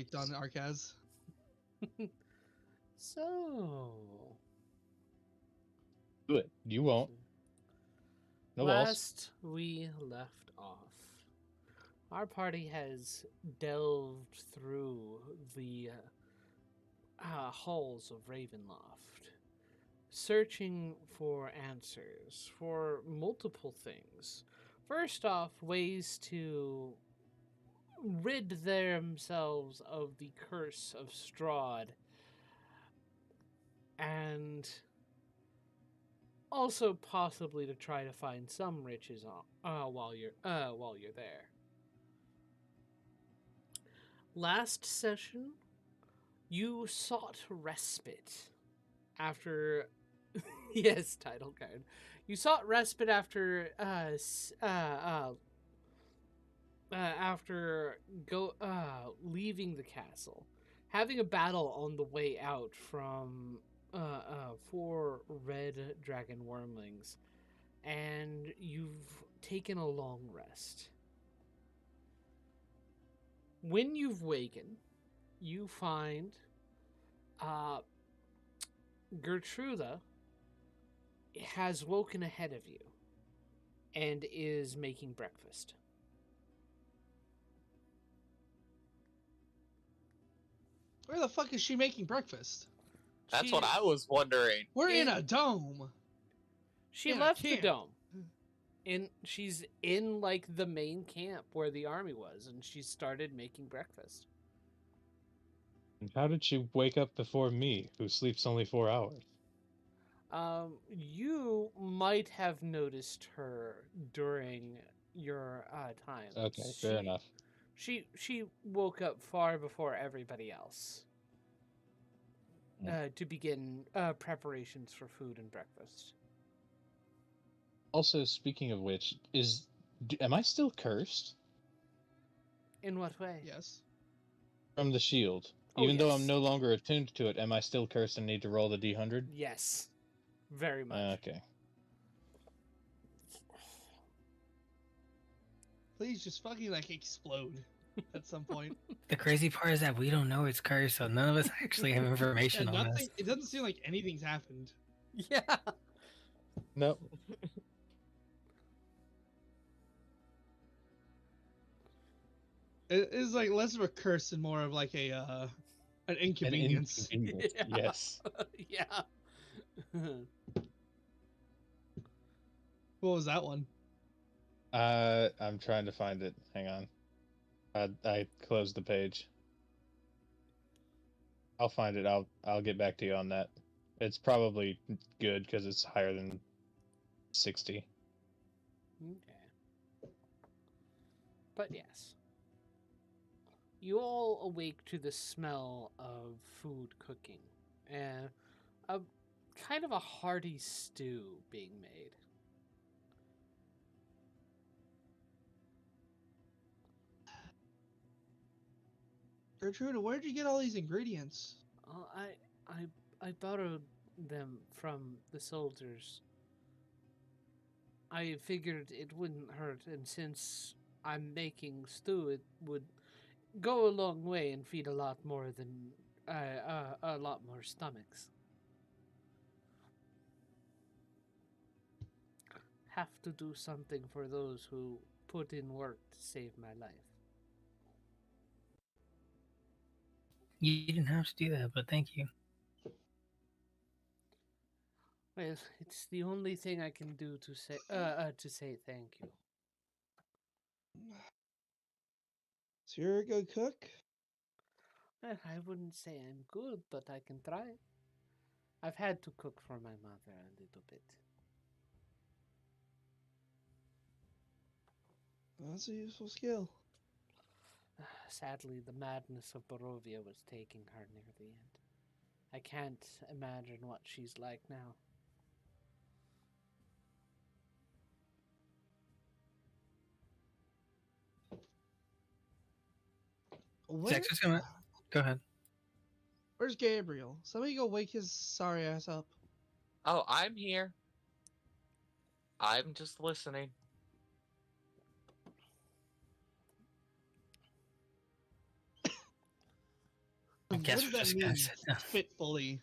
picked on Arcaz. So... Do it. You won't. No balls. Last we left off, our party has delved through the halls of Ravenloft, searching for answers for multiple things. First off, ways to rid themselves of the curse of Strahd, and also possibly to try to find some riches while you're there. Last session, you sought respite after yes, title card. You sought respite after leaving the castle, having a battle on the way out from 4 red dragon wormlings, and you've taken a long rest. When you've wakened, you find Gertruda has woken ahead of you and is making breakfast. Where the fuck is she making breakfast? That's what I was wondering. We're in a dome. She left the dome. She's in like the main camp where the army was, and she started making breakfast. And how did she wake up before me, who sleeps only 4 hours? You might have noticed her during your time. Okay, fair enough. She woke up far before everybody else to begin preparations for food and breakfast. Also, speaking of which, am I still cursed? In what way? Yes. From the shield. Oh, Even though yes. I'm no longer attuned to it, am I still cursed and need to roll the D100? Yes. Very much. Okay. Please just fucking like explode at some point. The crazy part is that we don't know it's cursed, so none of us actually have information on this. It doesn't seem like anything's happened. Yeah. Nope. It is like less of a curse and more of like an inconvenience. An inconvenience. Yeah. Yes. Yeah. What was that one? I'm trying to find it. Hang on. I closed the page. I'll find it. I'll get back to you on that. It's probably good because it's higher than 60. Okay. But yes. You all awake to the smell of food cooking and a kind of a hearty stew being made. Gertrude, where'd you get all these ingredients? I borrowed them from the soldiers. I figured it wouldn't hurt, and since I'm making stew, it would go a long way and feed a lot more stomachs. Have to do something for those who put in work to save my life. You didn't have to do that, but thank you. Well, it's the only thing I can do to say thank you. So you're a good cook? Well, I wouldn't say I'm good, but I can try. I've had to cook for my mother a little bit. That's a useful skill. Sadly, the madness of Barovia was taking her near the end. I can't imagine what she's like now. Zach's just gonna... Go ahead. Where's Gabriel? Somebody go wake his sorry ass up. Oh, I'm here. I'm just listening. I What guess does we're that just gonna mean? sit down. Fitfully.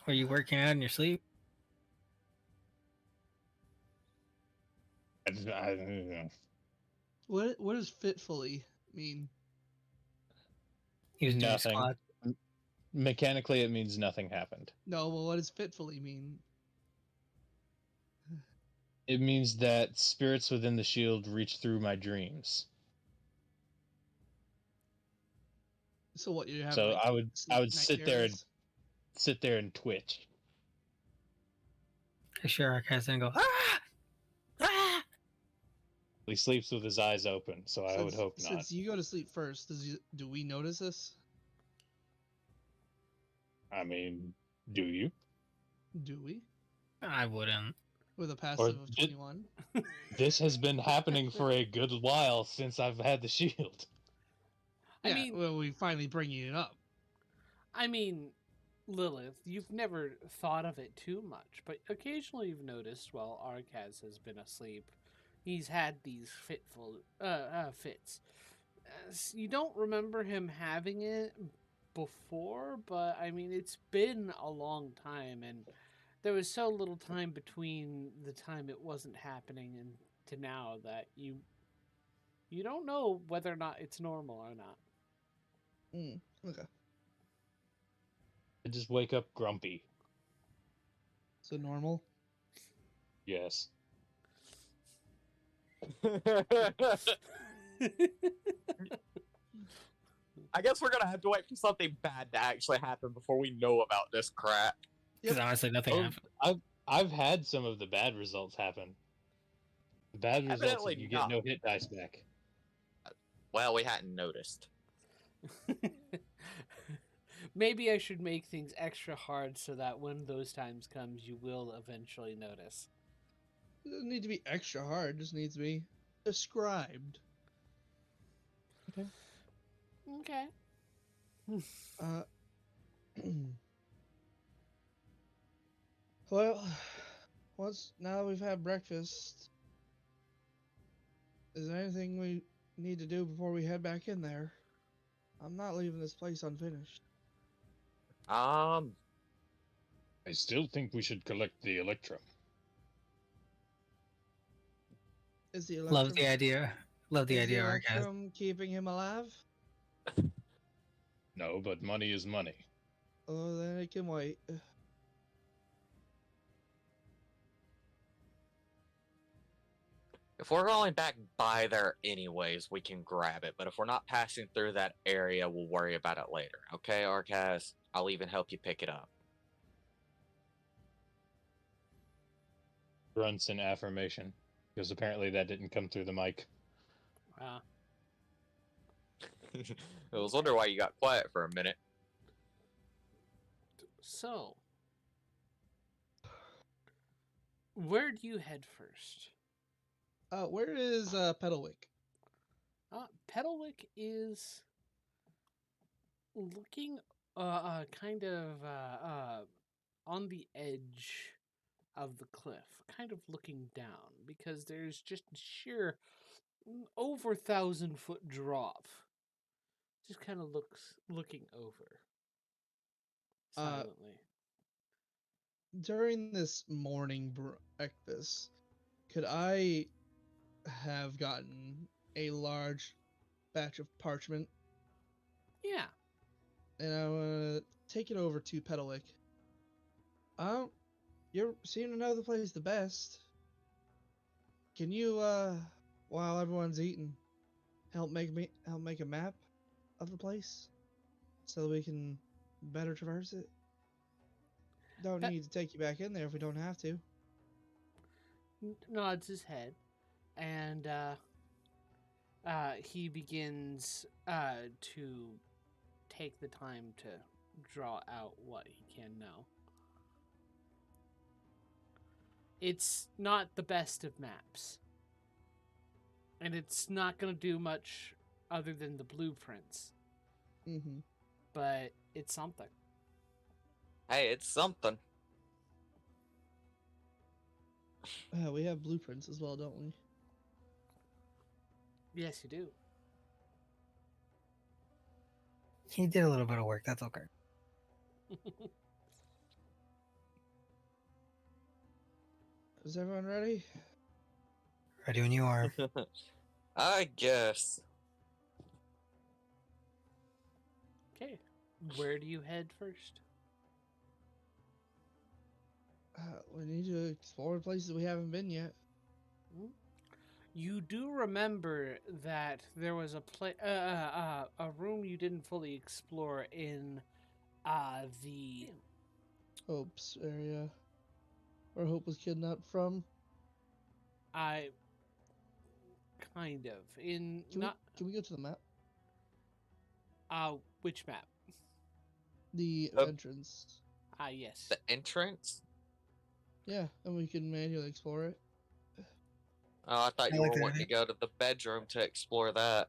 Were you working out in your sleep? I don't know. What does fitfully mean? He was doing Nothing. squats. Mechanically, it means nothing happened. No, well, what does fitfully mean? It means that spirits within the shield reach through my dreams. So what you have? So like, I would sleep sit there and twitch. I sure our cat's gonna go, ah! Ah! He sleeps with his eyes open, so I would hope not. Since you go to sleep first, do we notice this? I mean, do you? Do we? I wouldn't. With a passive of did- 21? This has been happening for a good while since I've had the shield. I Yeah, mean, well, we finally bringing it up. I mean, Lilith, you've never thought of it too much, but occasionally you've noticed while Arcaz has been asleep, he's had these fits. You don't remember him having it before, but I mean, it's been a long time, and there was so little time between the time it wasn't happening and to now that you don't know whether or not it's normal or not. Okay. I just wake up grumpy. So normal? Yes. I guess we're gonna have to wait for something bad to actually happen before we know about this crap. Because honestly, nothing happened. I've had some of the bad results happen. The bad results Evidently is you get not. no hit dice back. Well, we hadn't noticed. Maybe I should make things extra hard so that when those times comes, you will eventually notice. It doesn't need to be extra hard, it just needs to be described. Okay. Well, now that we've had breakfast, is there anything we need to do before we head back in there? I'm not leaving this place unfinished. I still think we should collect the Electrum. Is the Love the idea. Love the idea, Arcaz. Electrum keeping him alive? No, but money is money. Oh, then it can wait. If we're going back by there anyways, we can grab it. But if we're not passing through that area, we'll worry about it later. Okay, Arcaz? I'll even help you pick it up. Grunts in affirmation. Because apparently that didn't come through the mic. Wow. I was wondering why you got quiet for a minute. So, where do you head first? Where is Pedalwick? Pedalwick is looking kind of on the edge of the cliff, kind of looking down, because there's just sheer over 1,000-foot drop. Just kind of looking over silently. During this morning breakfast, could I have gotten a large batch of parchment? Yeah. And I want to take it over to Pedalwick. You seem to know the place the best. Can you, while everyone's eating, help make a map of the place so that we can better traverse it? Don't need to take you back in there if we don't have to. Nods his head, and he begins to take the time to draw out what he can now. It's not the best of maps, and it's not going to do much other than the blueprints. Mm-hmm. But it's something. Hey, it's something. We have blueprints as well, don't we? Yes, you do. He did a little bit of work. That's okay. Is everyone ready? Ready when you are. I guess. Okay. Where do you head first? We need to explore places we haven't been yet. You do remember that there was a room you didn't fully explore in the Hope's area, where Hope was kidnapped from. I kind of in not Can we go to the map? which map? The entrance. Yes. The entrance? Yeah, and we can manually explore it. Oh, I thought I you like were that wanting to idea. go to the bedroom to explore that.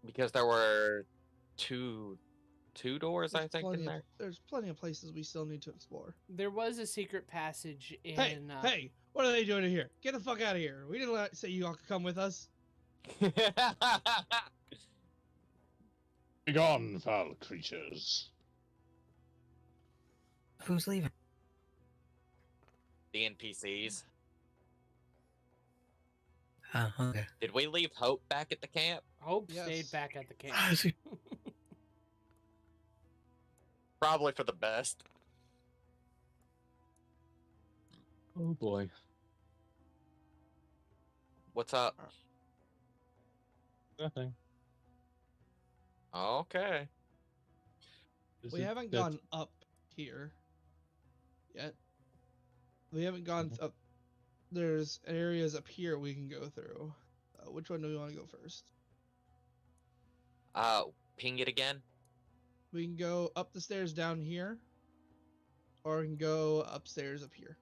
Because there were two doors, I think, in there. There's plenty of places we still need to explore. There was a secret passage in Hey, what are they doing in here? Get the fuck out of here! We didn't say you all could come with us. Begone, foul creatures. Who's leaving? The NPCs. Oh, okay. Did we leave Hope back at the camp? Hope Yes. stayed back at the camp. Probably for the best. Oh boy. What's up? Nothing. Okay. We haven't gone up here yet. We haven't gone up. There's areas up here we can go through. Which one do we want to go first? Ping it again. We can go up the stairs down here, or we can go upstairs up here.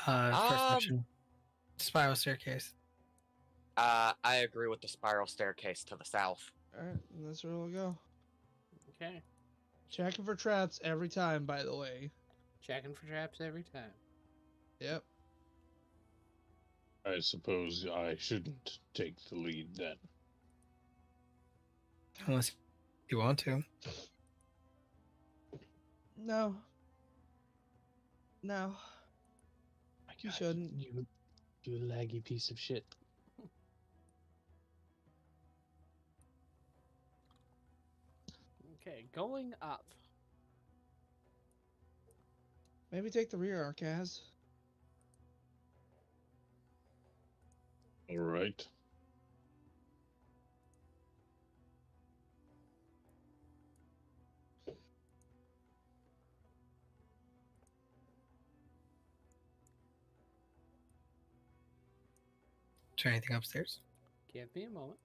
First option. Spiral staircase. I agree with the spiral staircase to the south. Alright, that's where we'll go. Okay. Checking for traps every time, by the way. Checking for traps every time. Yep. I suppose I shouldn't take the lead then. Unless you want to. No. No. My You shouldn't. You laggy piece of shit. Okay, going up. Maybe take the rear, Arcaz. Alright. Try anything upstairs? Give me a moment.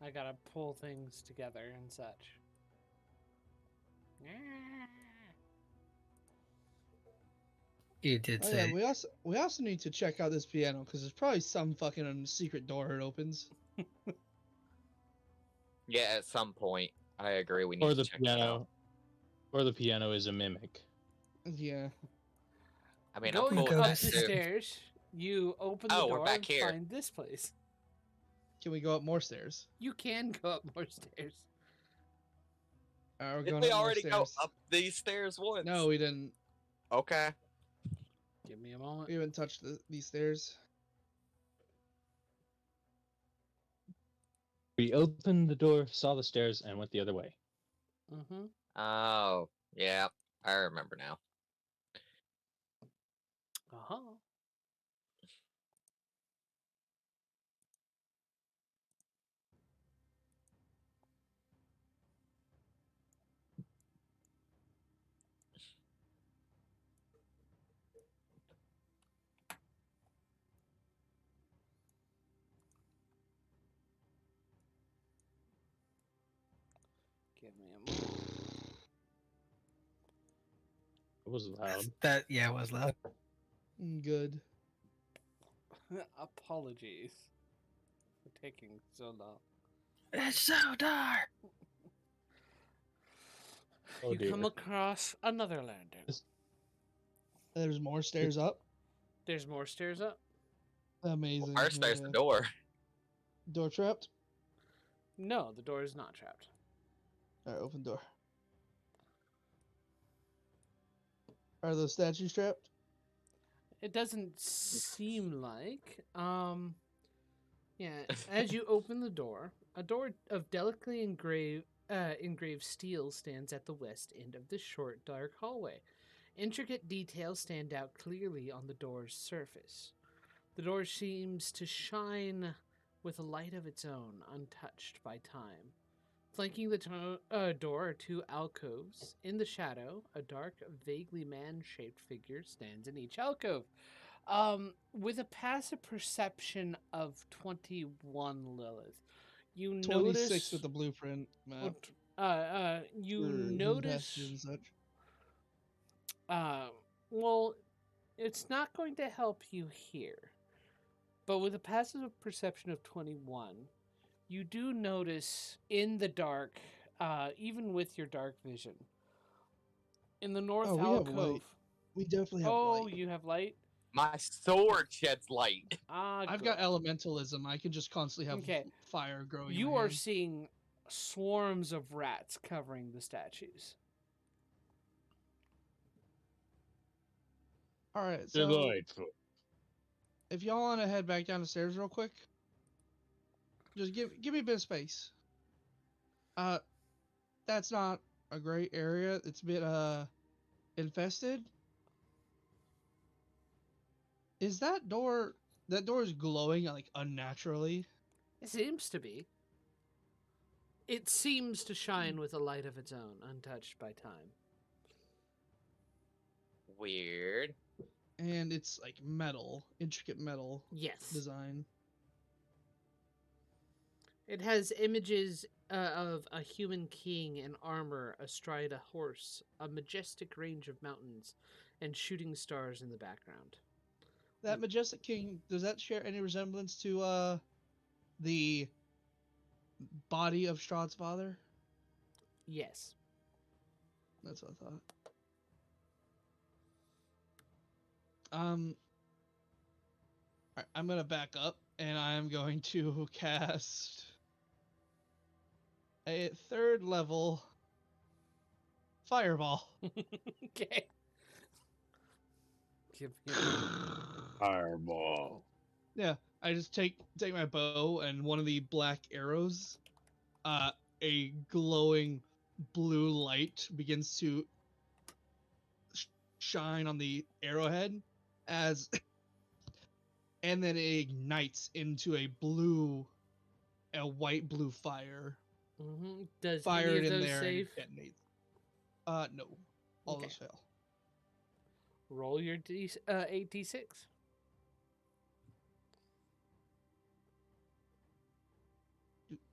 I gotta pull things together and such. You did Oh say. yeah, we also need to check out this piano because there's probably some fucking secret door it opens. Yeah, at some point, I agree. We need Or to the check that out. piano. Or the piano is a mimic. Yeah. I mean, I'm Going cool with up that the too. stairs, you open the Oh, door we're back and here. find this place. Can we go up more stairs? You can go up more stairs. We're Did going we up more already go stairs. up these stairs once? No, we didn't. Okay. Give me a moment. We haven't touched these stairs. We opened the door, saw the stairs, and went the other way. Mm-hmm. Oh, yeah. I remember now. Uh-huh. Give me a moment. It was loud. That, yeah, it was loud. Good. Apologies for taking so long. It's so dark. Oh, You dear. come across another lantern. There's more stairs up. There's more stairs up. Amazing. First, there's the Okay. door. Door trapped. No, the door is not trapped. All right, open door. Are those statues trapped? It doesn't seem like. Yeah. As you open the door, a door of delicately engraved steel stands at the west end of the short, dark hallway. Intricate details stand out clearly on the door's surface. The door seems to shine with a light of its own, untouched by time. Flanking the door are two alcoves. In the shadow, a dark, vaguely man-shaped figure stands in each alcove. With a passive perception of 21, Lilith, you 26 notice. with the blueprint map. You for hidden notice. passages and such. Well, it's not going to help you here. But with a passive perception of 21, you do notice in the dark, even with your dark vision, in the north Oh, we have alcove. light. We definitely have Oh, light. you have light? My sword sheds light. I've Good. got elementalism. I can just constantly have Okay. fire growing. in You my are hand. seeing swarms of rats covering the statues. All right, so Delightful. if y'all want to head back down the stairs real quick, just give me a bit of space. That's not a great area. It's a bit infested. Is that door? That door is glowing like unnaturally. It seems to be. It seems to shine with a light of its own, untouched by time. Weird. And it's like metal, intricate metal Yes. design. It has images of a human king in armor astride a horse, a majestic range of mountains, and shooting stars in the background. That majestic king, does that share any resemblance to the body of Strahd's father? Yes. That's what I thought. I'm gonna back up and I'm going to cast a 3rd level fireball. Okay. Give me Fireball. Yeah, I just take my bow and one of the black arrows. A glowing blue light begins to shine on the arrowhead as, and then it ignites into a white blue fire. Does Fire any it of in those there save? and it detonates. No, all Okay. those fail. Roll your 8d6.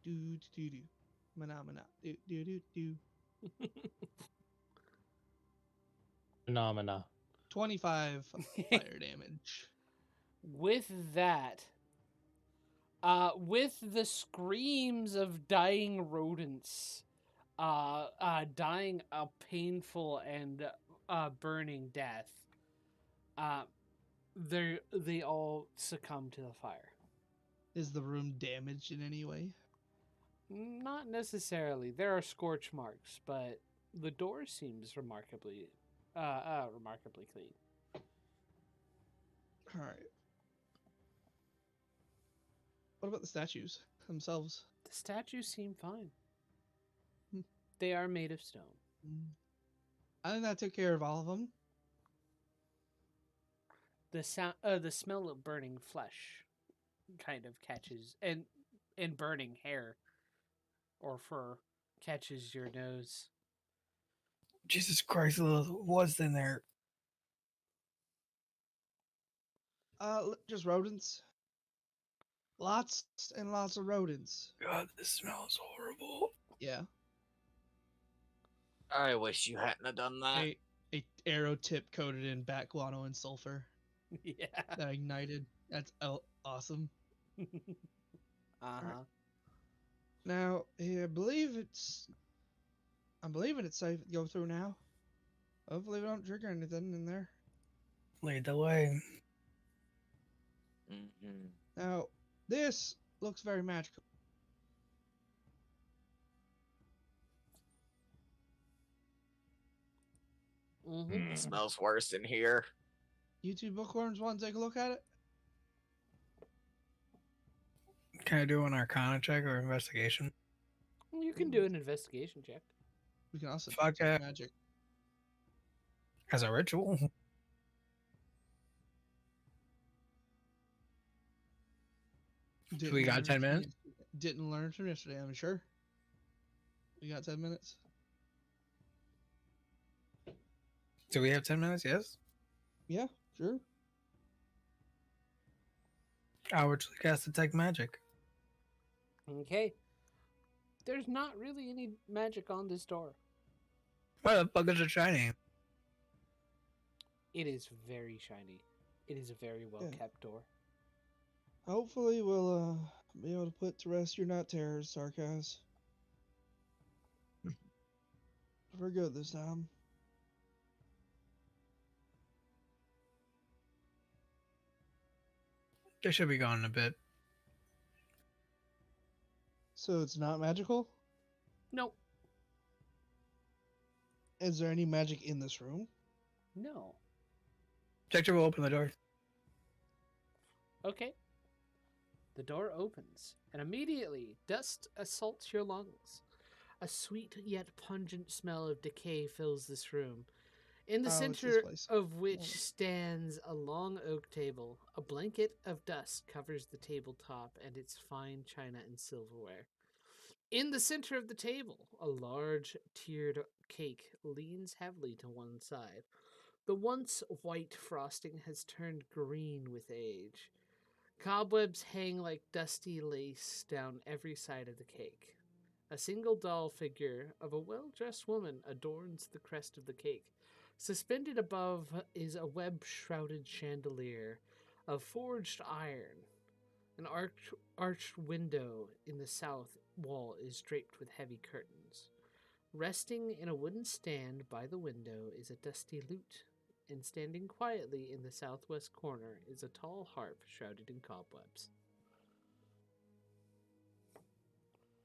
Do. Mana. Do. Phenomena. 25 fire damage. With that, with the screams of dying rodents, dying a painful and burning death, they all succumb to the fire. Is the room damaged in any way? Not necessarily. There are scorch marks, but the door seems remarkably clean. All right. What about the statues themselves? The statues seem fine. Hmm. They are made of stone. I think that took care of all of them. The smell of burning flesh kind of catches, and burning hair or fur catches your nose. Jesus Christ, what's in there? Just rodents. Lots and lots of rodents. God, this smells horrible. Yeah. I wish you hadn't have done that. A arrow tip coated in bat guano and sulfur Yeah. that ignited. That's awesome. Uh-huh. Now, I'm believing it's safe to go through now. Hopefully we don't trigger anything in there. Lead the way. Mm-hmm. Now, this looks very magical. Mm-hmm. It smells worse in here. You two bookworms want to take a look at it? Can I do an Arcana check or investigation? You can do an investigation check. We can also Fuck check yeah. magic. As a ritual. We got learn 10 from minutes? yesterday. Didn't learn from yesterday, I'm sure. We got 10 minutes. Do we have 10 minutes? Yes. Yeah, sure. I would cast Detect Magic. Okay. There's not really any magic on this door. Why the fuck is it shiny? It is very shiny. It is a very well kept door. Hopefully we'll be able to put to rest your nut terrors, Sarkaz. For good this time. They should be gone in a bit. So it's not magical? Nope. Is there any magic in this room? No. Objector will open the door. Okay. The door opens, and immediately dust assaults your lungs. A sweet yet pungent smell of decay fills this room, in the Oh, it's this center place. of which Oh. stands a long oak table. A blanket of dust covers the tabletop and its fine china and silverware. In the center of the table, a large tiered cake leans heavily to one side. The once white frosting has turned green with age. Cobwebs hang like dusty lace down every side of the cake. A single doll figure of a well-dressed woman adorns the crest of the cake. Suspended above is a web-shrouded chandelier of forged iron. An arched window in the south wall is draped with heavy curtains. Resting in a wooden stand by the window is a dusty lute, and standing quietly in the southwest corner is a tall harp shrouded in cobwebs.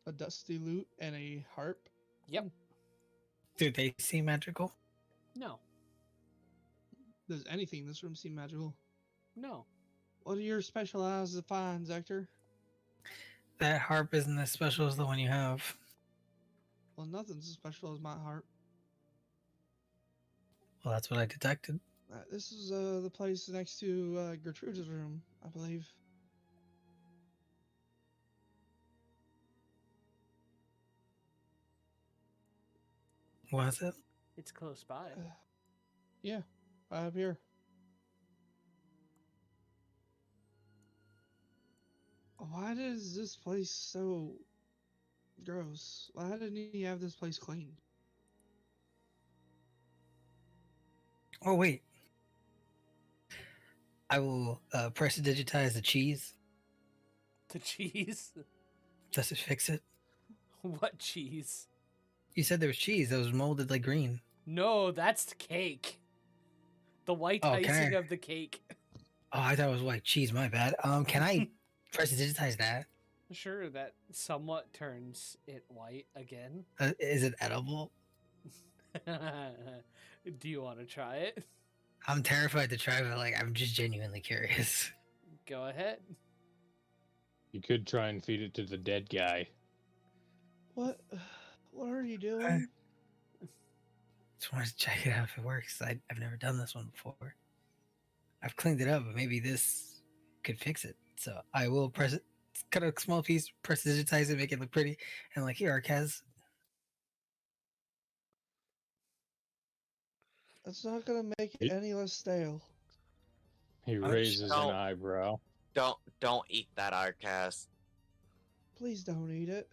A dusty lute and a harp? Yep. Do they seem magical? No. Does anything in this room seem magical? No. What are your special eyes to find, Hector? That harp isn't as special as the one you have. Well, nothing's as special as my harp. Well, that's what I detected. This is the place next to Gertrude's room, I believe. Was it? It's close by. Yeah, right up here. Why is this place so gross? Why didn't he have this place cleaned? Oh, wait. I will press to digitize the cheese. The cheese? Does it fix it? What cheese? You said there was cheese that was molded like green. No, that's the cake. The white Okay. icing of the cake. Oh, I thought it was white cheese. My bad. Can I press to digitize that? Sure, that somewhat turns it white again. Is it edible? Do you want to try it? I'm terrified to try, but I'm just genuinely curious. Go ahead. You could try and feed it to the dead guy. What? What are you doing? Just wanted to check it out if it works. I've never done this one before. I've cleaned it up, but maybe this could fix it. So I will press it, cut a small piece, press digitize it, make it look pretty, and here, Kaz. That's not gonna make it any less stale. He I'm raises No. an eyebrow. Don't eat that, Arcas. Please don't eat it.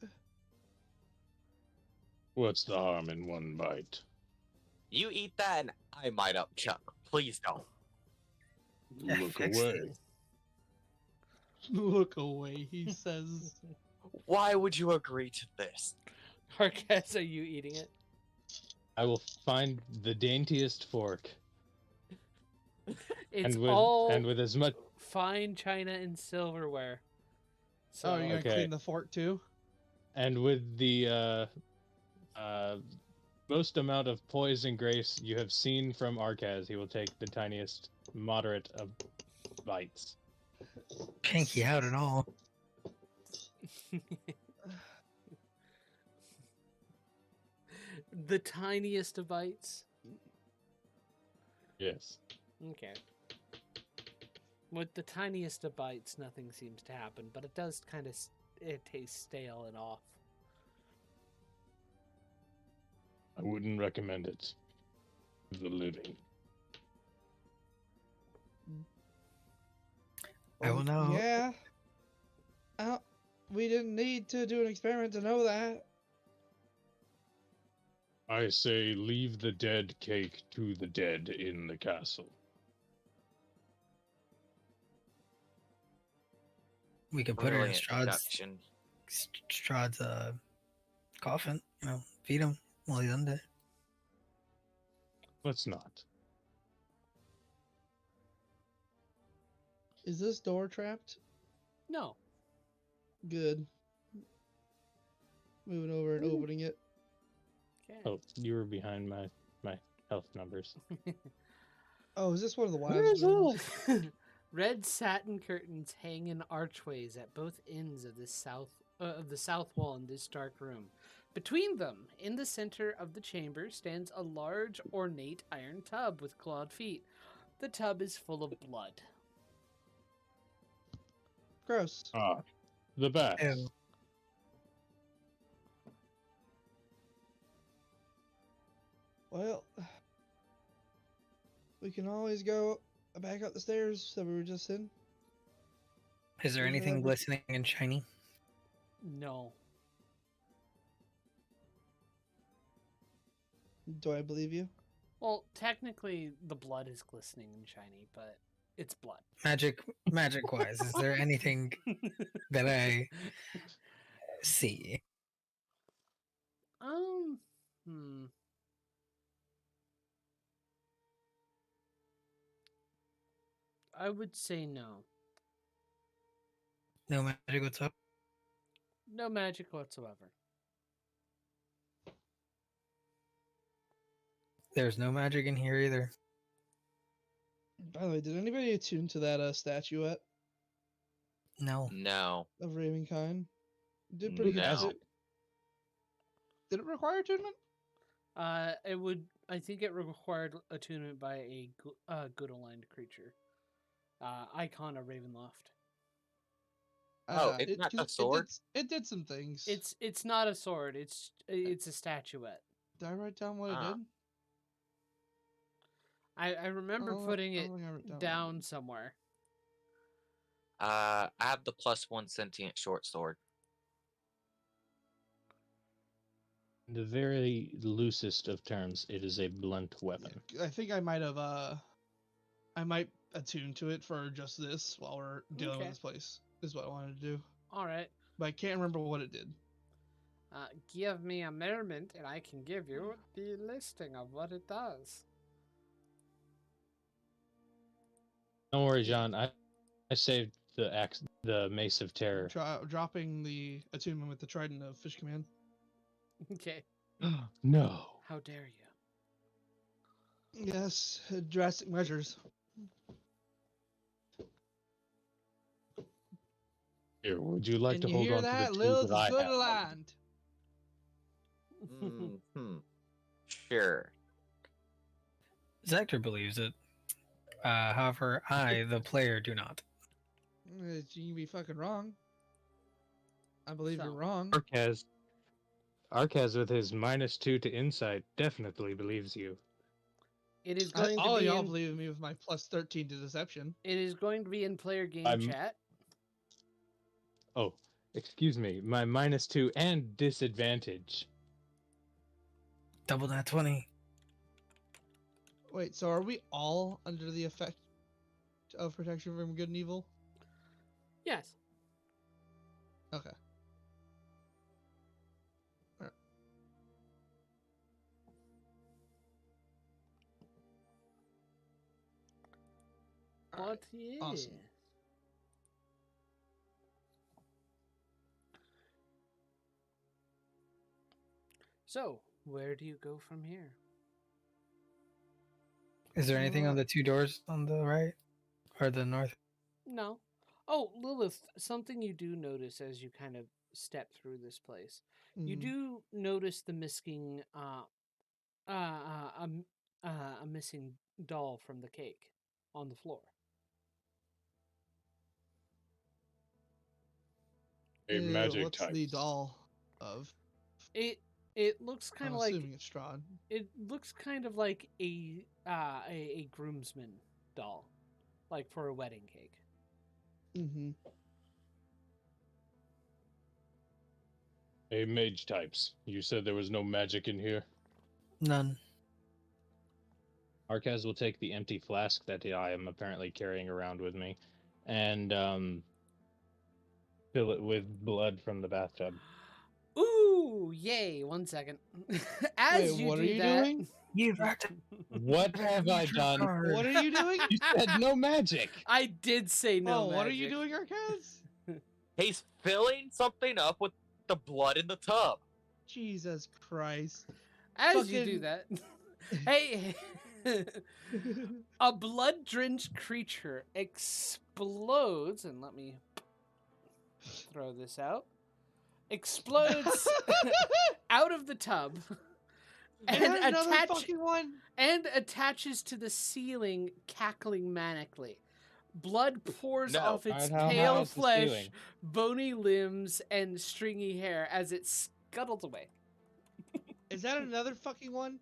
What's the harm in one bite? You eat that and I might upchuck. Please don't. Yeah, Look fix away. it. Look away, he says. Why would you agree to this? Harkaz, are you eating it? I will find the daintiest fork. It's and with all and with as much fine china and silverware. So Oh, you're gonna Okay. clean the fort too? and with the most amount of poise and grace you have seen from Arkaz, he will take the tiniest moderate of bites. Pinky out and all. the tiniest of bites. Yes. Okay. With the tiniest of bites, nothing seems to happen, but it does kind of it tastes stale and off. I wouldn't recommend it to the living. I will know. Yeah. We didn't need to do an experiment to know that. I say leave the dead cake to the dead in the castle. We can put her in Brilliant deduction. Strahd's coffin. You know, feed him while he's undead. Let's not. Is this door trapped? No. Good. Moving over and opening it. Okay. Oh, you were behind my health numbers. Oh, is this one of the Where wives' is rooms? Red satin curtains hang in archways at both ends of the south wall in this dark room. Between them, in the center of the chamber, stands a large, ornate iron tub with clawed feet. The tub is full of blood. Gross. Ah, the bats. Ew. Well, we can always go back up the stairs that we were just in. Is there Yeah, anything but- glistening and shiny? No. Do I believe you? Well, technically, the blood is glistening and shiny, but it's blood. Magic wise, is there anything that I see? Hmm. I would say no. No magic whatsoever. No magic whatsoever. There's no magic in here either. By the way, did anybody attune to that statuette No. No. of Ravenkind? Did pretty good. No. Did it require attunement? It would. I think it required attunement by a good aligned creature. Icon of Ravenloft. Oh, it's not 'cause a sword? It did some things. It's not a sword. It's a statuette. Did I write down what it Ah. did? I remember putting I it don't think I wrote down somewhere. I have the +1 sentient short sword. In the very loosest of terms, it is a blunt weapon. Yeah, I think I might have I might attune to it for just this while we're dealing Okay. with this place. Is what I wanted to do, All right. but I can't remember what it did. Give me a moment, and I can give you the listing of what it does. Don't worry, John. I saved the Mace of Terror. Dropping the attunement with the Trident of Fish Command. Okay. No. How dare you? Yes, drastic measures. Here, would you like and to you hold hear on that? to the Lilith tools is that I good have? aligned. Sure. Zactor believes it. However, I, the player, do not. You can be fucking wrong. I believe So. you're wrong. Arkaz with his -2 to insight definitely believes you. It is going All to be y'all in, believe in me with my +13 to deception. It is going to be in player game I'm- chat. Oh, excuse me. My -2 and disadvantage. Double that 20. Wait, so are we all under the effect of protection from good and evil? Yes. Okay. Alright, yeah. awesome. So, where do you go from here? Is there anything on Uh, the two doors on the right or the north? No. Oh, Lilith, something you do notice as you kind of step through this place. You mhm. do notice the missing a missing doll from the cake on the floor. A magic What's type. the doll of? It looks kind I'm of like assuming it's Strahd. it looks kind of like a groomsman doll, like for a wedding cake. Mm-hmm. A mage types. You said there was no magic in here. None. Arcaz will take the empty flask that I am apparently carrying around with me, and fill it with blood from the bathtub. Ooh, yay! 1 second. As Wait, you what do are you that, doing? You've acted. What have I done? What are you doing? You said no magic. I did say no. What are you magic. doing, Arcaz? He's filling something up with the blood in the tub. Jesus Christ. As you do Fucking- that, hey, a blood-drenched creature explodes, and let me throw this out. Explodes out of the tub Is and that another fucking one? and attaches to the ceiling, cackling manically. Blood pours No. off its Alright, how high pale is the flesh, ceiling? bony limbs, and stringy hair as it scuttles away. Is that another fucking one?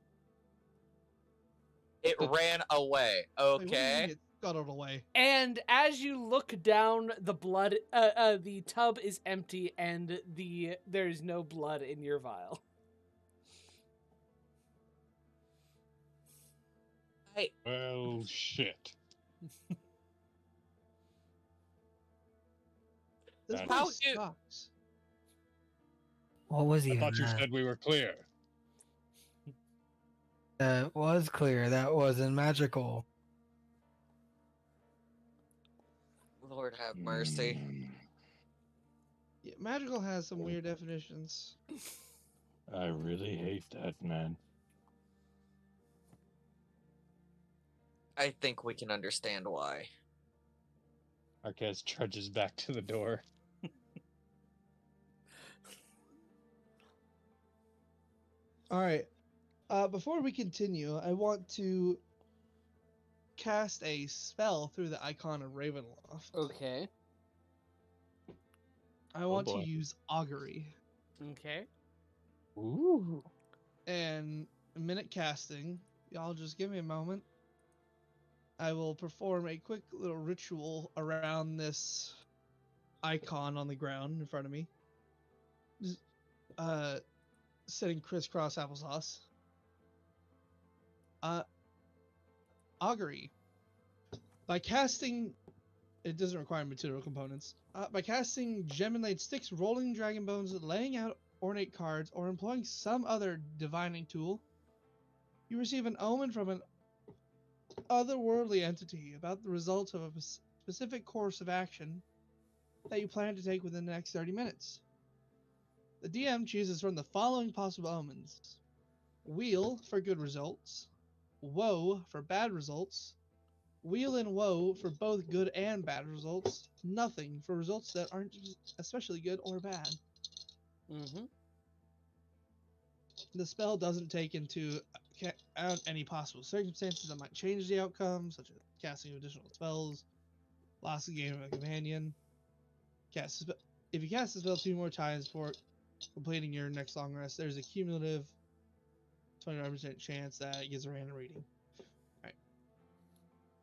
It ran away. Wait, what do you mean Okay. it scuttled away? And as you look down, the blood, the tub is empty, and there's no blood in your vial. Well, shit. This How place you- sucks. What was I even thought you that? said we were clear. That was clear. That wasn't magical. Lord have mercy. Yeah, magical has some weird definitions. I really hate that, man. I think we can understand why. Arcaz trudges back to the door. All right. Before we continue, I want to cast a spell through the icon of Ravenloft. Okay. I want to boy. use augury. Okay. Ooh. And a minute casting. Y'all just give me a moment. I will perform a quick little ritual around this icon on the ground in front of me. Just, setting crisscross applesauce. Augury. By casting, it doesn't require material components. By casting gem inlaid sticks, rolling dragon bones, laying out ornate cards, or employing some other divining tool, you receive an omen from an otherworldly entity about the results of a specific course of action that you plan to take within the next 30 minutes. The DM chooses from the following possible omens: Wheel for good results, Woe for bad results, Wheel and Woe for both good and bad results, Nothing for results that aren't especially good or bad. Mm-hmm. The spell doesn't take into account any possible circumstances that might change the outcome, such as casting of additional spells, loss of game of a companion. If you cast the spell 2 more times before completing your next long rest, there's a cumulative 29% chance that it gets a random reading.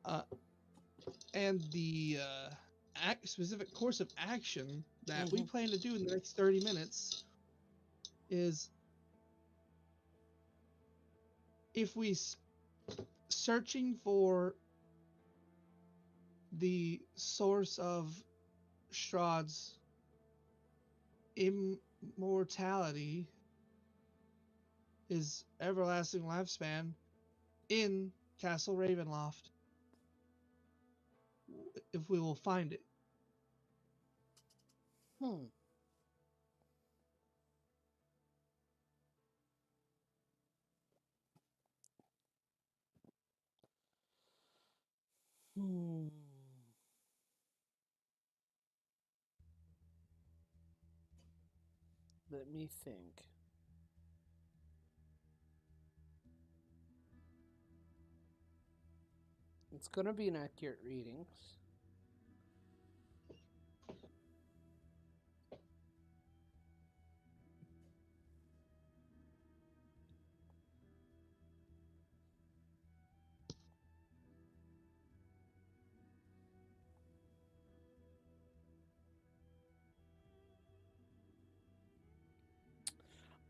Alright. And the specific course of action that we plan to do in the next 30 minutes is, if we searching for the source of Strahd's immortality, his everlasting lifespan, in Castle Ravenloft, if we will find it. Hmm. Hmm. Let me think. It's going to be an accurate reading.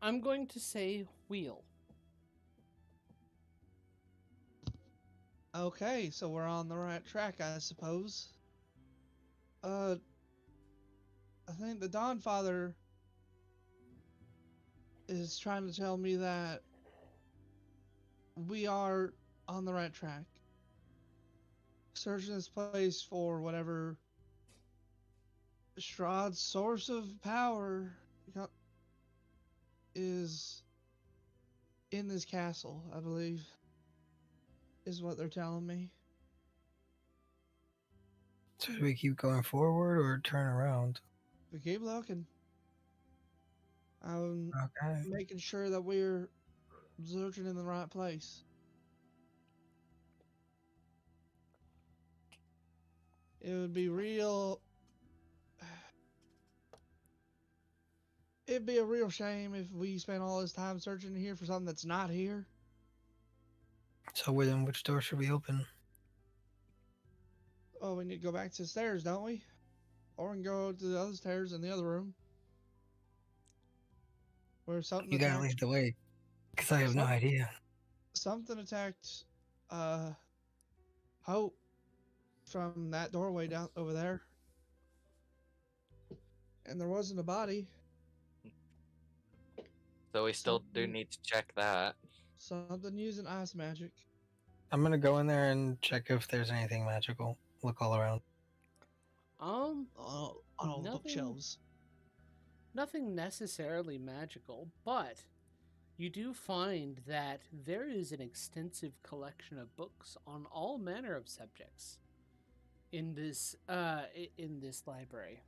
I'm going to say wheel. Okay, so we're on the right track, I suppose. I think the Dawn Father is trying to tell me that we are on the right track. Searching this place for whatever Strahd's source of power is in this castle, I believe, is what they're telling me. So do we keep going forward or turn around? We keep looking. I'm Okay. making sure that we're searching in the right place. It would be real. It'd be a real shame if we spent all this time searching here for something that's not here. So then which door should we open? Oh, we need to go back to the stairs, don't we? Or we can go to the other stairs in the other room. Where something You gotta attacked. lead the way, because I have no idea. Something attacked Hope from that doorway down over there. And there wasn't a body. So we still do Something- need to check that. Something using ice magic. I'm gonna go in there and check if there's anything magical. Look all around. On all the Nothing- bookshelves. Nothing necessarily magical, but you do find that there is an extensive collection of books on all manner of subjects in this library.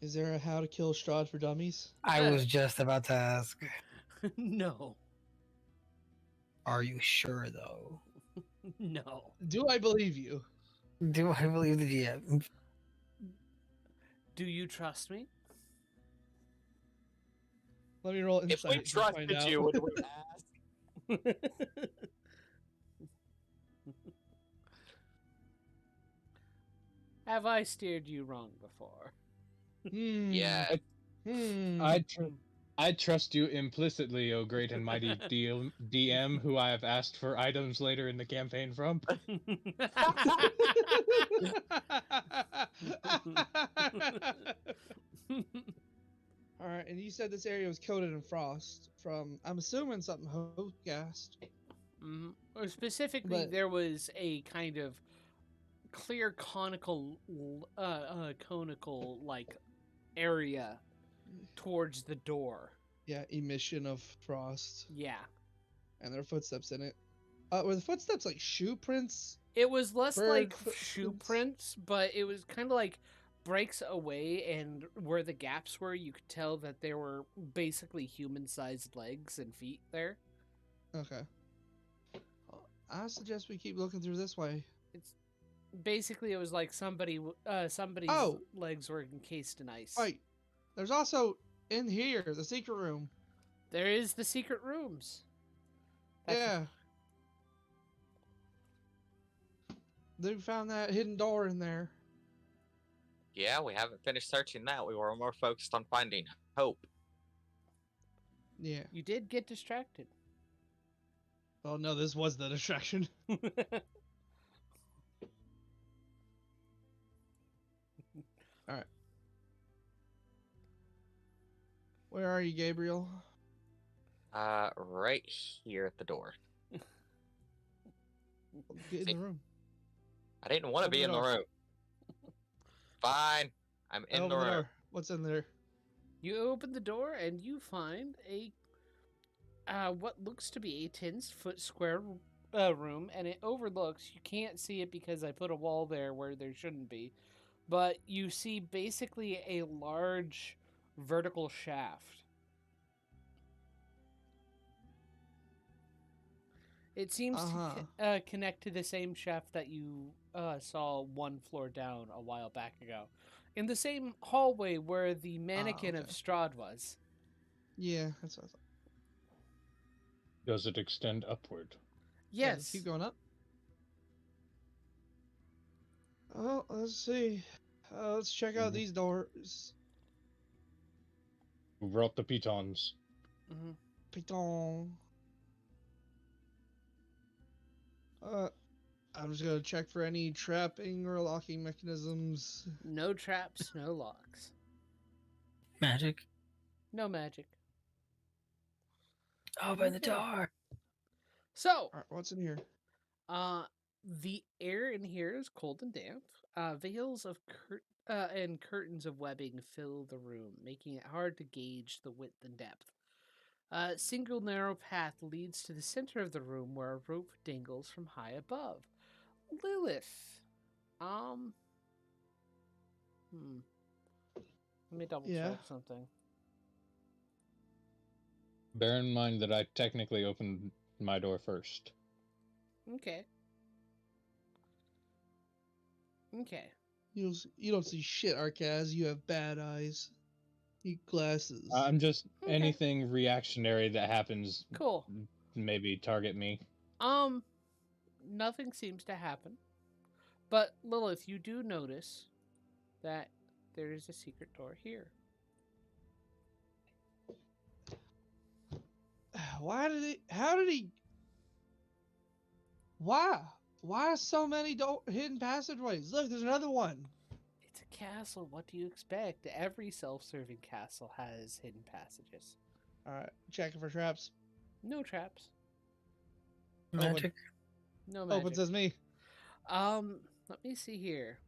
Is there a How to Kill Strahd for Dummies? I was just about to ask. No. Are you sure though? No. Do I believe you? Do I believe the GM? Do you trust me? Let me roll If insight. we to find trusted out. you, would we ask? Have I steered you wrong before? Yeah. I trust you implicitly, O great and mighty DM, who I have asked for items later in the campaign from. All right, and you said this area was coated in frost. From I'm assuming something Hope gassed. Or specifically, But- there was a kind of clear conical like area towards the door. Yeah, emission of frost, Yeah. and there are footsteps in it. Were the footsteps like shoe prints? It was less Bird like footprints. shoe prints, but it was kind of like breaks away, and where the gaps were, you could tell that there were basically human-sized legs and feet there. Okay. I suggest we keep looking through this way. It's basically it was like somebody's Oh! legs were encased in ice. Wait, there's also in here the secret room. There is the secret rooms. That's- Yeah. They found that hidden door in there. Yeah, we haven't finished searching that. We were more focused on finding Hope. Yeah. You did get distracted. Oh no, this was the distraction. Where are you, Gabriel? Right here at the door. Get in See, the room. I didn't want to Open be the in the door. room. Fine. I'm in Open the the room. door. What's in there? You open the door and you find a what looks to be a 10-foot square room, and it overlooks. You can't see it because I put a wall there where there shouldn't be, but you see basically a large vertical shaft. It seems to connect to the same shaft that you saw one floor down a while back ago, in the same hallway where the mannequin of okay. Strahd was. Yeah, that's what I thought. Does it extend upward? Yeah, Yes. keep going up. Oh, let's see. Let's check out Mhm. these doors. Who brought the pitons? Mm-hmm. Piton. I'm just gonna check for any trapping or locking mechanisms. No traps, no locks. Magic. No magic. Open the Okay. door. So, Alright, what's in here? the air in here is cold and damp. Veils of and curtains of webbing fill the room, making it hard to gauge the width and depth. A single narrow path leads to the center of the room where a rope dangles from high above. Lilith. Let me double Yeah. check something. Bear in mind that I technically opened my door first. Okay. Okay. You don't see shit, Arcaz. You have bad eyes. You need glasses. I'm just Okay. anything reactionary that happens. Cool. Maybe target me. Nothing seems to happen. But Lilith, you do notice that there is a secret door here. Why did he? How did he? Why? Why so many hidden passageways? Look, there's another one. It's a castle. What do you expect? Every self-serving castle has hidden passages. All right, checking for traps. No traps. Magic. No magic. Open says me. Let me see here.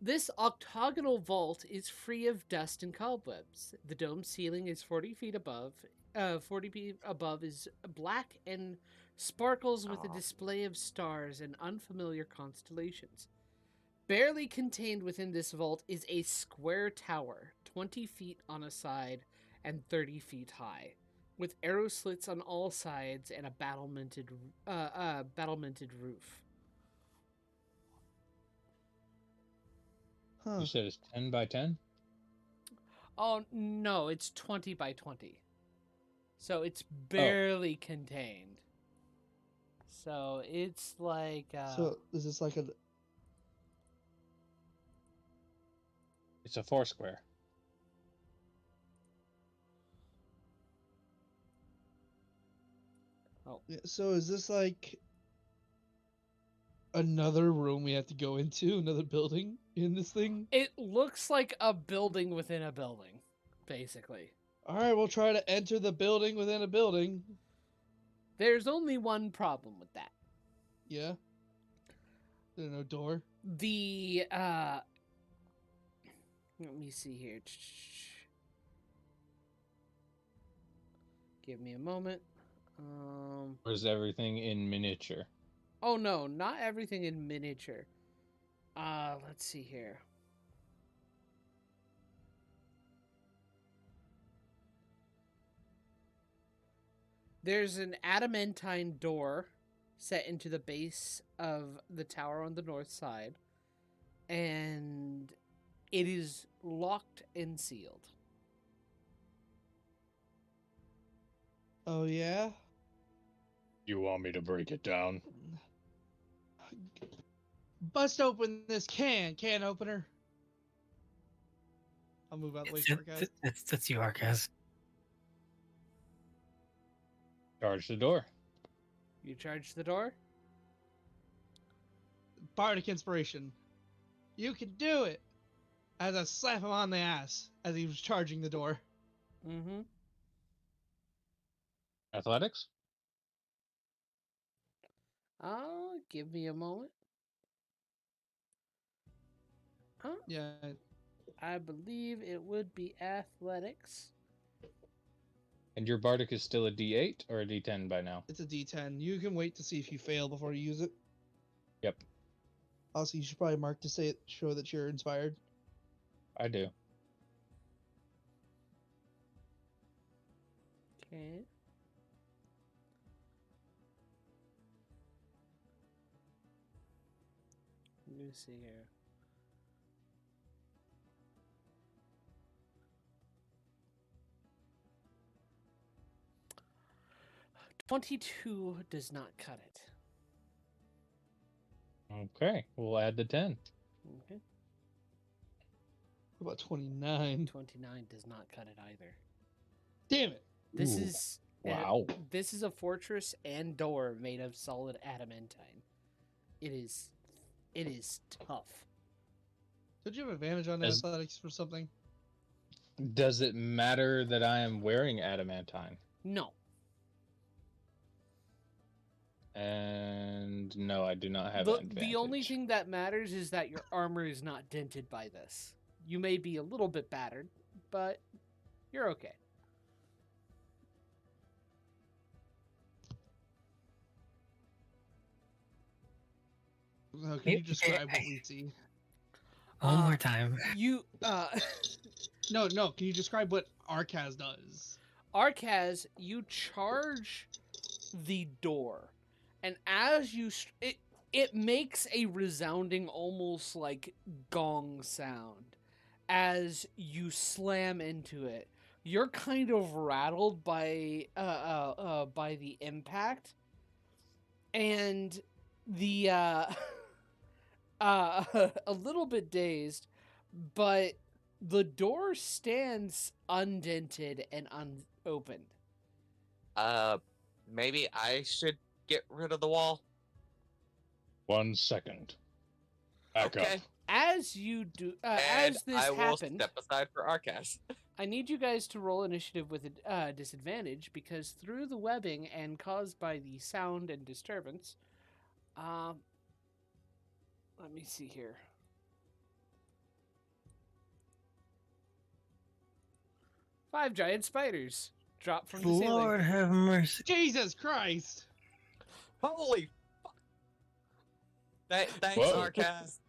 This octagonal vault is free of dust and cobwebs. The dome ceiling is 40 feet above. 40 feet above is black and sparkles with a display of stars and unfamiliar constellations. Barely contained within this vault is a square tower, 20 feet on a side and 30 feet high, with arrow slits on all sides and a battlemented roof. Huh. You said it's 10 by 10? Oh, no, it's 20 by 20. So it's barely contained. So it's like... So is this like a? It's a 4 square. Yeah, so is this like another room we have to go into? Another building in this thing? It looks like a building within a building, basically. All right, we'll try to enter the building within a building. There's only one problem with that. Yeah. There's no door. The, let me see here. Give me a moment. Or is everything in miniature? Oh no, not everything in miniature. Let's see here. There's an adamantine door set into the base of the tower on the north side, and it is locked and sealed. Oh yeah. You want me to break it down? Bust open this can opener. I'll move out the way for it, guys. That's you, Arcaz. Charge the door. You charge the door? Bardic inspiration. You can do it. As I slap him on the ass as he was charging the door. Give me a moment. Yeah. I believe it would be athletics. And your bardic is still a D8 or a D10 by now? It's a D10. You can wait to see if you fail before you use it. Yep, Also, you should probably mark to say show that you're inspired. I do. Okay. Let me see here. $22 does not cut it. Okay, we'll add the 10. Okay. What about 29? 29 does not cut it either. Damn it! This Ooh, is wow. This is a fortress and door made of solid adamantine. It is tough. Did you have advantage on As- athletics for something? Does it matter that I am wearing adamantine? No. And no, I do not have The advantage. only thing that matters is that your armor is not dented by this. You may be a little bit battered, but you're okay. No, can you describe what we see? One more time. You No, can you describe what Arcaz does? Arcaz, you charge the door, and as you it makes a resounding, almost like gong sound as you slam into it. You're kind of rattled by the impact, and the a little bit dazed, but the door stands undented and unopened. Maybe I should get rid of the wall. 1 second. Back Okay. up. As you do, And as this I will happened, step aside for Arcas. I need you guys to roll initiative with a disadvantage because through the webbing and caused by the sound and disturbance, let me see here. Five giant spiders drop from the ceiling. Lord have mercy. Jesus Christ! Holy fuck. Thanks, Whoa. Arcas.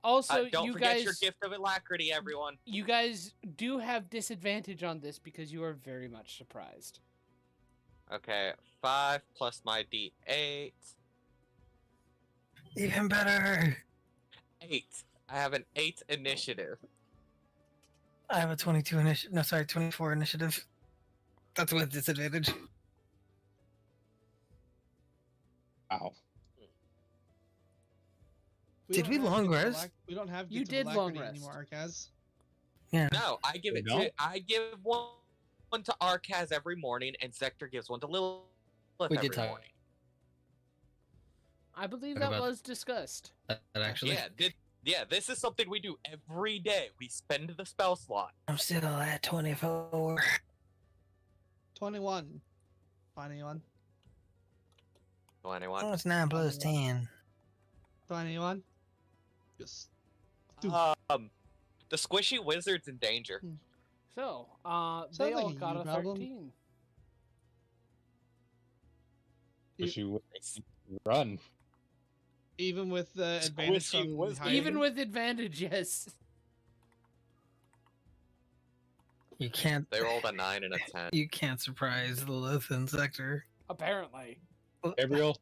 Also, Don't you forget guys, your gift of alacrity, everyone. you guys do have disadvantage on this because you are very much surprised. Okay, 5 plus my D8. Even better. 8. I have an 8 initiative. I have a 22 initiative. No, sorry, 24 initiative. That's with disadvantage. Wow. Did don't we have long Gift of rest? We don't have You Gift of did long Alacrity rest. anymore, Arcaz. Yeah. No, I give We it don't? to I give one to Arcaz every morning, and Zector gives one to Lilith We every did talk morning. I believe What that about- was discussed. That actually. Yeah, this is something we do every day. We spend the spell slot. I'm still at 24. 21. 21. 21. Oh, it's 9 plus 10. 21. Just. Dude. The squishy wizard's in danger. So, Sounds they like all a got you a problem. 13. Wish you would Nice. run. Even with the advantage Squishy from wizard. hiding? Even with advantage, yes. You can't. They rolled a 9 and a 10. You can't surprise the Lothian sector. Apparently. Gabriel,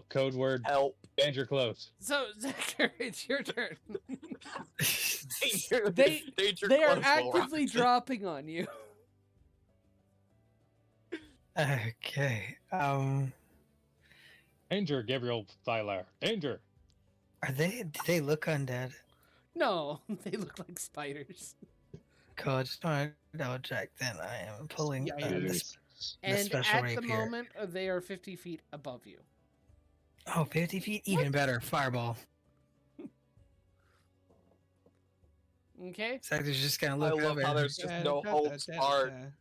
code word, Help. danger close. So, Zachary, it's your turn. Danger, They- danger They are close, actively Will dropping on you. Okay. Danger, Gabriel Thylar. Danger. Are they? Do they look undead? No, they look like spiders. Cool. Just want to double check. Then I am pulling Yeah, this. And special at the rapier. moment, they are 50 feet above you. Oh, 50 feet? Even better. Fireball. Okay? Sector's just gonna I look love up how and there's just no holds barred.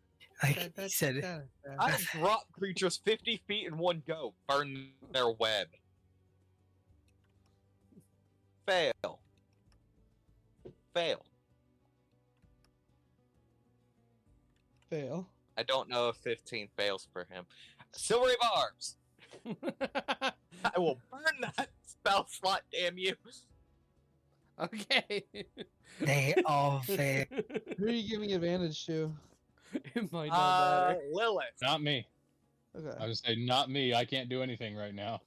Like he said, I drop creatures 50 feet in one go. Burn their web. Fail. Fail. Fail. I don't know if 15 fails for him. Silvery barbs. I will burn that spell slot, damn you. Okay. they all fail. Who are you giving advantage to? It might not matter. Lilith. Not me. Okay. I would say not me. I can't do anything right now.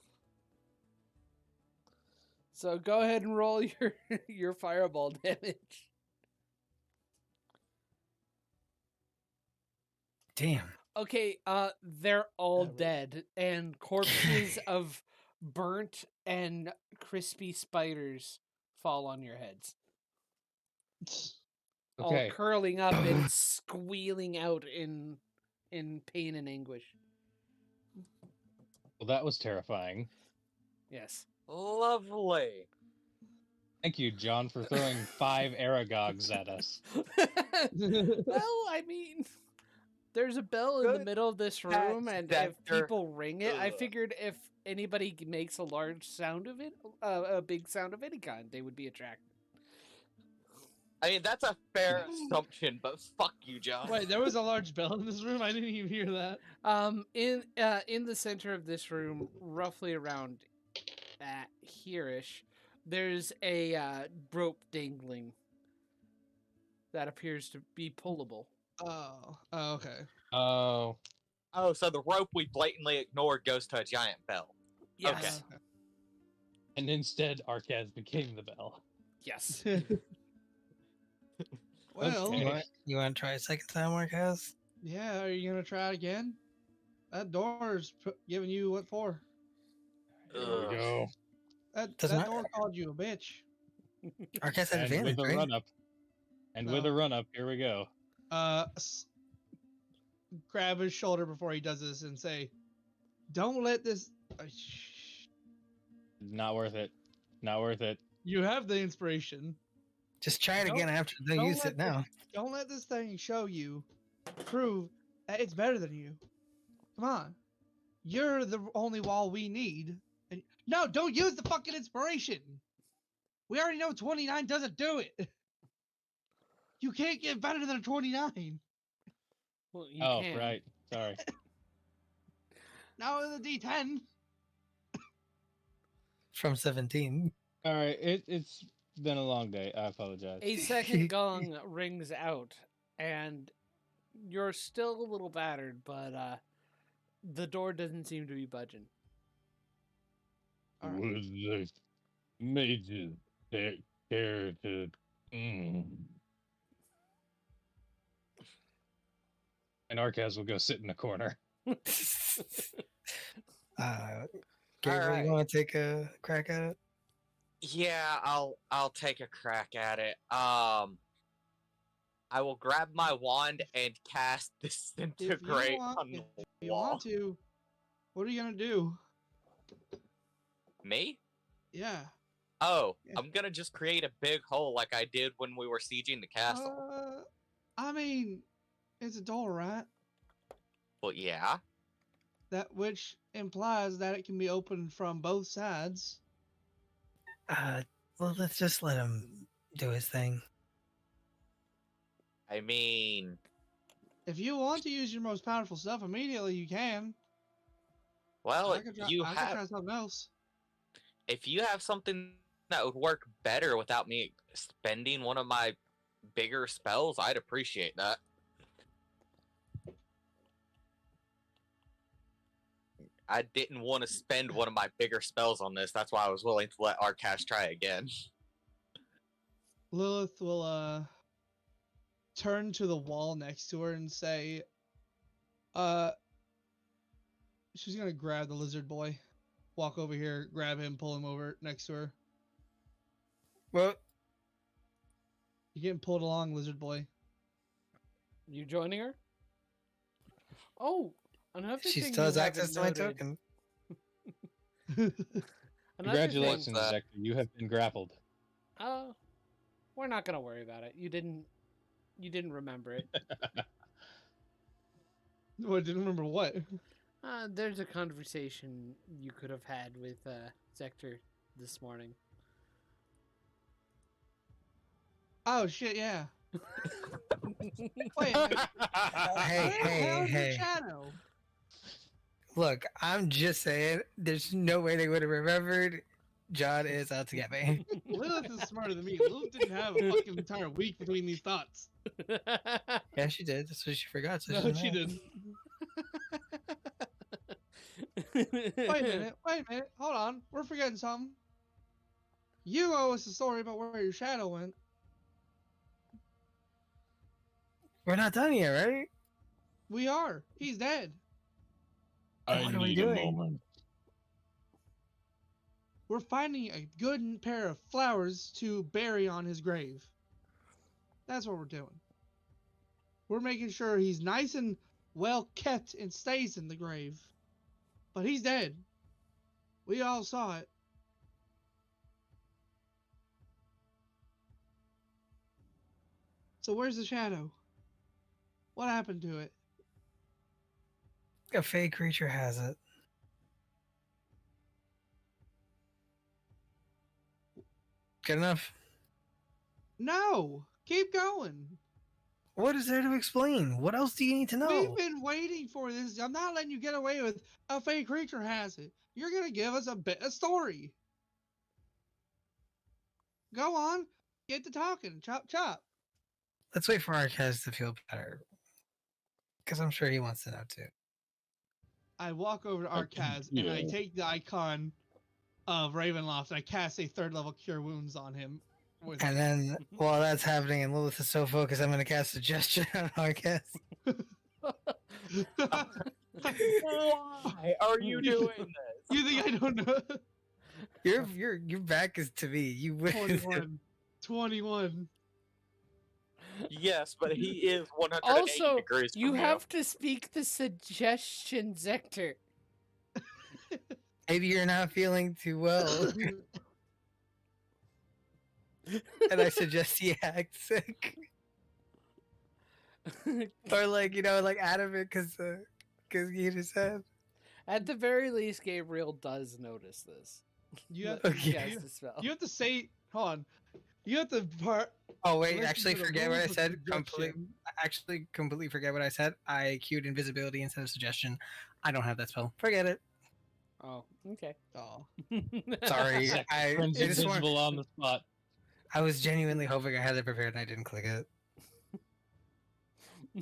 So go ahead and roll your fireball damage. Damn. Okay, they're all Yeah, right. dead, and corpses of burnt and crispy spiders fall on your heads, all Okay. curling up and squealing out in pain and anguish. Well, that was terrifying. Yes. Lovely. Thank you, John, for throwing 5 Aragogs at us. Well, I mean, there's a bell in the Good middle of this catch, room, and if Dexter. people ring it, I Ugh. figured if anybody makes a large sound of it, a big sound of any kind, they would be attracted. I mean, that's a fair assumption, but fuck you, John. Wait, there was a large bell in this room. I didn't even hear that. In the center of this room, roughly around here-ish, there's a rope dangling that appears to be pullable. Oh, okay. Oh, Oh, so the rope we blatantly ignored goes to a giant bell. Yes. Okay. and instead Arcaz became the bell. Yes. Well, Okay. You want to try a second time, Marquez? yeah. Are you gonna try it again? That door's giving you what for? Here we go. That Doesn't that matter. door called you a bitch. Marquez had And advantage, with a right? run up. And with No. a run up, here we go. Grab his shoulder before he does this and say, "Don't let this." Not worth it. Not worth it. You have the inspiration. Just try it again after they don't use let it now. Don't let this thing show you, prove that it's better than you. Come on, you're the only wall we need. And no, don't use the fucking inspiration. We already know 29 doesn't do it. You can't get better than a 29. Well, you Oh, can. right. Sorry. Now with a D10. From 17. All right. It's been a long day. I apologize. A second gong rings out, and you're still a little battered, but the door doesn't seem to be budging. All right. Would the mages take care to... And Arcaz will go sit in the corner. Gabriel, Alright. you want to take a crack at it? Yeah, I'll take a crack at it. I will grab my wand and cast Disintegrate on the If you wall. want to, what are you gonna do? Me? Yeah. Oh, Yeah. I'm gonna just create a big hole like I did when we were sieging the castle. I mean, it's a door, right? Well, yeah. That which implies that it can be opened from both sides. Well, let's just let him do his thing. I mean, If you want to use your most powerful stuff immediately, you can. well, I could try, you I could have. try something else. If you have something that would work better without me spending one of my bigger spells, I'd appreciate that. I didn't want to spend one of my bigger spells on this. That's why I was willing to let Arcash try again. Lilith will turn to the wall next to her and say, she's gonna grab the lizard boy, walk over here, grab him, pull him over next to her. Well, You're getting pulled along, lizard boy. You joining her? Oh, another she thing still has you access haven't to my noted- token. Another thing- Congratulations, that? Zector. You have been grappled. We're not gonna worry about it. You didn't remember it. What? Didn't remember what? There's a conversation you could have had with Zector this morning. Oh shit! Yeah. Wait. A minute. Hey, Where the hell is your hey. shadow? Look, I'm just saying, there's no way they would have remembered. John is out to get me. Lilith is smarter than me. Lilith didn't have a fucking entire week between these thoughts. Yeah, she did. That's what she forgot. So No, she didn't. Wait a minute. Hold on. We're forgetting something. You owe us a story about where your shadow went. We're not done yet, right? We are. He's dead. What are we doing? We're finding a good pair of flowers to bury on his grave. That's what we're doing. We're making sure he's nice and well kept and stays in the grave. But he's dead. We all saw it. So where's the shadow? What happened to it? A fake creature has it. Good enough? No! Keep going! What is there to explain? What else do you need to know? We've been waiting for this. I'm not letting you get away with a fake creature has it. You're gonna give us a story. Go on. Get to talking. Chop chop. Let's wait for Arcaz to feel better. Because I'm sure he wants to know too. I walk over to Arcaz and I take the icon of Ravenloft and I cast a 3rd level Cure Wounds on him. And then while that's happening and Lilith is so focused, I'm going to cast Suggestion on Arcaz. Why are you doing this? You think I don't know? Your back is to me. You win. 21. Yes, but he is 180 Also, degrees from you have to speak the suggestion, Zector. Maybe you're not feeling too well. And I suggest he act sick. Or like, like adamant because you just said. At the very least, Gabriel does notice this. You have, Okay. Cast the spell. you have to say, hold on. You have to part. Oh wait, listen actually to the forget what I rules of said. suggestion. Completely forget what I said. I queued invisibility instead of suggestion. I don't have that spell. Forget it. Oh, okay. Oh. Sorry. Turns invisible on the spot. I was genuinely hoping I had it prepared and I didn't click it.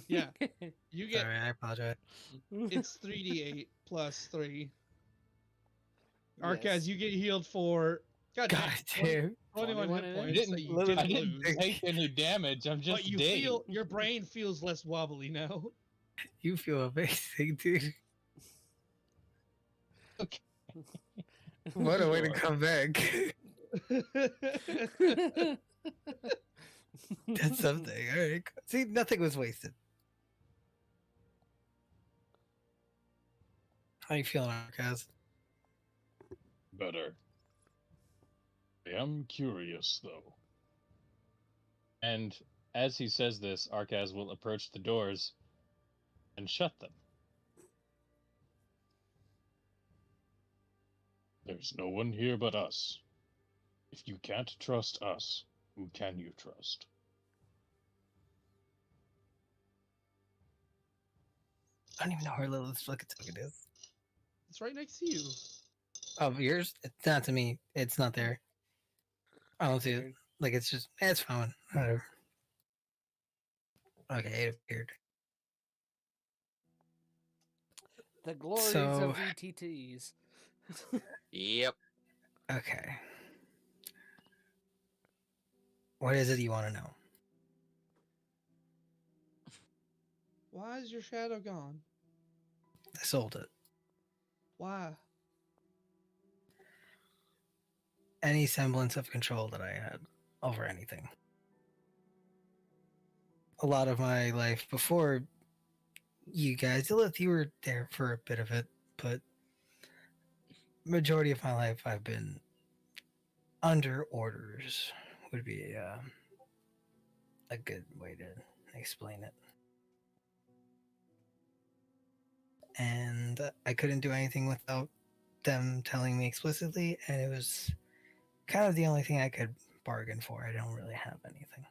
Yeah. You get Sorry, I apologize. it's 3d8 plus 3. Arcaz, Yes. you get healed for God damn, damn. 21 21 hit it points. is. So you Literally didn't I didn't lose. take any damage. I'm just But you dead. feel your brain feels less wobbly now. You feel amazing, dude. Okay. What a way to Sure. come back. That's something. All right. See, nothing was wasted. How you feeling, Arcaz? Better. I am curious, though. And as he says this, Arcaz will approach the doors and shut them. There's no one here but us. If you can't trust us, who can you trust? I don't even know where Lilith's fucking token is. It's right next to you. Oh, yours? It's not to me. It's not there. I don't see it. Like, it's just, it's fine. Whatever. Okay, it appeared. The glories So- of VTTs. Yep. Okay. What is it you want to know? Why is your shadow gone? I sold it. Why? Any semblance of control that I had over anything. A lot of my life before you guys, Lilith, you were there for a bit of it, but majority of my life I've been under orders would be a good way to explain it. and I couldn't do anything without them telling me explicitly, and it was kind of the only thing I could bargain for. I don't really have anything.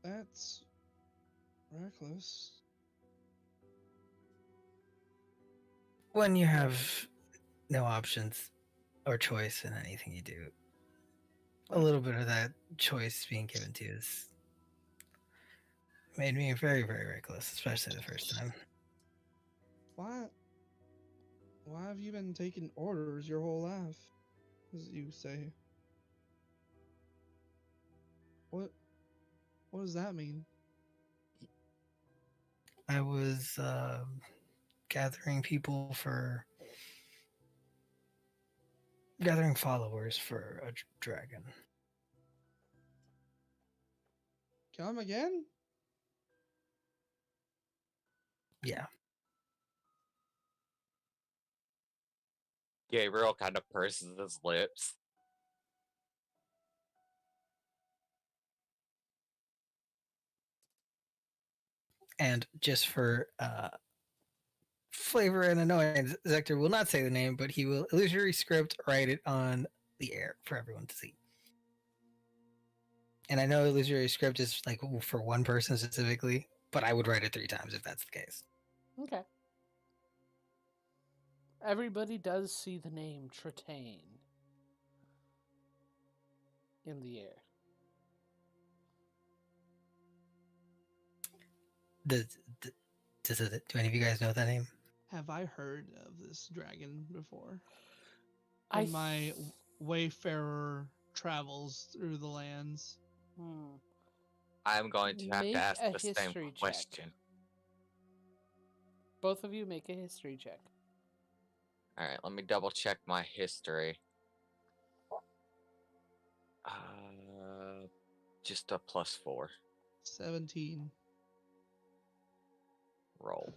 That's reckless. When you have no options or choice in anything you do, a little bit of that choice being given to you has made me very, very reckless, especially the first time. Why? Why have you been taking orders your whole life? As you say. What? What does that mean? I was gathering followers for a dragon. Come again? Yeah. Gabriel kind of purses his lips. And just for flavor and annoyance, Zector will not say the name, but he will illusory script write it on the air for everyone to see. And I know illusory script is like for one person specifically, but I would write it 3 times if that's the case. Okay. Everybody does see the name Tritane in the air. Do any of you guys know that name? Have I heard of this dragon before? I In my wayfarer travels through the lands. I'm going to have Make to ask a the same history check. question. Both of you make a history check. Alright, let me double check my history. Just a +4. 17. Roll.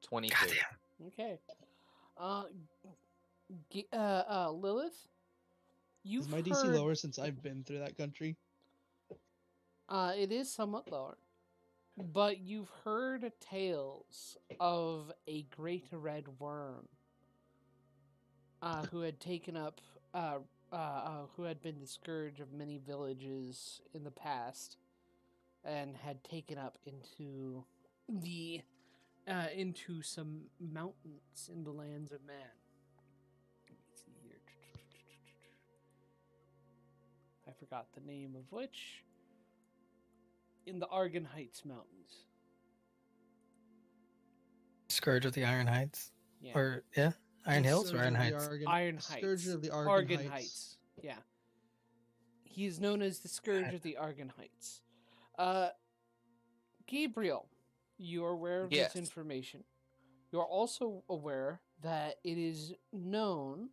22. Goddamn. Okay. Lilith, you've Is my DC heard, lower since I've been through that country? it is somewhat lower, but you've heard tales of a great red worm who had taken up, who had been the scourge of many villages in the past, and had taken up into the into some mountains in the lands of man. Let me see here. I forgot the name of which. In the Argon Heights Mountains. Scourge of the Iron Heights? Yeah. Or, yeah? Iron The Hills or Scourge Iron of the Heights? Iron Scourge Heights. of the Argon Heights. Yeah. He is known as the Scourge of the Argon Heights. Gabriel, you are aware of Yes. this information. You are also aware that it is known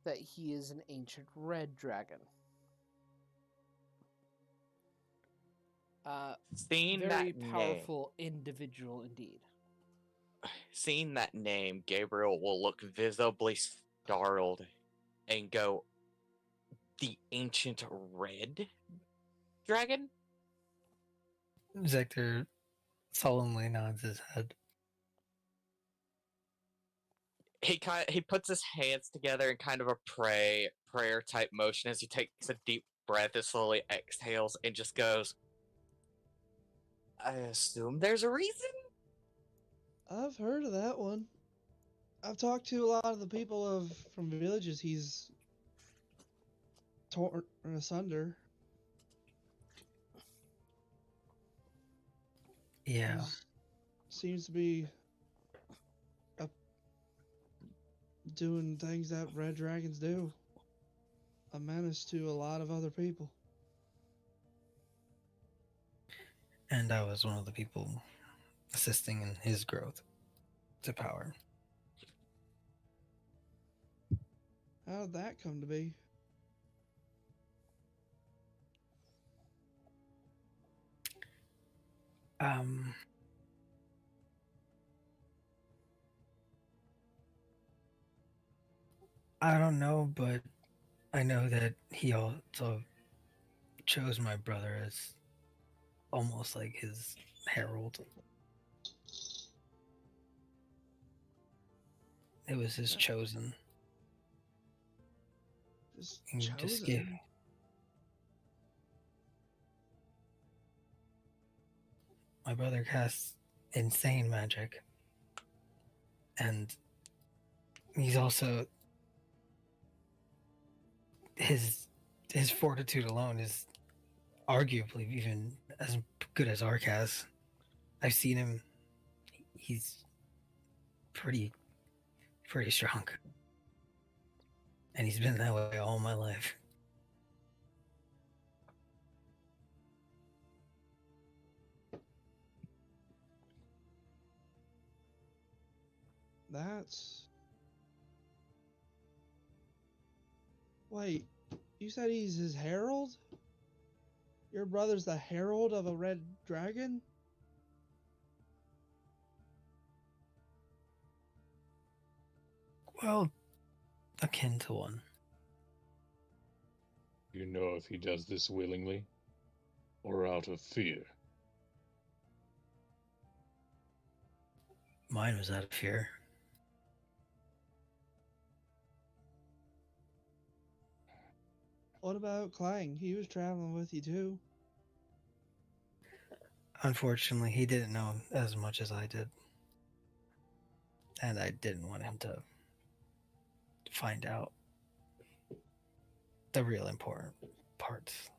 that he is an ancient red dragon. Seeing Very that powerful individual indeed. Seeing that name, Gabriel will look visibly startled and go, "The ancient red dragon?" Zector solemnly nods his head. He puts his hands together in kind of a prayer type motion as he takes a deep breath and slowly exhales and just goes, "I assume there's a reason?" I've heard of that one. I've talked to a lot of the people from villages he's torn asunder. Yeah. Seems to be doing things that red dragons do. A menace to a lot of other people. And I was one of the people assisting in his growth to power. How did that come to be? I don't know, but I know that he also chose my brother as almost like his herald. It was his chosen. Just And chosen. just give. My brother casts insane magic. And he's also his fortitude alone is arguably even as good as Arcas. I've seen him. He's pretty strong. And he's been that way all my life. That's. Wait, you said he's his herald? Your brother's the herald of a red dragon? Well, akin to one. You know if he does this willingly or out of fear. Mine was out of fear. What about Clang? He was traveling with you too. Unfortunately, he didn't know as much as I did. And I didn't want him to find out the real important parts.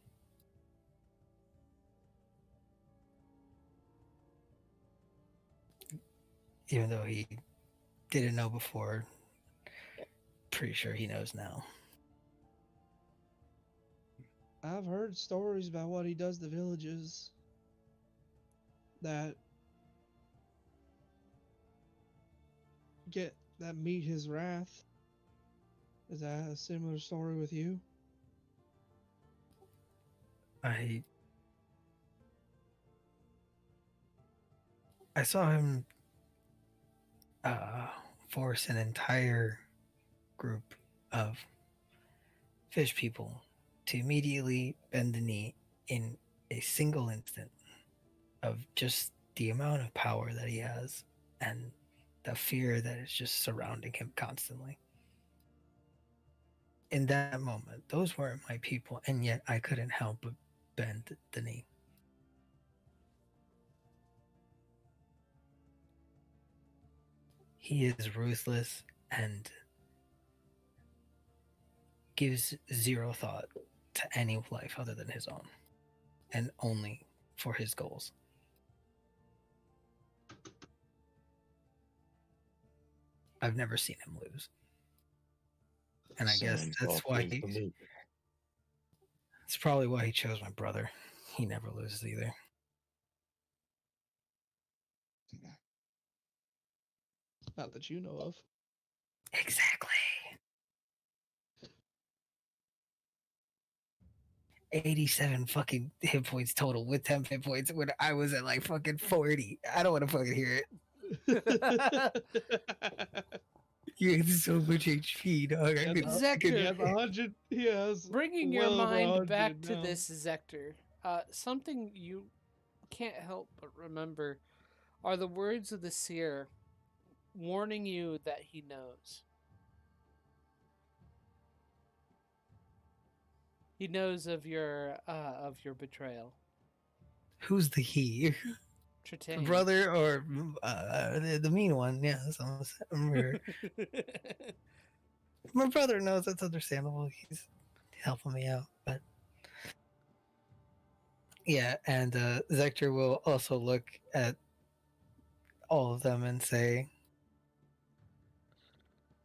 Even though he didn't know before, pretty sure he knows now. I've heard stories about what he does to villages that meet his wrath. Is that a similar story with you? I saw him force an entire group of fish people to immediately bend the knee in a single instant of just the amount of power that he has and the fear that is just surrounding him constantly. In that moment, those weren't my people, and yet I couldn't help but bend the knee. He is ruthless and gives zero thought to any life other than his own, and only for his goals. I've never seen him lose. And I guess Sounds that's why awfully familiar. it's probably why he chose my brother. He never loses either. Not that you know of. Exactly. 87 fucking hit points total with 10 hit points when I was at like fucking 40. I don't want to fucking hear it. You had so much HP, dog. I could, Zector. He has 100. He has Bringing your well over mind back 100 to now. this, Zector, something you can't help but remember are the words of the seer warning you that he knows. He knows of your betrayal. Who's the he? Tritane. Brother or the mean one? Yeah, that's all I'm remember. My brother knows. That's understandable. He's helping me out, but yeah. And Zector will also look at all of them and say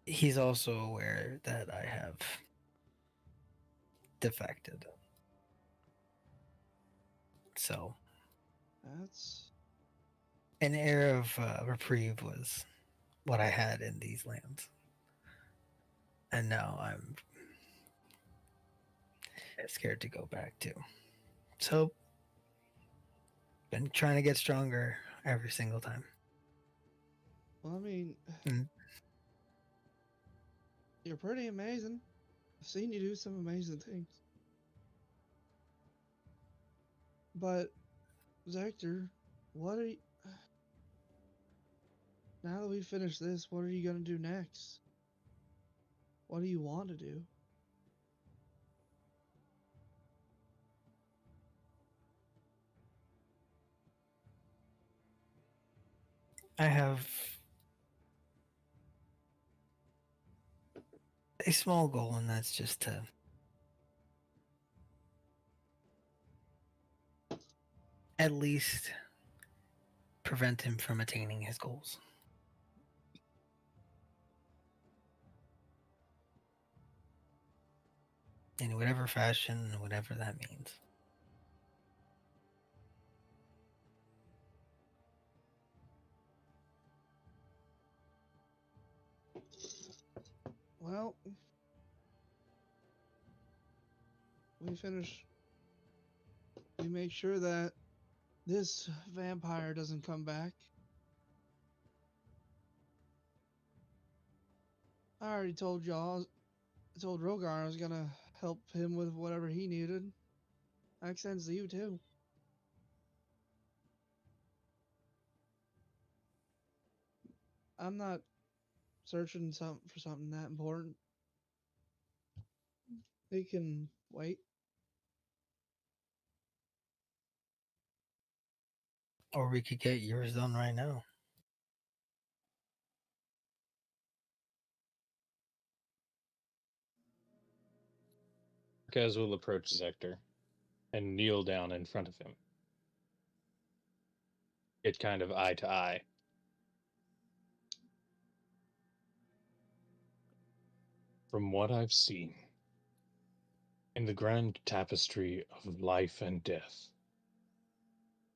he's also aware that I have defected. So That's an air of reprieve was what I had in these lands. And now I'm scared to go back to. So, been trying to get stronger every single time. well. I mean, Mm. you're pretty amazing. I've seen you do some amazing things. But, Zector, what are you... Now that we finish this, what are you gonna do next? What do you want to do? I have a small goal, and that's just to at least prevent him from attaining his goals. In whatever fashion, whatever that means. Well, we finish. We make sure that this vampire doesn't come back. I already told y'all. I told Rogar I was gonna help him with whatever he needed. That extends to you too. I'm not searching for something that important. They can wait. Or we could get yours done right now. Arcaz will approach Zector and kneel down in front of him. Get kind of eye to eye. From what I've seen, in the grand tapestry of life and death,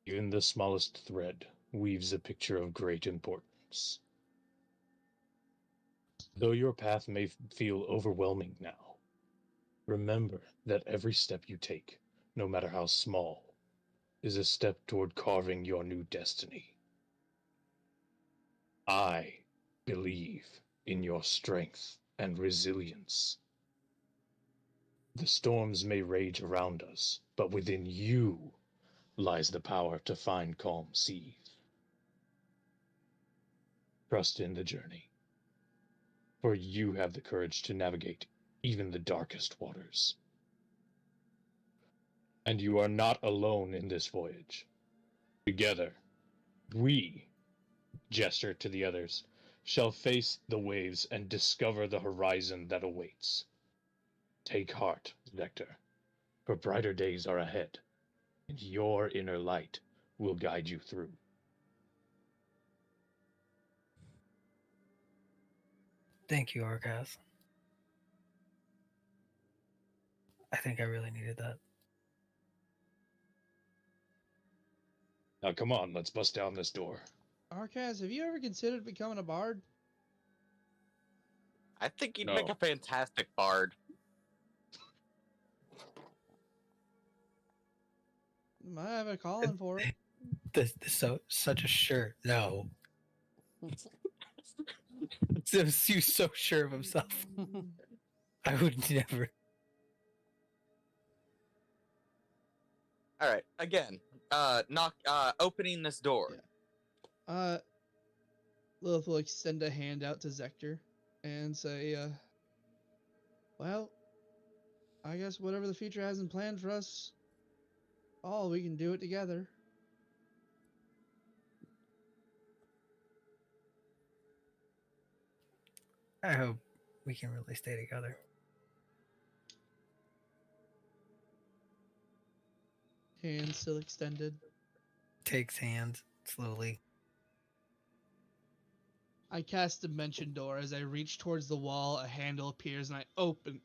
even the smallest thread weaves a picture of great importance. Though your path may feel overwhelming now, remember that every step you take, no matter how small, is a step toward carving your new destiny. I believe in your strength and resilience. The storms may rage around us, but within you lies the power to find calm seas. Trust in the journey, for you have the courage to navigate even the darkest waters. And you are not alone in this voyage. Together, we, gesture to the others, shall face the waves and discover the horizon that awaits. Take heart, Vector, for brighter days are ahead, and your inner light will guide you through. Thank you, Arcaz. I think I really needed that. Now come on, let's bust down this door. Arcaz, have you ever considered becoming a bard? I think you'd No. make a fantastic bard. I have a calling for it. This such a sure no. He's so sure of himself. I would never. All right, again, opening this door. Yeah. Lilith will extend a hand out to Zector and say, well, I guess whatever the future hasn't planned for us, all we can do it together. I hope we can really stay together. Hand still extended. Takes hand slowly. I cast Dimension Door. As I reach towards the wall, a handle appears, and I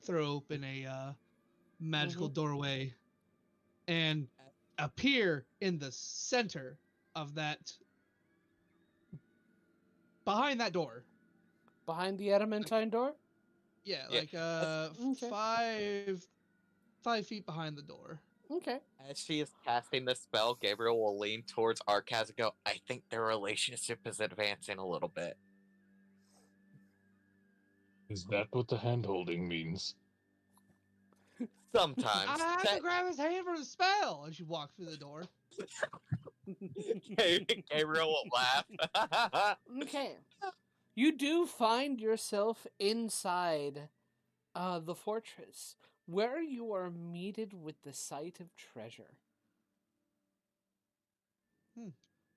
throw open a magical doorway, and appear in the center of that, behind that door. Behind the adamantine door? Yeah, Yeah. like Okay. 5 feet behind the door. Okay. As she is casting the spell, Gabriel will lean towards Arcaz and go, I think their relationship is advancing a little bit. Is that what the hand-holding means? Sometimes. I have to grab his hand for the spell as you walk through the door. Gabriel will laugh. Okay. You do find yourself inside the fortress, where you are meted with the sight of treasure.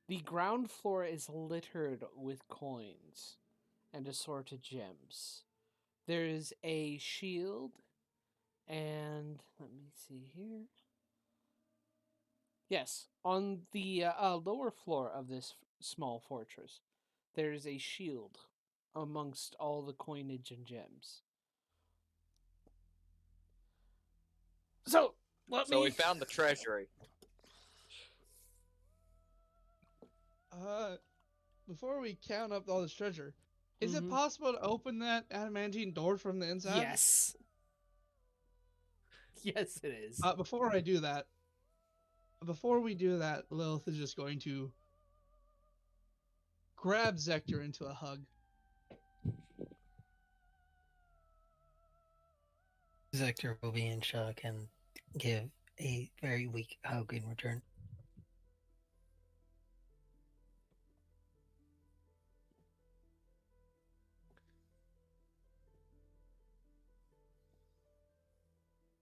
The ground floor is littered with coins and assorted gems. There is a shield, and let me see here. Yes, on the lower floor of this small fortress, there is a shield amongst all the coinage and gems. So, So we found the treasury. Before we count up all this treasure, is it Mhm. possible to open that adamantine door from the inside? Yes. Yes, it is. Before we do that, Lilith is just going to grab Zector into a hug. Zector will be in shock and give a very weak hug in return.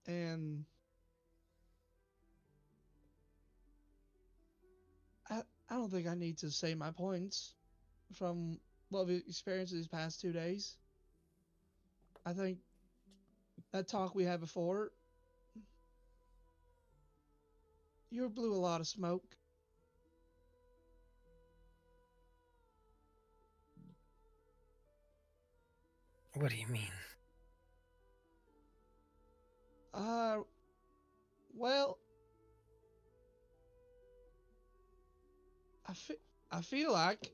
And I don't think I need to say my points from what we've experienced these past 2 days. I think that talk we had before, you blew a lot of smoke. What do you mean? Well, I feel like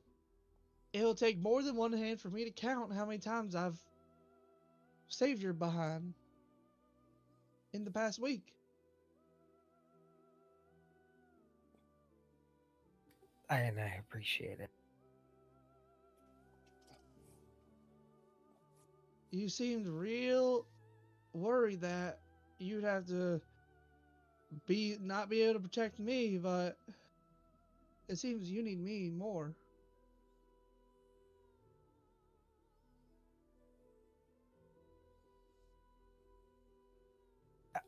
it'll take more than one hand for me to count how many times I've saved your behind in the past week. I appreciate it. You seemed real worried that you'd have to not be able to protect me, but it seems you need me more.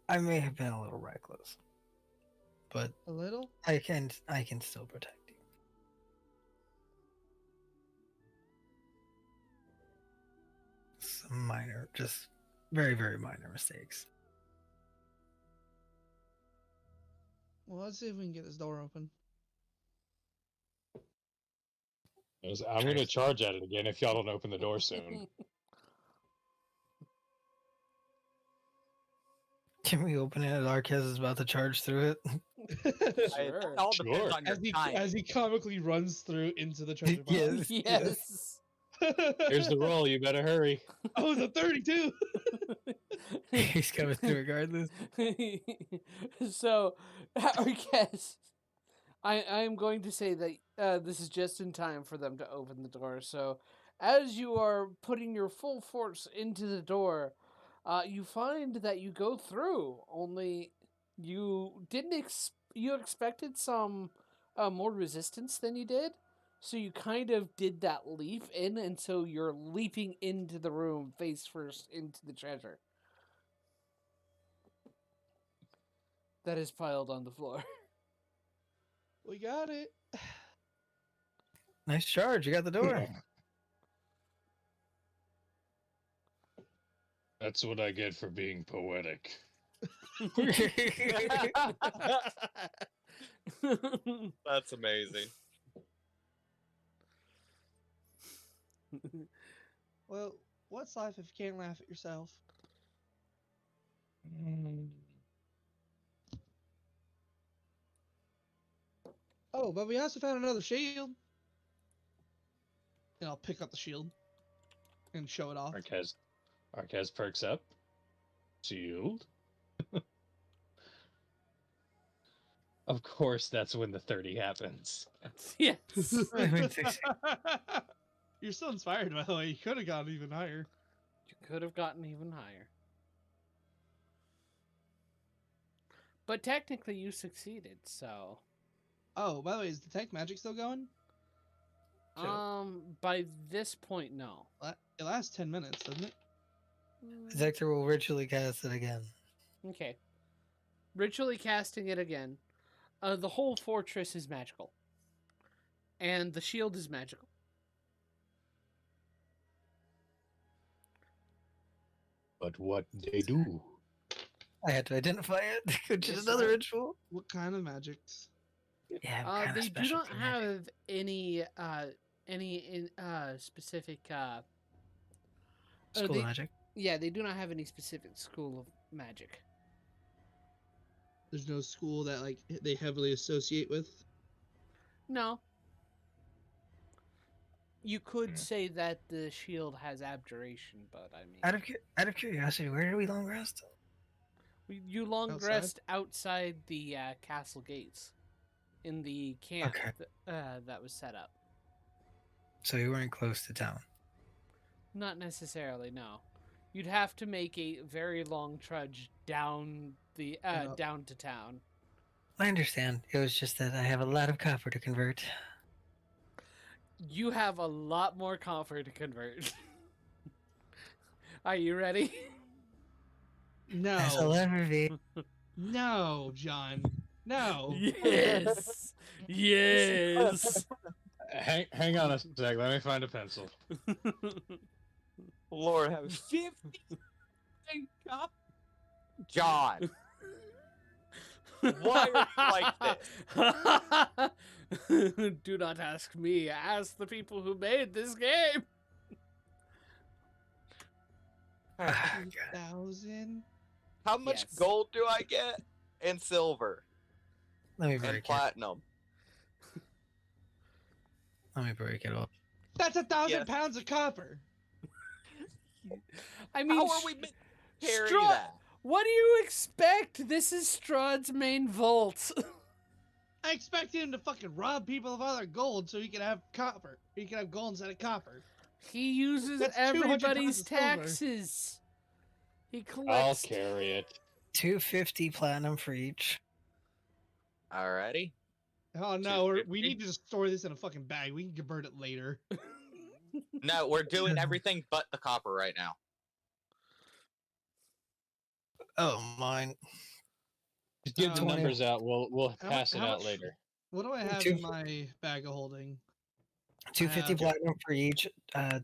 I may have been a little reckless, but A little? I can still protect you. Some minor, just very, very minor mistakes. Well, let's see if we can get this door open. I'm going to charge at it again if y'all don't open the door soon. Can we open it? Arquez is about to charge through it. Sure. It all depends Sure. on your time. As he comically runs through into the treasure box. Yes. Here's the roll. You better hurry. Oh, it's a 32. He's coming through regardless. So, I guess I am going to say that this is just in time for them to open the door. So, as you are putting your full force into the door, you find that you go through. Only you didn't. You expected some more resistance than you did. So you kind of did that leap in, and so you're leaping into the room face first into the treasure that is piled on the floor. We got it. Nice charge. You got the door. That's what I get for being poetic. That's amazing. Well, what's life if you can't laugh at yourself? Oh, but we also found another shield. And I'll pick up the shield and show it off. Arquez perks up. Shield. Of course, that's when the 30 happens. Yes. You're so inspired, by the way. You could have gone even higher. You could have gotten even higher. But technically, you succeeded. So, Oh, by the way, is detect magic still going? Sure. by this point, no. It lasts 10 minutes, doesn't it? Zector will ritually cast it again. Okay. Ritually casting it again. The whole fortress is magical, and the shield is magical. But what they do? I had to identify it, which is Yes, another sir. ritual. What kind of magics? Yeah, what kind of They do not specialty magic? have any specific. School they, of magic. Yeah, they do not have any specific school of magic. There's no school that like they heavily associate with. No. You could Hmm. say that the shield has abjuration, but I mean, Out of curiosity, where did we long rest? you long Outside? rest outside the castle gates, in the camp Okay. that was set up. So we weren't close to town. Not necessarily, no. You'd have to make a very long trudge down the up. down to town. I understand. It was just that I have a lot of copper to convert. You have a lot more copper to convert. Are you ready? As I'll No, ever be. no, John, no. Yes. Yes. Hang on a sec. Let me find a pencil. Lord have 50 cop. John, why are you like this? Do not ask me. Ask the people who made this game. Ah, God. 1,000. how much Yes. gold do I get? And silver Let me and break it. platinum. Let me break it up. That's 1,000 Yes. pounds of copper. I mean, How are we meant to carry Straw- that? what do you expect? This is Strahd's main vault. I expect him to fucking rob people of all their gold so he can have copper. He can have gold instead of copper. He uses That's 200 pounds everybody's of silver. taxes. He I'll collects. carry it. 250 platinum for each. Alrighty. Oh no, we 250. need to just store this in a fucking bag. We can convert it later. No, we're doing everything but the copper right now. Oh, mine. Just give the 20. numbers out. We'll How pass mu- it how out much- later. What do I have Two- in my bag of holding? 250 have- platinum for each.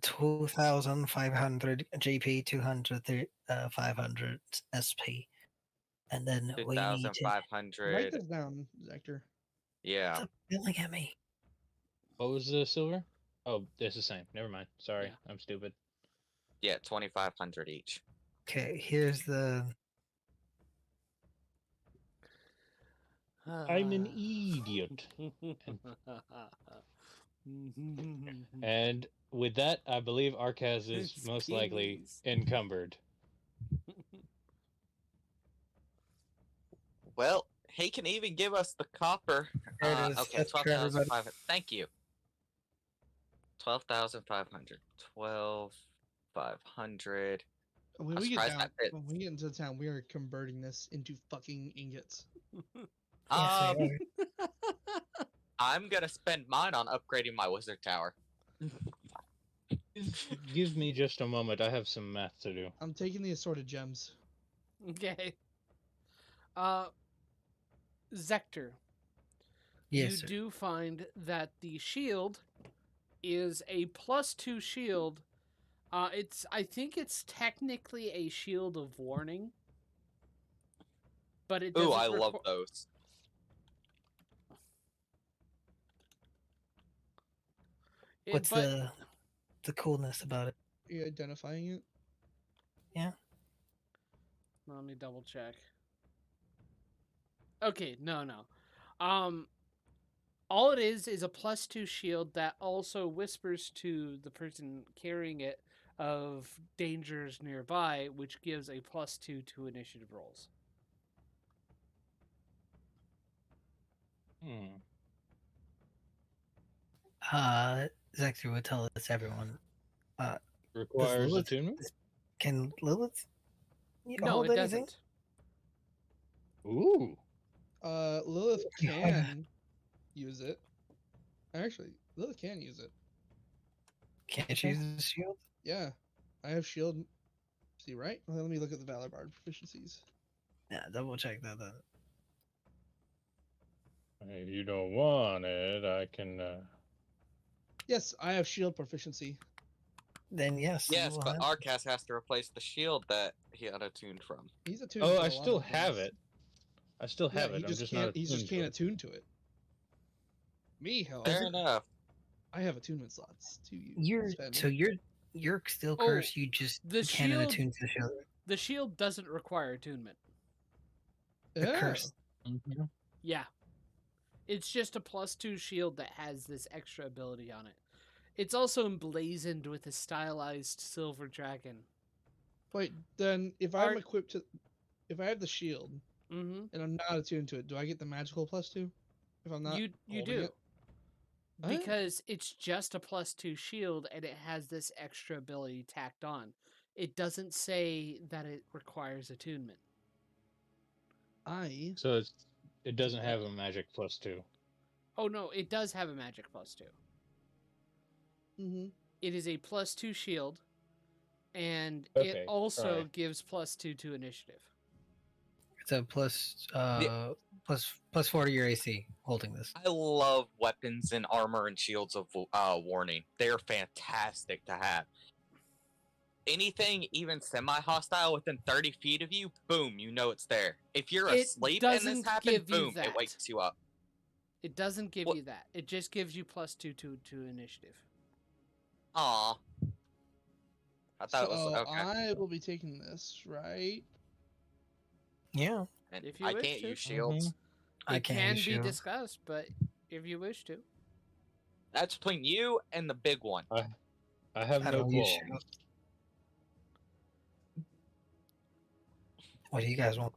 2,500 GP, 200 500 SP. And then we need to... 2,500. Write this down, Zector. Yeah. Stop yelling at me. What was the silver? Oh, it's the same. Never mind. Sorry, Yeah. I'm stupid. Yeah, 2,500 each. Okay, here's the... I'm an idiot. And with that, I believe Arcaz is It's most likely peas. encumbered. Well, he can even give us the copper. There it is. Okay, That's for everybody. 12,500. Thank you. 12,500. 12,500. When I'm we get surprised down, that fits. when we get into town, we are converting this into fucking ingots. Yes, Um, I'm gonna spend mine on upgrading my wizard tower. Give me just a moment. I have some math to do. I'm taking the assorted gems. Okay. Zector, yes, you sir. do find that the shield is a +2 shield. I think it's technically a shield of warning, but it Ooh, doesn't I love requ- those. it- What's but- the coolness about it? Are you identifying it? Let me double check. Okay, no. All it is a +2 shield that also whispers to the person carrying it of dangers nearby, which gives a +2 to initiative rolls. Zector would tell this everyone. Requires Lilith- attunement? Can Lilith No, hold it anything? doesn't. Ooh. Lilith Yeah. can use it. Actually, Lilith can use it. Can't she use the shield? Yeah, I have shield. See, right? Well, let me look at the Valor Bard proficiencies. Yeah, double check that. If you don't want it, I can. Yes, I have shield proficiency. Then yes, you Yes, will but have. Arcas has to replace the shield that he unattuned from. He's attuned. Oh, to I a lot still of have things. it. I still Yeah, have he it. I'm just just not can't. He just attuned to can't it. attune to it. Me, Fair however, enough. I have attunement slots to use. You're you're still Oh, cursed. You just the can't shield- attune to the shield. The shield doesn't require attunement. The Yeah. curse. Yeah. It's just a +2 shield that has this extra ability on it. It's also emblazoned with a stylized silver dragon. Wait, then if I'm Are- equipped to, if I have the shield Mm-hmm. and I'm not attuned to it, do I get the magical +2? If I'm not, You holding do. it? Oh. Because it's just a +2 shield and it has this extra ability tacked on. It doesn't say that it requires attunement. So it doesn't have a magic +2. Oh no, it does have a magic +2. Mm-hmm. It is a +2 shield, and Okay, it also alright. gives +2 to initiative. It's a plus 4 to your AC holding this. I love weapons and armor and shields of warning. They're fantastic to have. Anything even semi-hostile within 30 feet of you, boom, you know it's there. If you're It asleep and this doesn't happens, give you boom, that. it wakes you up. It doesn't give What- you that. It just gives you +2 to initiative. Aw. I thought it was So okay. I will be taking this, right? Yeah, And if you I wish can't to. use shields. It I can't can use be shield. discussed, but if you wish to. That's between you and the big one. I have I no don't use qualms. shield. What do you guys want?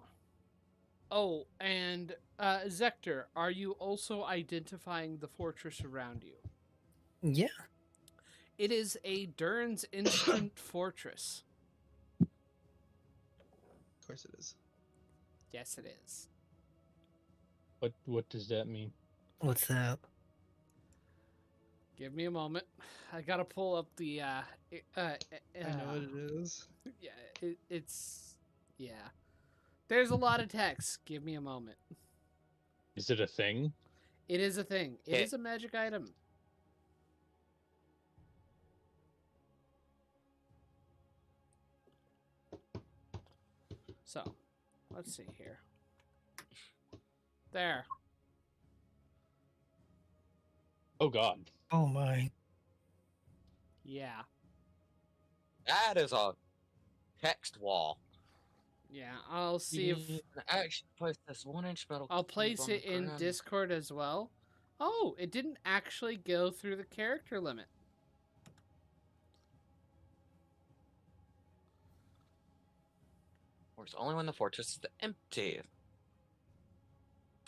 Oh, and Zector, are you also identifying the fortress around you? Yeah, It is a Durn's instant fortress. Of course it is. Yes, it is. What does that mean? what's that? Give me a moment. I gotta pull up the. I know what it is. Yeah, it's. Yeah. There's a lot of text. Give me a moment. Is it a thing? It is a thing. It Okay. is a magic item. So, let's see here. There. Oh God. Oh my! Yeah. That is a text wall. Yeah. I'll see if Actually, place this 1-inch metal. I'll cube place on the it in ground. Discord as well. Oh, it didn't actually go through the character limit. Works only when the fortress is empty.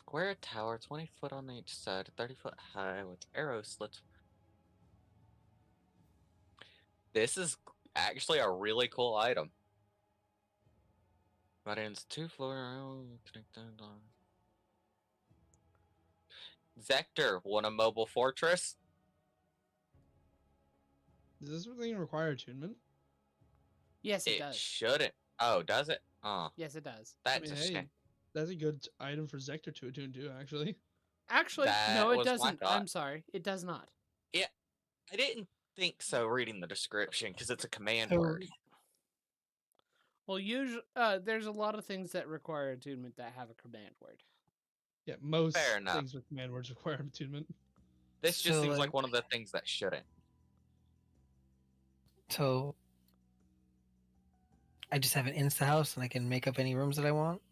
Square tower, 20 foot on each side, 30 foot high, with arrow slits. This is actually a really cool item. But it's 2-floor. Zector, want a mobile fortress? Does this thing require attunement? Yes, it It does. shouldn't. Oh, does it? Oh, Yes, it does. that's I mean, a shame. hey, that's a good item for Zector to attune to, actually. Actually, That no, it was my doesn't. thought. I'm sorry. It does not. I didn't think so reading the description because it's a command So- word. Well, usually, there's a lot of things that require attunement that have a command word. Yeah, most Fair enough. things with command words require attunement. This just So, seems like- like one of the things that shouldn't. So I just have an insta house and I can make up any rooms that I want.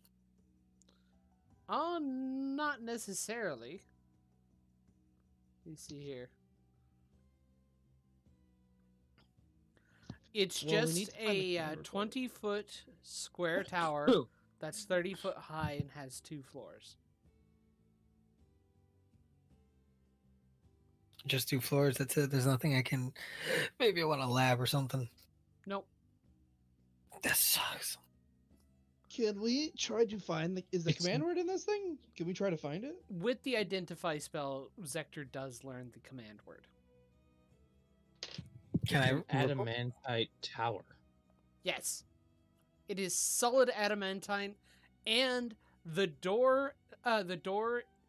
Not necessarily. Let me see here. It's Well, we just need to find the a camera for it. 20-foot square tower that's 30 foot high and has 2 floors. Just 2 floors. That's it. There's nothing I can. Maybe I want a lab or something. Nope. That sucks. Can we try to find is the It's- command word in this thing? Can we try to find it? With the identify spell, Zector does learn the command word. Can It's I an adamantite tower. Yes. It is solid adamantine, and the doors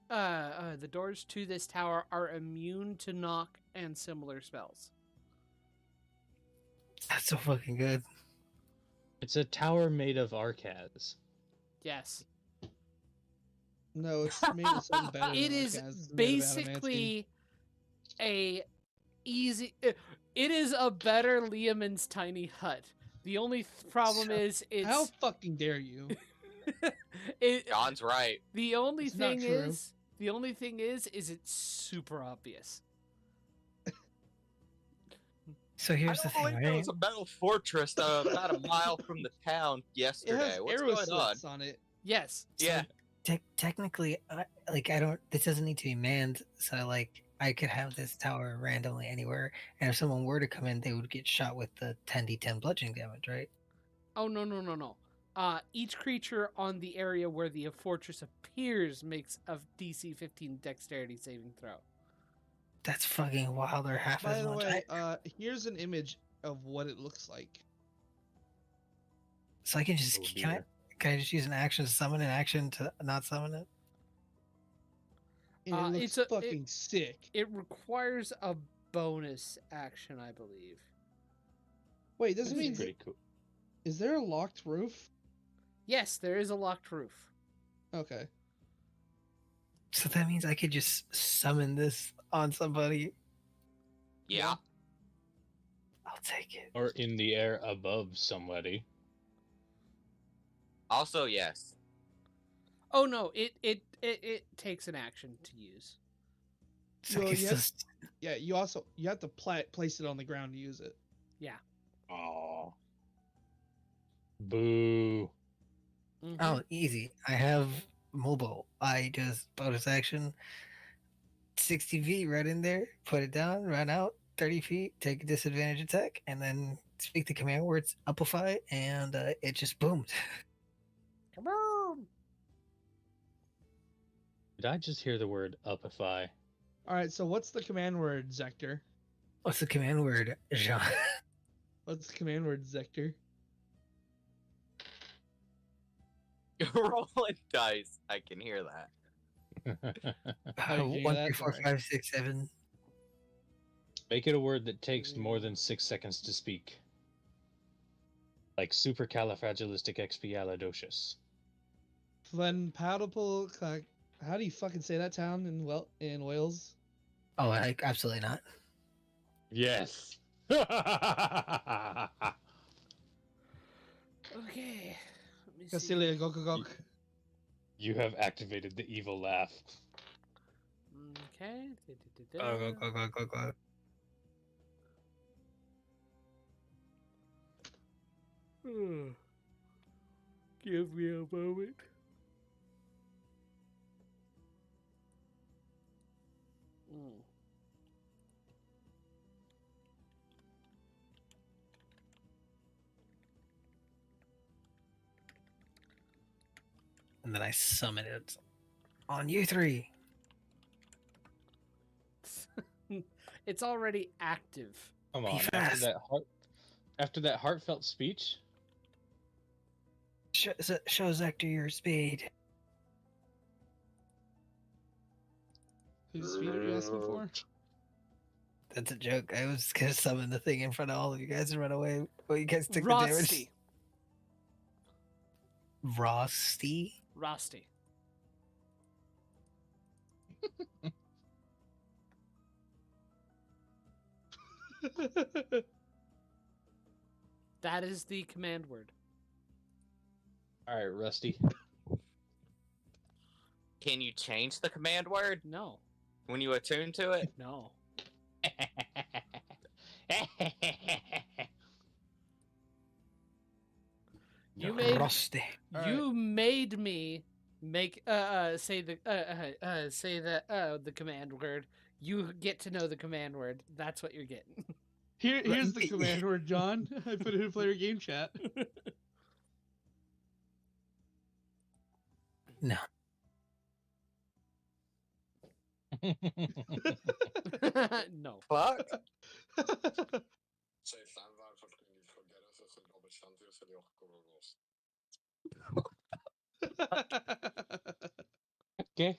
to this tower are immune to knock and similar spells. That's so fucking good. It's a tower made of arcas. Yes. No, it's made of something better. It than is Arcaz. It's made of adamantine. basically a easy. It is a better Liamon's tiny hut. The only problem So- is it's How fucking dare you? John's right. the only It's not thing true. is it's super obvious. So here's I the don't thing, believe there right? was a metal fortress about a mile from the town It yesterday. has What's arrow going on? slits on it. Yes. Yeah. Technically, I don't. This doesn't need to be manned. So I could have this tower randomly anywhere, and if someone were to come in, they would get shot with the 10d10 bludgeoning damage, right? Oh no. Each creature on the area where the fortress appears makes a DC 15 dexterity saving throw. That's fucking wild. Or half By as the much. way, here's an image of what it looks like. So I can just Oh, can I dear. can I just use an action to summon an action to not summon it? And it looks fucking sick. It requires a bonus action, I believe. Wait, this This means is pretty cool. is there a locked roof? Yes, there is a locked roof. Okay. So that means I could just summon this on somebody. Yeah. I'll take it. Or in the air above somebody. Also, yes. Oh no, it takes an action to use. So I Well, can you still have- Yeah, you have to place it on the ground to use it. Aww. Boo. Mhm. Oh, easy. I have mobile. I just bonus action 60 feet right in there, put it down, run out 30 feet, take a disadvantage attack, and then speak the command words upify, and it just boomed. Come on. Did I just hear the word upify? All right, so what's the command word, Zector? What's the command word, Jean? What's the command word, Zector? Rolling dice. I can hear that. Oh, you One, that? three, four, Alright. 5, 6, 7. Make it a word that takes more than 6 seconds to speak. Like supercalifragilisticexpialidocious. Flenpalatable. How do you fucking say that town in Wales? Oh, absolutely not. Yes. Okay. Let me see. Castilia Gokogok. You have activated the evil laugh. Okay. Go. Give me a moment. And then I summon it on you three. It's already active. Come Be on, fast. after that heartfelt speech, Show Zector your speed. Whose speed are you asking for? That's a joke. I was gonna summon the thing in front of all of you guys and run away. Well, you guys took the damage. Rusty. Rusty? Rusty. That is the command word. all right, Rusty. Can you change the command word No. when you attune to it? No. You made Rusty. you made me make say the command word. You get to know the command word. That's what you're getting. Here's the command word, John. I put it in player game chat. No. No. Fuck. Okay.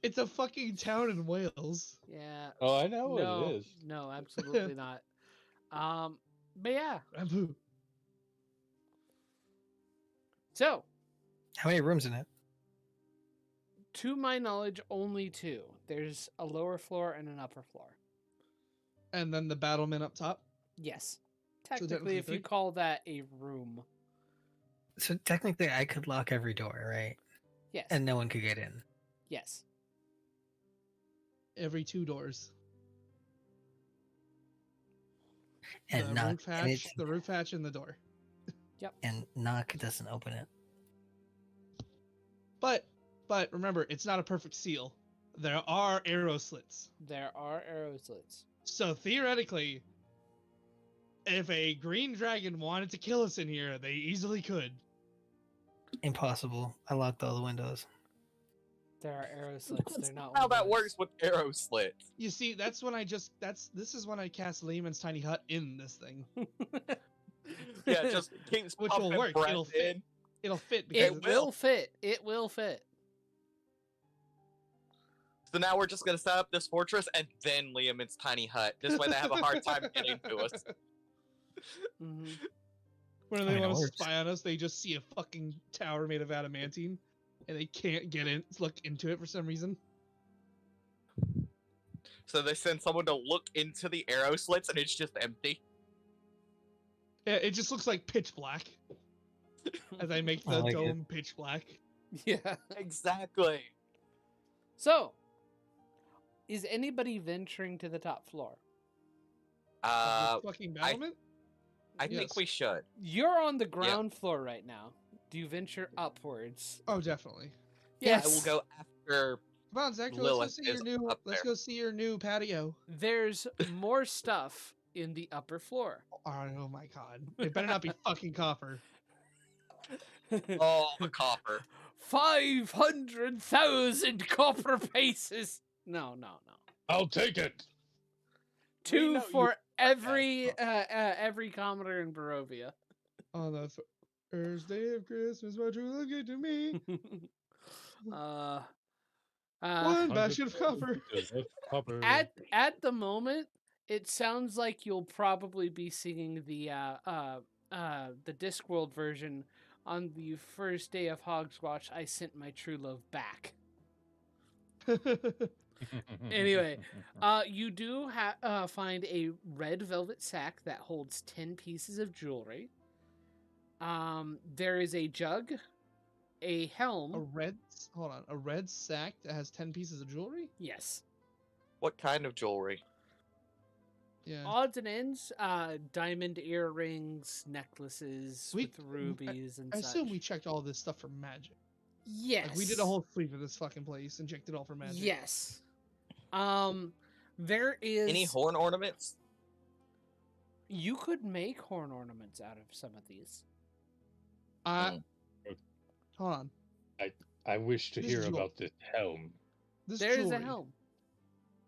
It's a fucking town in Wales. Yeah. Oh, I know what No. it is. No, absolutely not. But yeah. Bamboo. So, How many rooms in it? to my knowledge, only 2. There's a lower floor and an upper floor. And then the battlement up top. Yes. technically Technically, if you 3? call that a room. So technically, I could lock every door, right? Yes. And no one could get in. Yes. Every 2 doors. And the knock. roof And, hatch, the roof hatch, and the door. and knock doesn't open it. But remember, it's not a perfect seal. There are arrow slits. There are arrow slits. So theoretically, if a green dragon wanted to kill us in here, they easily could. Impossible. I locked all the windows. There are arrow slits. They're not How that windows. works with arrow slits. You see, that's when this is when I cast Lehman's tiny hut in this thing, Yeah, it just keeps which will pumping work. breath It'll fit. in. It'll fit because It it's- will fit. It will fit. So now we're just gonna set up this fortress and then Liam's tiny hut. This way they have a hard time getting to us. Hmm. When I they mean, it want to works. spy on us, they just see a fucking tower made of adamantine, and they can't get in, look into it for some reason. So they send someone to look into the arrow slits and it's just empty. Yeah, it just looks like pitch black as I make I the like it. dome pitch black. Yeah. Exactly. So, is anybody venturing to the top floor? Of this fucking battlement. I think Yes. we should. You're on the ground floor right now. Do you venture upwards? Oh, definitely. Yes. I will go after. Come on, Zach, Lilith let's go see your is new. up Let's there. go see your new patio. There's more stuff in the upper floor. Oh my god! It better not be fucking copper. Oh, the copper. 500,000 copper pieces. No. I'll take it. 2 know for you- every commoner in Barovia. On the first day of Christmas, what you look at to me? One bastion of copper. Copper. At the moment, it sounds like you'll probably be singing the Discworld version on the first day of Hogswatch. I sent my true love back. Anyway, you do find a red velvet sack that holds 10 pieces of jewelry. There is a jug, a helm. a red sack that has 10 pieces of jewelry. Yes. What kind of jewelry? Yeah. Odds and ends, diamond earrings, necklaces We- with rubies and I such. assume we checked all this stuff for magic. Yes. Like we did a whole sweep of this fucking place and checked it all for magic. Yes. There is Any horn ornaments? You could make horn ornaments out of some of these. Hold on. I wish to This hear is about this helm. This There is jewelry. a helm.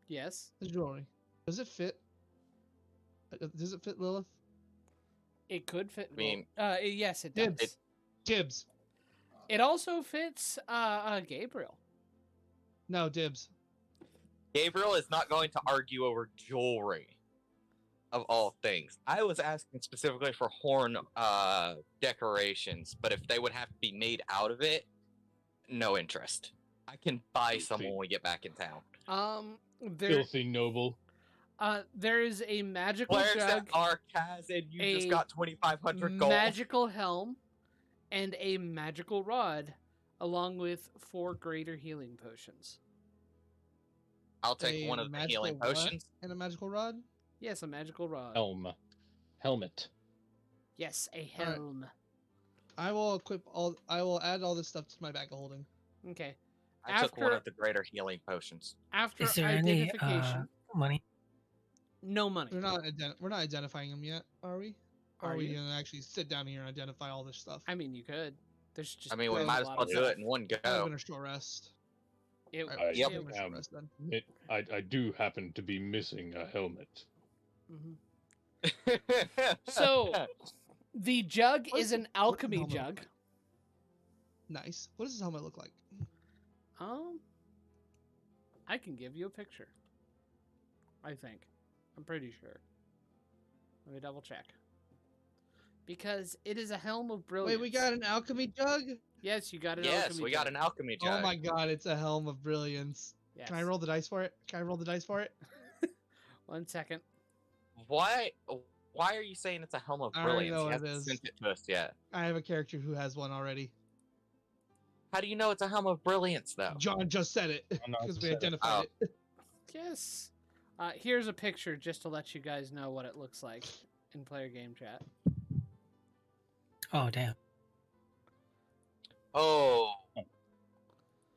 Yes. This jewelry. Does it fit? Does it fit Lilith? It could fit. I mean- yes, it does. Dibs. Dibs. It also fits Gabriel. No, dibs. Gabriel is not going to argue over jewelry, of all things. I was asking specifically for horn decorations, but if they would have to be made out of it, no interest. I can buy some when we get back in town. There Filthy noble. there is a magical Where's jug, that Arcaz and you just a got 2,500 gold? magical helm, and a magical rod, along with 4 greater healing potions. I'll take A one of the magical healing what? potions. And a magical rod. Yes, a magical rod. Helmet. Yes, a Alright. helm. I will add all this stuff to my bag of holding. Okay. I took one After- of the greater healing potions. After Is there any identification, money? no money. We're not identifying them yet, are we? Or Are are we you? gonna actually sit down here and identify all this stuff? I mean, you could. There's just I mean, we Well, might a as lot well of do it stuff. in one I'm go. having a short rest. It, Alright, I we're it, having a short am. rest then. I do happen to be missing a helmet. mhm. So the jug What is is an the- what does the alchemy helmet look jug. like? Nice. What does this helmet look like? I can give you a picture. I think. I'm pretty sure. Let me double check. Because it is a helm of brilliance. Wait, we got an alchemy jug? Yes, you got an yes, alchemy we jug. got an alchemy jug. Oh my god, it's a helm of brilliance. Yes. Can I roll the dice for it? Can I roll the dice for it? 1 second. Why are you saying it's a helm of I already brilliance? know He what it hasn't is. sent it to us yet. I have a character who has one already. How do you know it's a helm of brilliance, though? John just said it no, because just we said it. identified it. Yes. Here's a picture just to let you guys know what it looks like in player game chat. Oh damn. Oh,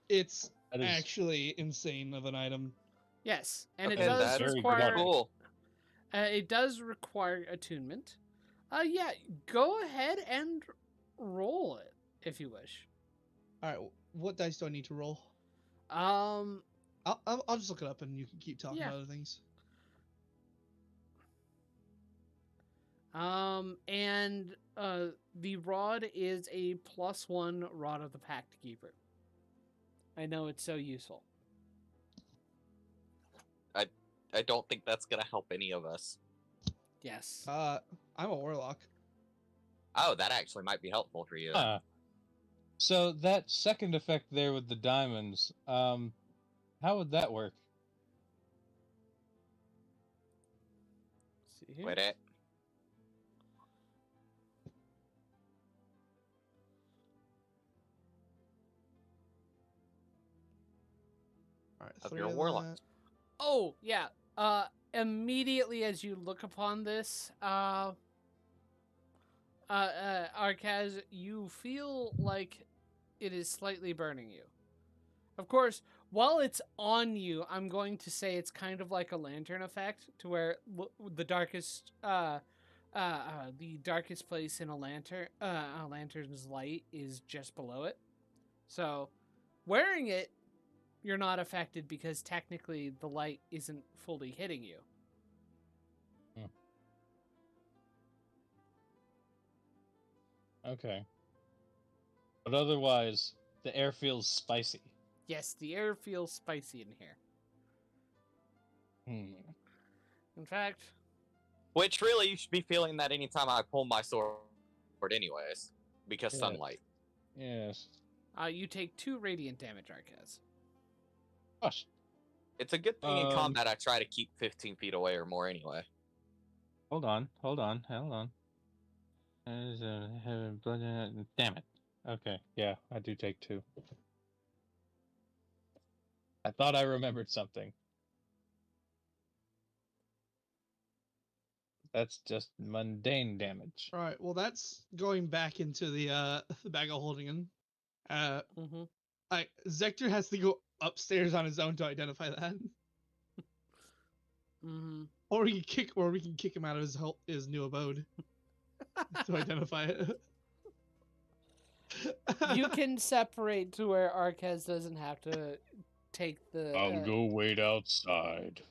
It's That is actually insane of an item. Yes, and it Okay, does that's very require cool. it does require attunement. Yeah, go ahead and roll it if you wish. All right, what dice do I need to roll? Um, I'll just look it up and you can keep talking Yeah. about other things. and the rod is a +1 rod of the Pact Keeper. I know it's so useful. I don't think that's gonna help any of us. Yes. I'm a warlock. Oh, that actually might be helpful for you. Huh. So that second effect there with the diamonds, how would that work? See here? Wait it. All right, Of 3 your of warlock. that. Oh, yeah. Immediately as you look upon this, Arkaz, you feel like it is slightly burning you. Of course, while it's on you, I'm going to say it's kind of like a lantern effect, to where the darkest place in a lantern's light is just below it. So, wearing it, you're not affected because technically the light isn't fully hitting you. Okay. But otherwise, the air feels spicy. Yes, the air feels spicy in here. In fact, Which really, you should be feeling that anytime I pull my sword, anyways, because Yeah. sunlight. Yes. you take 2 radiant damage, Arkaz. Gosh. It's a good thing in Um, combat I try to keep 15 feet away or more anyway. Hold on. Damn it. Okay, yeah, I do take 2. I thought I remembered something. That's just mundane damage. All right, well that's going back into the the bag of holding in. Mm-hmm. Zector has to go upstairs on his own to identify that, Mm-hmm. or we can kick him out of his new abode to identify it. You can separate to where Arkaz doesn't have to take the... I'll go wait outside.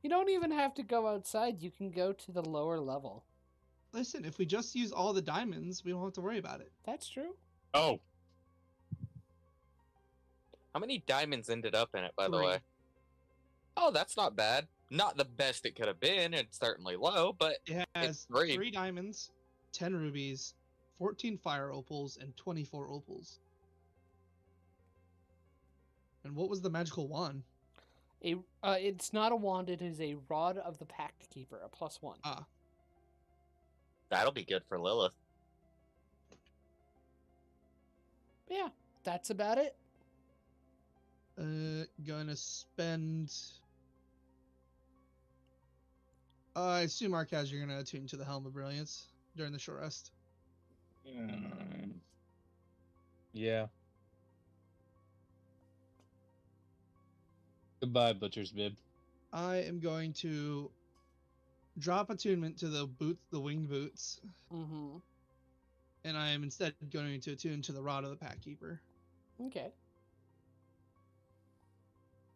You don't even have to go outside. You can go to the lower level. Listen, if we just use all the diamonds, we don't have to worry about it. That's true. Oh, How many diamonds ended up in it, by the 3. way? Oh, that's not bad. Not the best it could have been, and certainly low, but It has 3. 3 diamonds, 10 rubies, 14 fire opals, and 24 opals. And what was the magical wand? It's not a wand. It is a rod of the Pact Keeper, a +1. Ah, that'll be good for Lilith. But yeah, that's about it. gonna spend. I assume Arkaz, you're gonna attune to the Helm of Brilliance during the short rest. yeah. Goodbye, Butcher's Bib. I am going to drop attunement to the winged boots, Mm-hmm. and I am instead going to attune to the Rod of the Pack Keeper, Okay.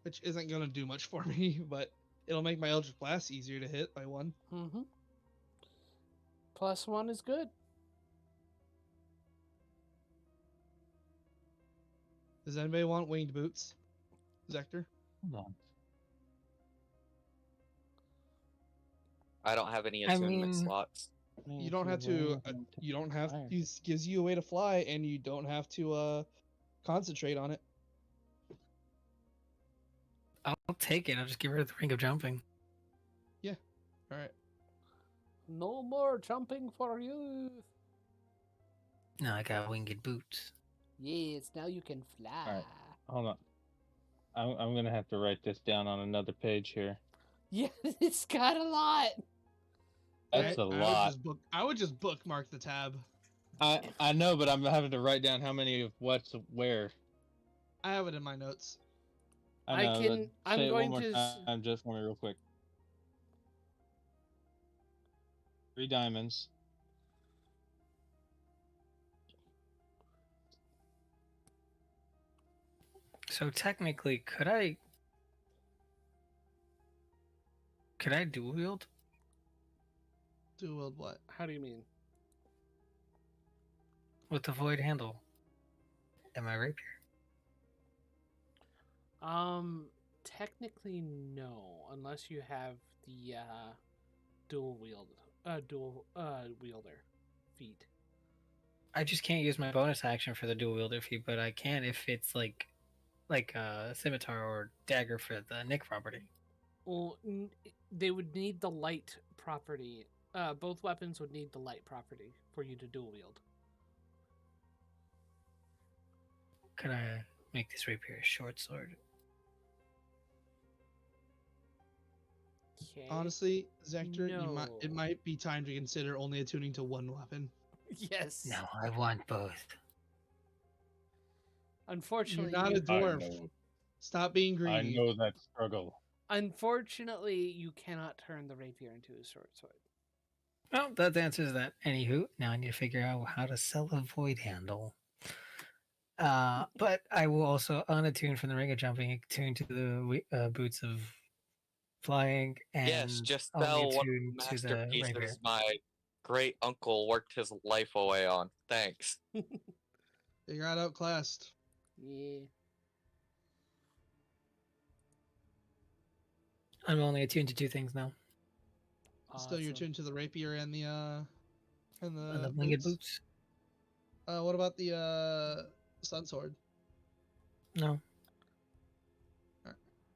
which isn't going to do much for me, but it'll make my Eldritch Blast easier to hit by 1. Mm-hmm. +1 is good. Does anybody want winged boots, Zector? Hold on. I don't have any I attunement mean- slots. You don't have to. You don't have. It gives you a way to fly, and you don't have to concentrate on it. I'll take it. I'll just get rid of the ring of jumping. All right. No more jumping for you. No, I got winged boots. Yes, now you can fly. Alright. Hold on. I'm gonna have to write this down on another page here. Yeah, it's got a lot. That's a lot. I would just bookmark the tab. I know, but I'm having to write down how many of what's where. I have it in my notes. I know, can- but I'm say it going one more to time just for me real quick. 3 diamonds. So technically, could I dual wield? Do wield what? How do you mean? With the void handle and my rapier? Technically no, unless you have the dual wielder feat. I just can't use my bonus action for the dual wielder feat, but I can if it's like a scimitar or dagger for the Nick property. Well, they would need the light property. Both weapons would need the light property for you to dual wield. Could I make this rapier a short sword? Okay. Honestly, Zector, it No. might be time to consider only attuning to one weapon. Yes. No, I want both. Unfortunately, You're not a you- dwarf. Stop being I greedy. know that struggle. unfortunately, you cannot turn the rapier into a short sword. Well, that answers that. Anywho, now I need to figure out how to sell a void handle. But I will also unattune from the ring of jumping, attune to the boots of flying, and Yes, just only sell one attune to the masterpiece rapier. my great uncle worked his life away on. Thanks. You got outclassed. Yeah. I'm only attuned to 2 things now. Still, you're Awesome. tuned to the rapier and the The winged boots? What about the sun sword? No.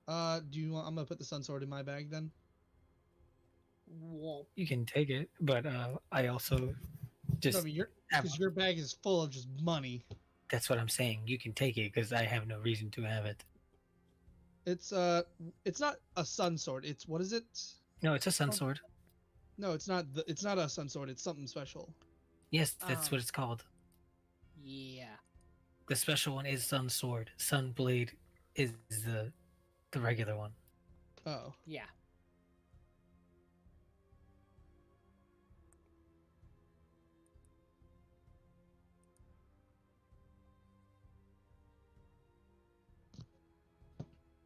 Do you want? I'm gonna put the sun sword in my bag then. Whoa. You can take it, but I also No, just I mean, have, because your bag is full of just money. that's what I'm saying. You can take it because I have no reason to have it. It's not a sun sword. It's what is it? No, it's a sun Oh. sword. No, it's not. It's not a sun sword. It's something special. Yes, that's Um, what it's called. Yeah. The special one is sun sword. Sun blade is the regular one. Oh, Yeah.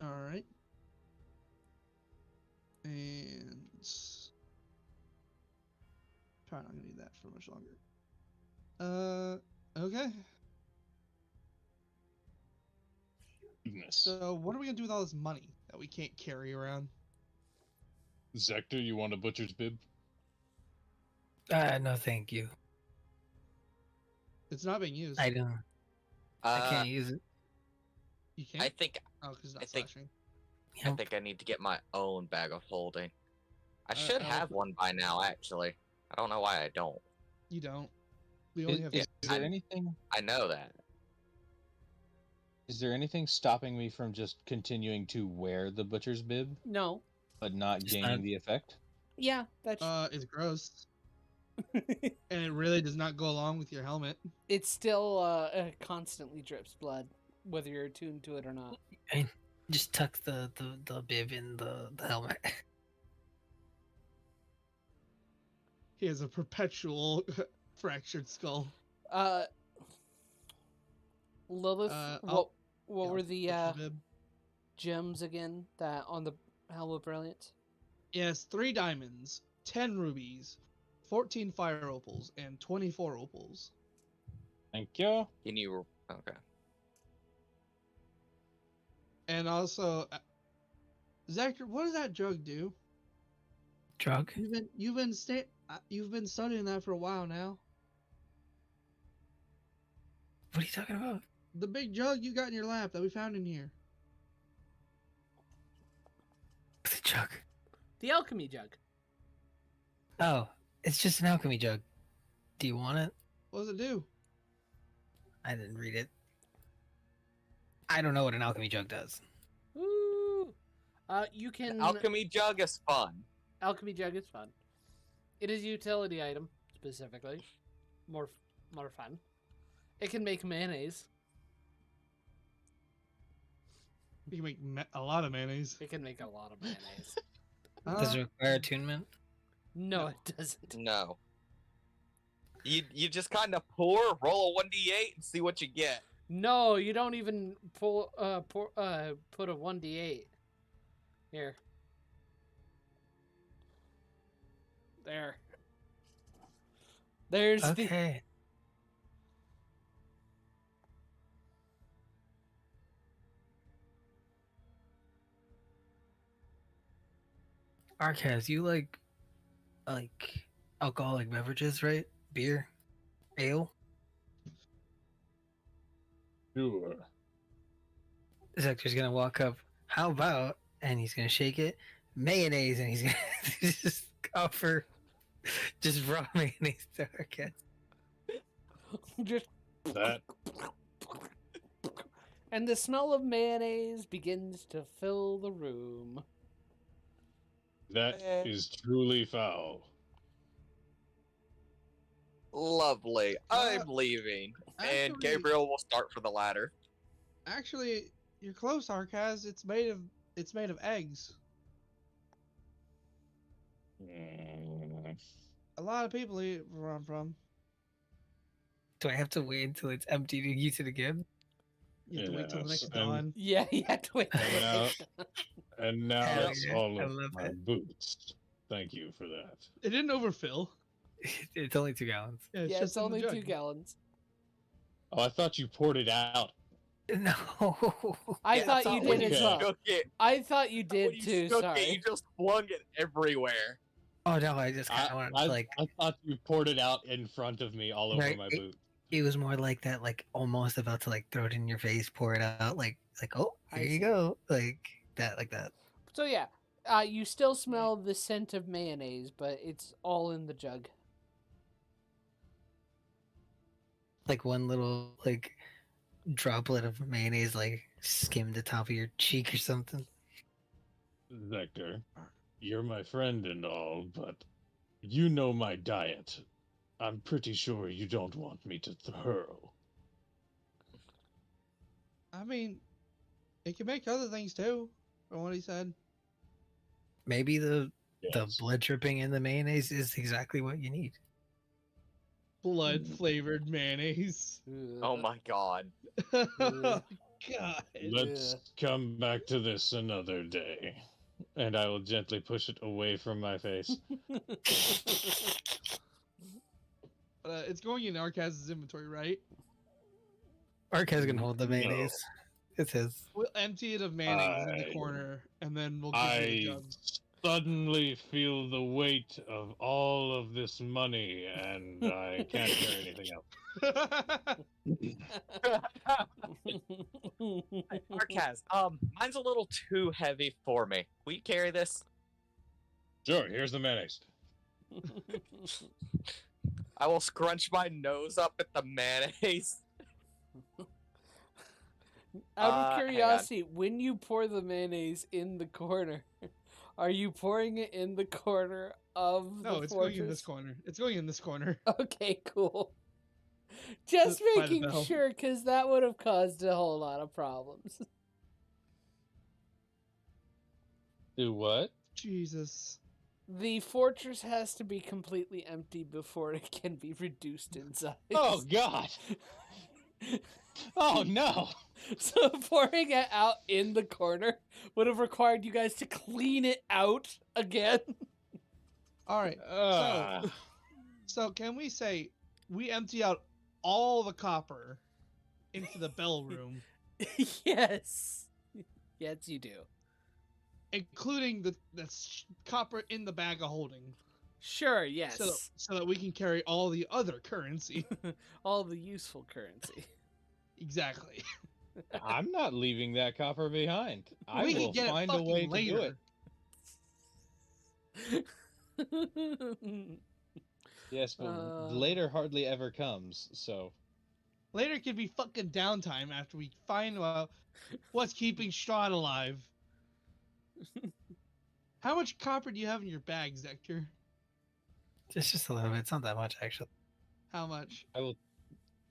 all right. And probably not gonna need that for much longer. Okay. Goodness. So what are we gonna do with all this money that we can't carry around? Zector, you want a butcher's bib? No, thank you. It's not being used. I don't. I can't use it. You can't. I think Oh, because it's not I think- slashing. I Nope. think I need to get my own bag of holding. I should I'll have put- one by now, actually. I don't know why I don't. You don't. We only have. Yeah. Is there anything? I know that. Is there anything stopping me from just continuing to wear the butcher's bib, No. but not Just gaining not- the effect? Yeah, that's It's gross, and it really does not go along with your helmet. it still constantly drips blood, whether you're attuned to it or not. Just tuck the bib in the helmet. He has a perpetual fractured skull. Lilith, I'll- what Yeah, were I'll the flip the bib. gems again that on the Helm of Brilliance? Yes, 3 diamonds, 10 rubies, 14 fire opals, and 24 opals. Thank you. Can you? Okay. And also, Zachary, what does that drug do? Drug? You've been studying that for a while now. What are you talking about? The big jug you got in your lap that we found in here. The jug. The alchemy jug. Oh, it's just an alchemy jug. Do you want it? What does it do? I didn't read it. I don't know what an alchemy jug does. Woo! You can Alchemy jug is fun. alchemy jug is fun. It is a utility item specifically. More fun. It can make mayonnaise. You can make a lot of mayonnaise. It can make a lot of mayonnaise. Does it require attunement? No, it doesn't. No. You just kind of roll a 1d8 and see what you get. No, you don't even put a 1d8. Here. There. There's the Okay. Arcaz, you like alcoholic beverages, right? Beer, ale. Sure. Zector's gonna walk up. How about? And he's gonna shake it. Mayonnaise, and he's gonna just offer just raw mayonnaise to Arcaz. just That and the smell of mayonnaise begins to fill the room. that is truly foul. Lovely. I'm leaving. And Actually- Gabriel will start for the ladder. Actually, you're close, Arcaz. It's made of eggs. Mm, A lot of people eat where I'm from. Do I have to wait until it's empty to use it again? You have to wait till the Yes, next and- dawn. Yeah, you have to wait. And now Hell it's yeah, all I of love my it. boots. Thank you for that. It didn't overfill. It's only 2 gallons. Yeah, Yeah, just it's in the only jug. 2 gallons. Oh, I thought you poured it out. No. I Yeah, thought so you when did as you well. shook it, I thought you when did you too. shook Sorry. it, you just flung it everywhere. Oh no, I just kind of wanted to like. I thought you poured it out in front of me all over Right, my it- boot. It was more like that, like almost about to like throw it in your face, pour it out, like oh, I here you see. go, like that. So yeah, you still smell the scent of mayonnaise, but it's all in the jug. Like one little like droplet of mayonnaise like skimmed the top of your cheek or something. Vector, you're my friend and all, but you know my diet. I'm pretty sure you don't want me to throw. I mean, it can make other things too, from what he said. Maybe the Yes. blood dripping in the mayonnaise is exactly what you need. Blood flavored mayonnaise. Oh my god. God. Let's come back to this another day. And I will gently push it away from my face. It's going in Arcaz's inventory, right? Arcaz can hold the No. mayonnaise. It's his. We'll empty it of mayonnaise in the I- corner, and then we'll give you the I jug. suddenly feel the weight of all of this money, and I can't carry anything else. Arcaz, mine's a little too heavy for me. Will you carry this? Sure, here's the mayonnaise. I will scrunch my nose up at the mayonnaise. Out of hang on. curiosity, when you pour the mayonnaise in the corner, are you pouring it in the corner of No, the it's fortress? going in this corner. It's going in this corner. Okay, cool. Just By the making bell. sure, because that would have caused a whole lot of problems. Do what? Jesus. The fortress has to be completely empty before it can be reduced in size. Oh God! Oh no! So pouring it out in the corner would have required you guys to clean it out again. All right. So can we say we empty out all the copper into the bell room, Yes. Yes, you do. including the copper in the bag of holding, Sure, yes. so that we can carry all the other currency. All the useful currency. Exactly. I'm not leaving that copper behind. I We can will get it find a fucking way to later. do it. Yes, but later hardly ever comes. So Later could be fucking downtime after we find out what's keeping Strahd alive. How much copper do you have in your bag, Zector? It's just a little bit. It's not that much, actually. How much? I will.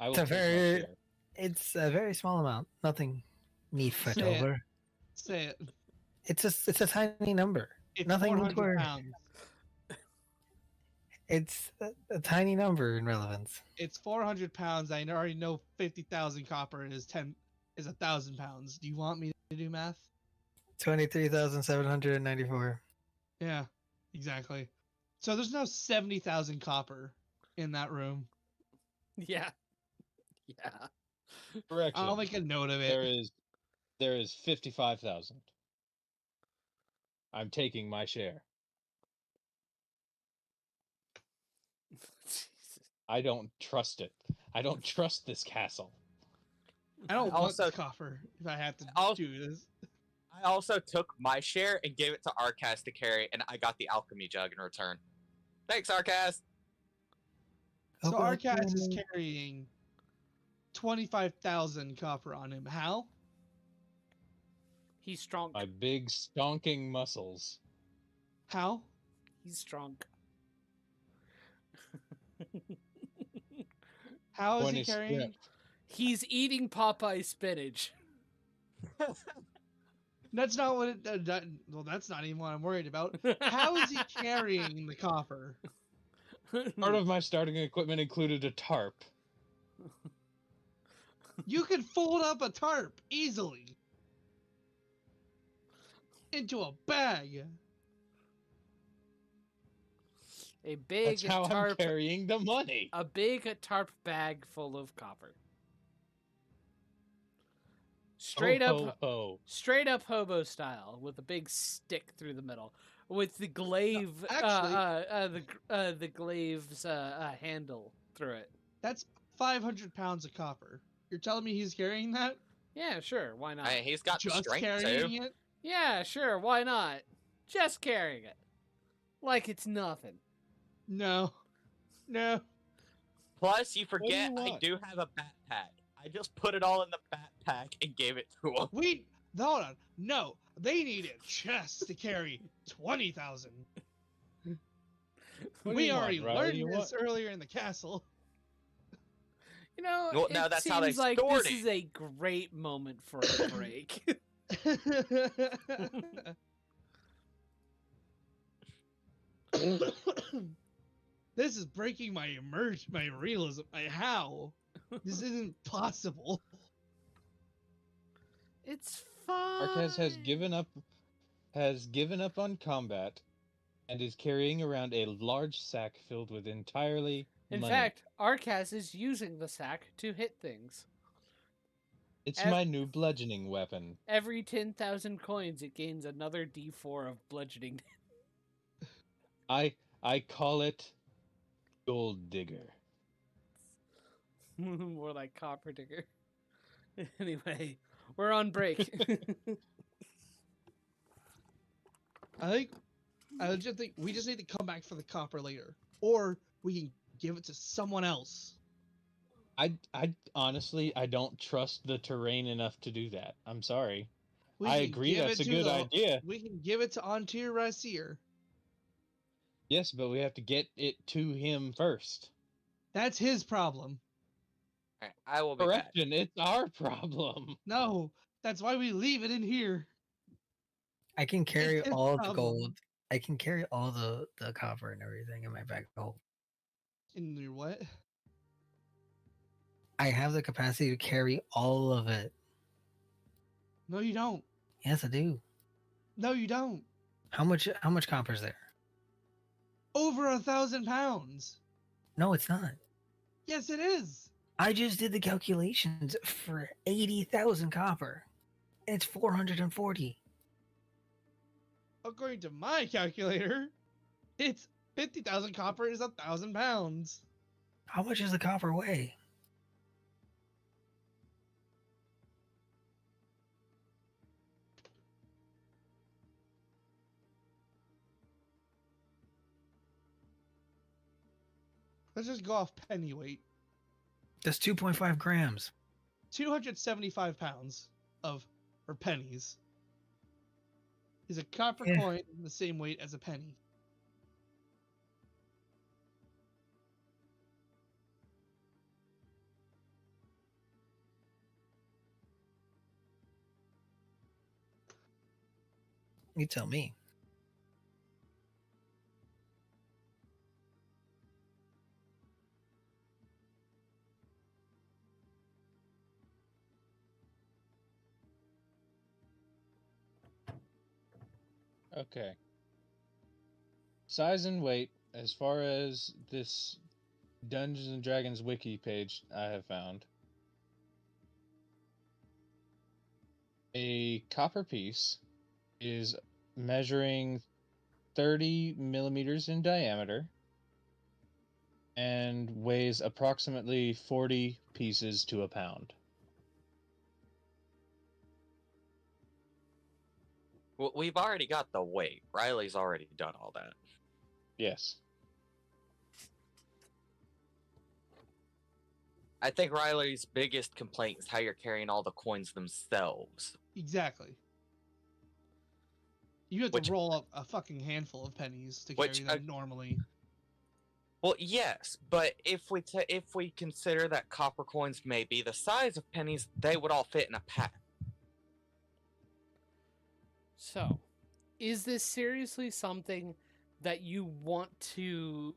It's a take my very, share. it's a very small amount. Nothing need foot Say it. over. Say it. It's a tiny number. It's Nothing to 400 worry. pounds. It's a tiny number in relevance. It's 400 pounds. I already know 50,000 copper is 1,000 pounds. Do you want me to do math? 23,794. Yeah, exactly. So there's no 70,000 copper in that room. Yeah. Yeah. Correction. I'll make a note of it. There is 55,000. I'm taking my share. I don't trust it. I don't trust this castle. I don't want Also- the copper if I have to I'll- do this. I also took my share and gave it to Arcas to carry, and I got the alchemy jug in return. Thanks, Arcas. So Hope it Arcas is looks- carrying 25,000 copper on him. How? He's strong. My big stonking muscles. How? He's strong. How is 20 he carrying? strength. He's eating Popeye spinach. That's not what it. Well, that's not even what I'm worried about. How is he carrying the copper? Part of my starting equipment included a tarp. You can fold up a tarp easily into a bag. A big That's how I'm tarp, carrying the money. a big tarp bag full of copper. Straight Ho, up, ho, ho. straight up hobo style, with a big stick through the middle, with the glaive, the glaive's handle through it. That's 500 pounds of copper. You're telling me he's carrying that? Yeah, sure, why not? Hey, he's got the Just strength carrying too. it? Yeah, sure, why not? Just carrying it, like it's nothing. No. No. Plus, you do you forget I want? do have a backpack. I just put it all in the backpack and gave it to him. Hold on. No. They need a chest to carry 20,000. What do We you want, already Riley? learned You this want- earlier in the castle. You know, Well, it no, that's seems how they like stored this it. is a great moment for a break. This is breaking my my realism. How? This isn't possible. It's fine. Arcas has given up on combat and is carrying around a large sack filled with entirely In money. fact, Arcas is using the sack to hit things. It's ev- my new bludgeoning weapon. Every 10,000 coins, it gains another D4 of bludgeoning. I call it Gold Digger. More like Copper Digger. Anyway, we're on break. I legit think we just need to come back for the copper later, or we can give it to someone else. I honestly I don't trust the terrain enough to do that. I'm sorry. We I can agree give that's it a to good idea. We can give it to Antir Rasir. Yes, but we have to get it to him first. That's his problem. Alright, I will be back. Correction, it's our problem. No, that's why we leave it in here. I can carry his all of the problem. gold. I can carry all the copper and everything in my bag. Oh, In your what? I have the capacity to carry all of it. No, you don't. Yes, I do. No, you don't. How much copper is there? Over 1,000 pounds. No, it's not. Yes, it is. I just did the calculations for 80,000 copper. It's 440. According to my calculator, it's 50,000 copper is 1,000 pounds. How much does the copper weigh? Let's just go off penny weight. That's 2.5 grams. 275 pounds or pennies is a copper Yeah. coin the same weight as a penny. You tell me. Okay. Size and weight, as far as this Dungeons and Dragons wiki page I have found. A copper piece is measuring 30 millimeters in diameter and weighs approximately 40 pieces to a pound. Well, we've already got the weight. Riley's already done all that. Yes. I think Riley's biggest complaint is how you're carrying all the coins themselves. Exactly. You have Which- to roll up a fucking handful of pennies to Which, carry them normally. Well, yes, but if we consider that copper coins may be the size of pennies, they would all fit in a pack. So, is this seriously something that you want to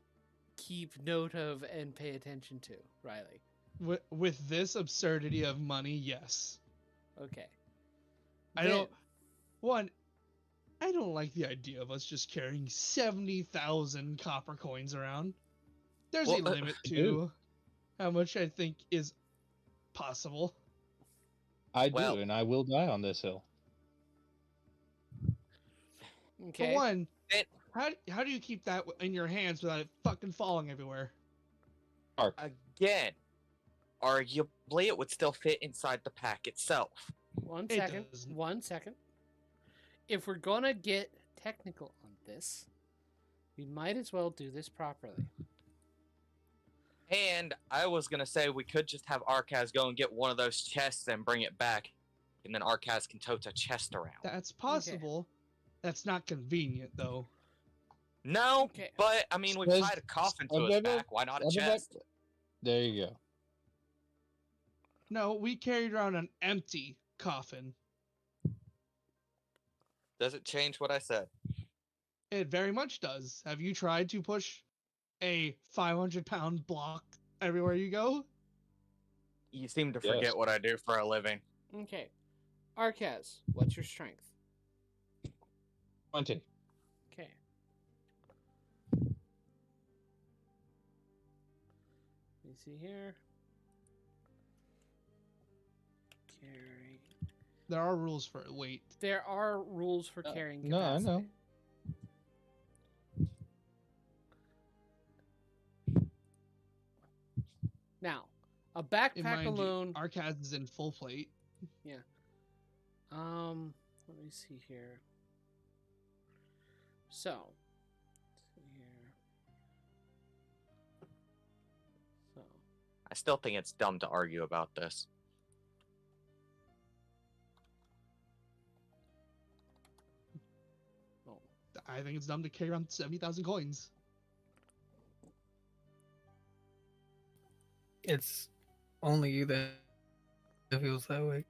keep note of and pay attention to, Riley? With this absurdity of money, yes. Okay. I don't like the idea of us just carrying 70,000 copper coins around. There's a Well, limit to how much I think is possible. I Well- do, and I will die on this hill. Okay. For one, It- how do you keep that in your hands without it fucking falling everywhere? Ark. Again, arguably it would still fit inside the pack itself. One It second. doesn't. 1 second. If we're gonna get technical on this, we might as well do this properly. And I was gonna say we could just have Arcaz go and get one of those chests and bring it back, and then Arcaz can tote a chest around. That's possible. That's not convenient though. No, Okay. but I mean we've Says- tied a coffin to his back. Why not a chest? There you go. No, we carried around an empty coffin. Does it change what I said? It very much does. Have you tried to push a 500-pound block everywhere you go? You seem to Yes. forget what I do for a living. Okay. Arcaz, what's your strength? 20. Okay. Let me see here. Carry. There are rules for weight. There are rules for carrying no, I capacity. know. Now, a And backpack mind you, alone. Arcaz is in full plate. Let me see here. So, let's see here. So, I still think it's dumb to argue about this. oh, I think it's dumb to carry around 70,000 coins. It's only you that feels that way.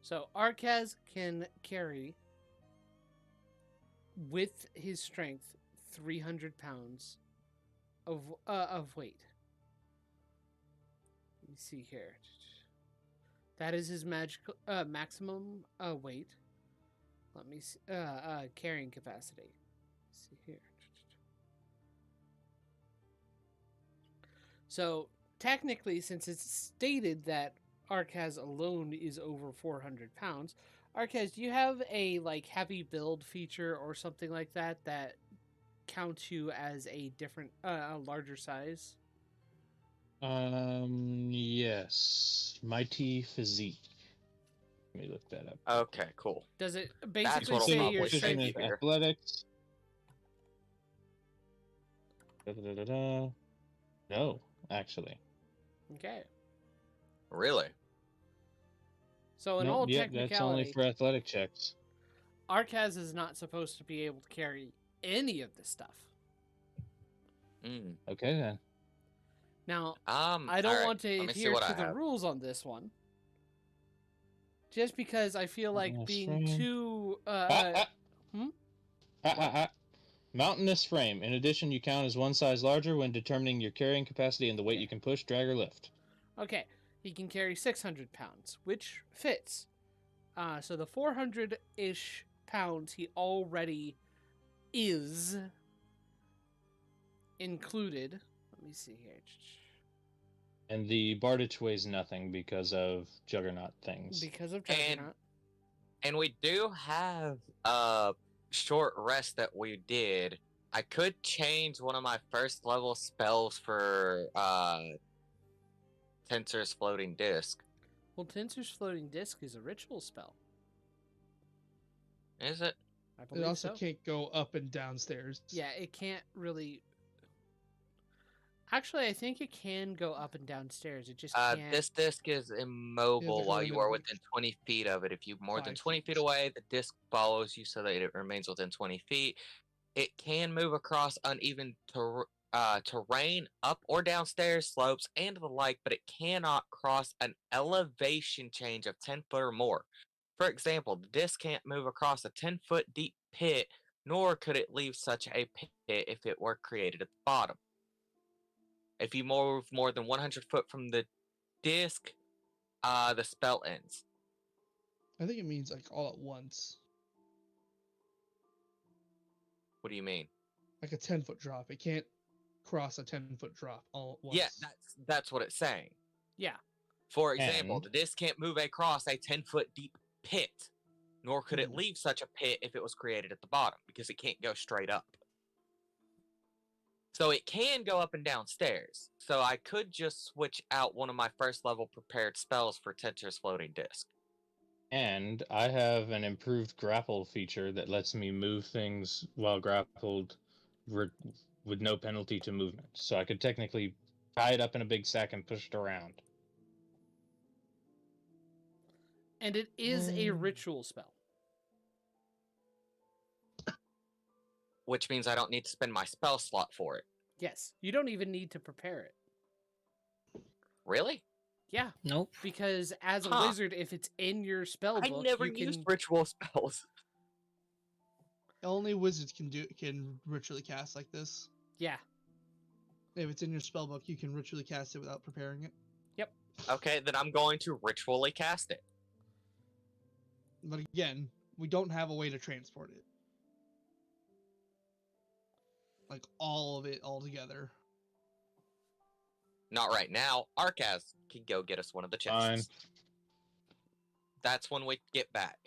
So Arcaz can carry, with his strength, 300 pounds of weight. Let me see here. That is his magical maximum weight. Let me see, carrying capacity. Let's see here. So technically, since it's stated that Arcaz alone is over 400 pounds, Arcaz, do you have a like heavy build feature or something like that that counts you as a different, a larger size? Yes. Mighty physique. Let me look that up. Okay, cool. Does it That's basically what'll say probably your save strength? you Proficient in here. athletics. Da-da-da-da-da. No, actually. Okay. Really? So in Nope, all yep, that's only technicality, for athletic checks. Arcaz is not supposed to be able to carry any of this stuff. Mm. Okay then. Now, I don't Alright, want to let me see adhere what to I the have. rules on this one. Just because I feel like Mountainous being frame. too Ha, ha, ha. Mountainous frame. In addition, you count as one size larger when determining your carrying capacity and the weight Yeah. you can push, drag, or lift. Okay, he can carry 600 pounds, which fits. So the 400-ish pounds he already is included. Let me see here. And the Bardich weighs nothing because of Juggernaut things. Because of And Juggernaut. and we do have a short rest that we did. I could change one of my first level spells for Tensor's floating disc. Well, Tensor's floating disc is a ritual spell. Is it? I It believe also so. can't go up and downstairs. Yeah, it can't really. Actually, I think it can go up and downstairs. It just can't. This disc is immobile like, a while you limit are of, like, within 20 feet of it. If you're more than 5 20 feet feet. away, the disc follows you so that it remains within 20 feet. It can move across uneven terrain, up or downstairs, slopes, and the like, but it cannot cross an elevation change of 10 foot or more. For example, the disc can't move across a 10-foot deep pit, nor could it leave such a pit if it were created at the bottom. If you move more than 100 foot from the disc, the spell ends. I think it means like all at once. What do you mean? Like a 10-foot drop. It can't cross a 10-foot drop all at once. Yeah, that's what it's saying. Yeah. For example, And- the disc can't move across a 10-foot deep pit, nor could it leave such a pit if it was created at the bottom, because it can't go straight up. So it can go up and down stairs. So I could just switch out one of my first level prepared spells for Tensor's floating disc. And I have an improved grapple feature that lets me move things while grappled with no penalty to movement. So I could technically tie it up in a big sack and push it around. And it is a ritual spell. Which means I don't need to spend my spell slot for it. Yes. You don't even need to prepare it. Really? Yeah. Nope. Because as a Huh. wizard, if it's in your spell I book, never you used can. ritual spells. Only wizards can ritually cast like this. Yeah. If it's in your spellbook, you can ritually cast it without preparing it. Okay, then I'm going to ritually cast it. But again, we don't have a way to transport it. Like all of it all together. Not right now. Arcaz can go get us one of the chests. Fine. That's when we get back.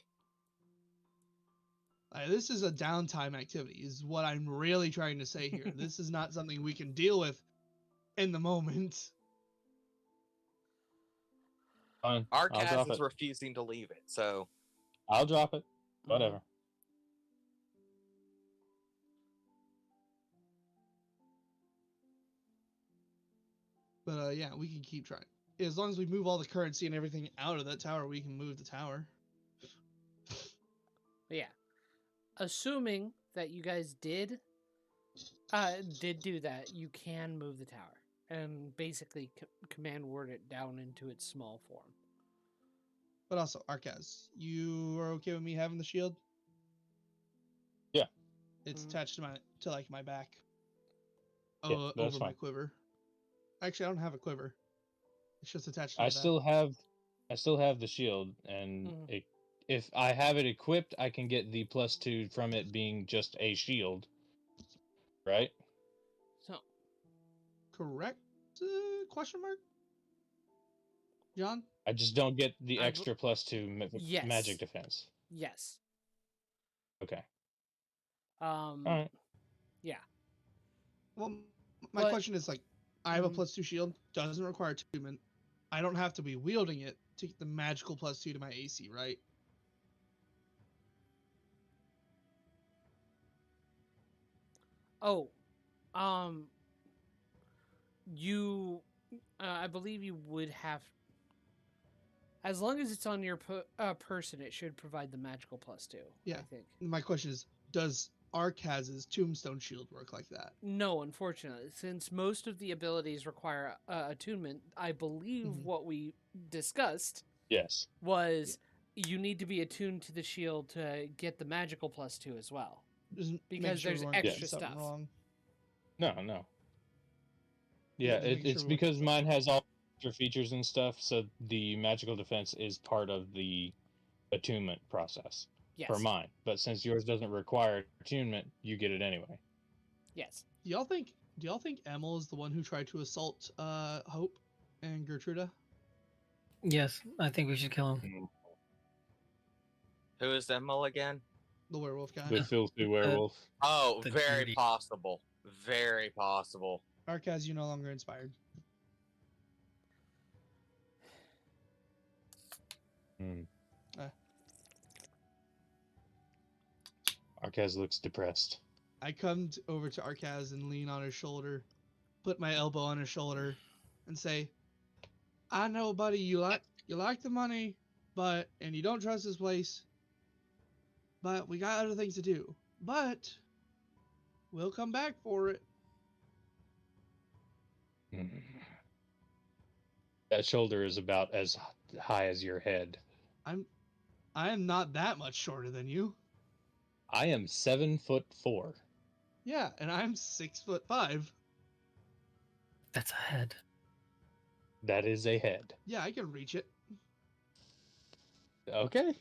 This is a downtime activity, is what I'm really trying to say here. This is not something we can deal with in the moment. Fine. I'll Arcaz drop is it. refusing to leave it, so I'll drop it. Whatever. But yeah, we can keep trying. As long as we move all the currency and everything out of that tower, we can move the tower. But yeah. Assuming that you guys did do that, you can move the tower and basically command word it down into its small form. But also, Arcaz, you are okay with me having the shield? Yeah. It's Mhm. attached to like my back. Yeah, that's Over my fine. quiver. Actually, I don't have a quiver. It's just attached to I my back. still have the shield, and Mhm. if I have it equipped, I can get the +2 from it being just a shield, right? So, Correct? Question mark? John? I just don't get the I bel- extra +2 yes. magic defense. Yes. Okay. Um. All right. Yeah. Well, my But- question is like, I have a Mhm. +2 shield, doesn't require attunement. I don't have to be wielding it to get the magical +2 to my AC, right? Oh. You. I believe you would have. As long as it's on your person, it should provide the magical +2. Yeah. I think. My question is, does Arcaz's Tombstone Shield work like that? No, unfortunately, since most of the abilities require attunement, I believe Mhm. what we discussed Yes. was you need to be attuned to the shield to get the magical +2 as well. Just make Because sure we there's weren't getting extra something stuff. wrong. No. Yeah, just making it's sure we weren't because getting mine has all extra features and stuff, so the magical defense is part of the attunement process Yes. for mine. But since yours doesn't require attunement, you get it anyway. Yes. Do y'all think Emil is the one who tried to assault Hope and Gertruda? Yes, I think we should kill him. Mm. Who is Emil again? The werewolf guy. The filthy werewolf. Oh, The very dirty- possible. Very possible. Arcaz, you no longer inspired. Hmm. Uh. Arcaz looks depressed. I come over to Arcaz and lean on his shoulder, put my elbow on his shoulder, and say, "I know, buddy, you like the money, and you don't trust this place, but we got other things to do. But we'll come back for it." Hmm. That shoulder is about as high as your head. I am not that much shorter than you. I am 7'4". Yeah, and I'm 6'5". That's a head. That is a head. Yeah, I can reach it. Okay.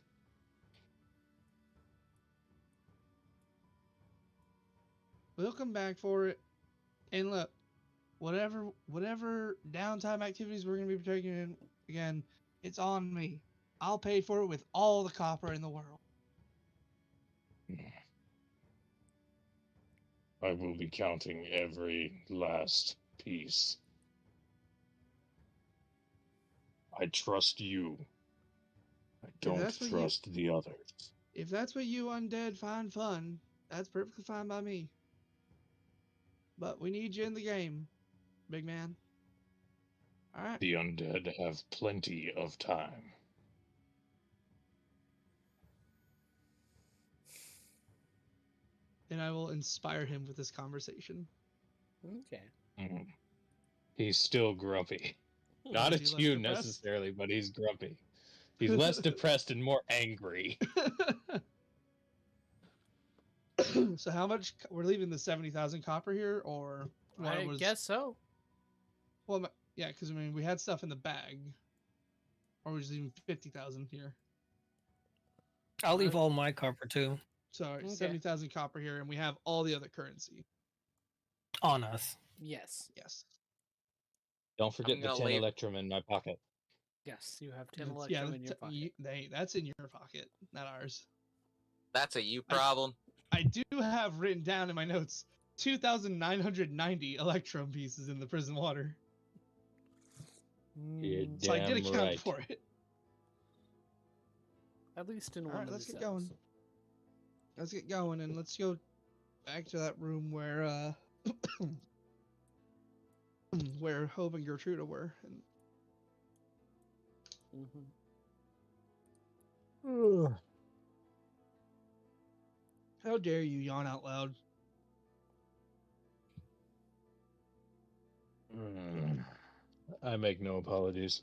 We'll come back for it. And look, whatever downtime activities we're gonna be partaking in, again, it's on me. I'll pay for it with all the copper in the world. I will be counting every last piece. I trust you. I don't that's what you- trust the others. If that's what you undead find fun, that's perfectly fine by me. But we need you in the game, big man. All right. The undead have plenty of time. And I will inspire him with this conversation. Okay. Mhm. He's still grumpy. Not Is he at less you depressed? necessarily, but he's grumpy. He's less depressed and more angry. So how much we're leaving the 70,000 copper here, or what I was? guess so. Well, yeah, because I mean we had stuff in the bag, or we're just leaving 50,000 here. I'll leave all my copper too Sorry, Okay. 70,000 copper here, and we have all the other currency. on us. Yes. Yes. Don't forget the gonna 10 leave- electrum in my pocket. Yes, you have 10 That's- electrum in your pocket. That's in your pocket, not ours. That's a you problem. I do have written down in my notes 2,990 electrum pieces in the prison water, You're Mm, so I did damn account right. for it. at least in All one right, of let's the get cells. going. Let's get going, and let's go back to that room where where Hope and Gertruda were. And how dare you yawn out loud? I make no apologies.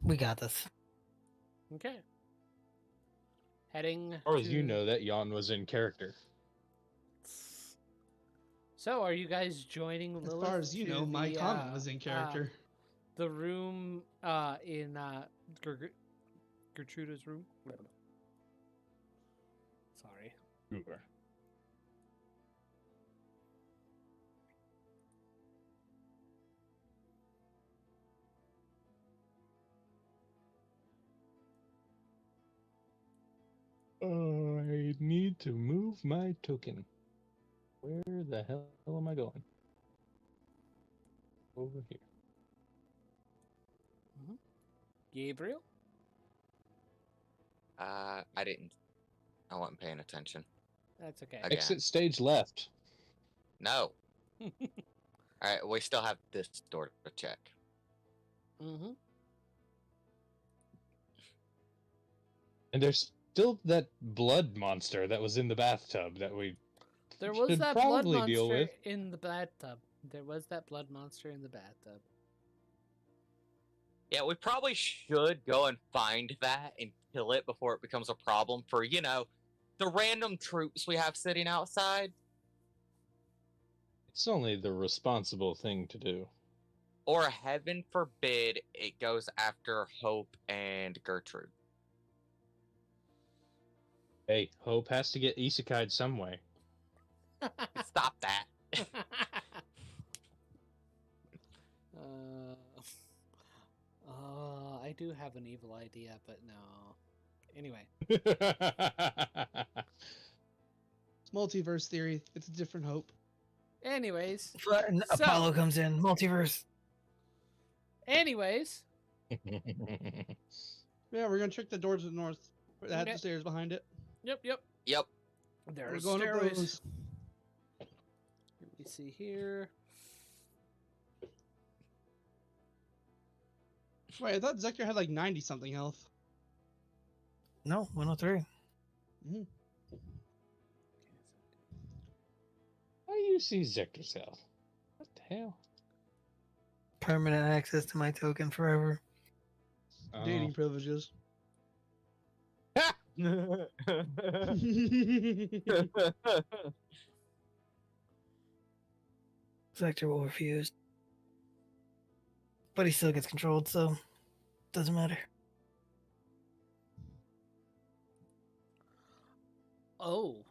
We got this. Okay. Heading. As far as you to- know, that yawn was in character. So, are you guys joining As Lilith? far as you to know, my the, comment was in character. The room in Gertruda's room. Sorry. Sure. I need to move my token. Where the hell am I going? Over here. Gabriel. I didn't. I wasn't paying attention. That's okay. Again. Exit stage left. No. Alright, we still have this door to check. Mm-hmm. And there's still that blood monster that was in the bathtub that we There was should that blood probably deal monster with. in the bathtub. There was that blood monster in the bathtub. Yeah, we probably should go and find that and kill it before it becomes a problem for, you know, the random troops we have sitting outside. It's only the responsible thing to do. Or heaven forbid it goes after Hope and Gertrude. Hey, Hope has to get isekai'd some way. Stop that. I do have an evil idea, but no. Anyway. It's multiverse theory. It's a different Hope. Anyways. And So- Apollo comes in. Multiverse. Anyways. Yeah, we're gonna check the door to the north. That had Okay. the stairs behind it. Yep. Yep. We're There's going up stairways. those. Let me see here. Wait, I thought Zector had like 90 something health. No, 103. How do you see Zector's health? What the hell? Permanent access to my token forever. Dating privileges. Sector will refuse. But he still gets controlled, so doesn't matter. Oh.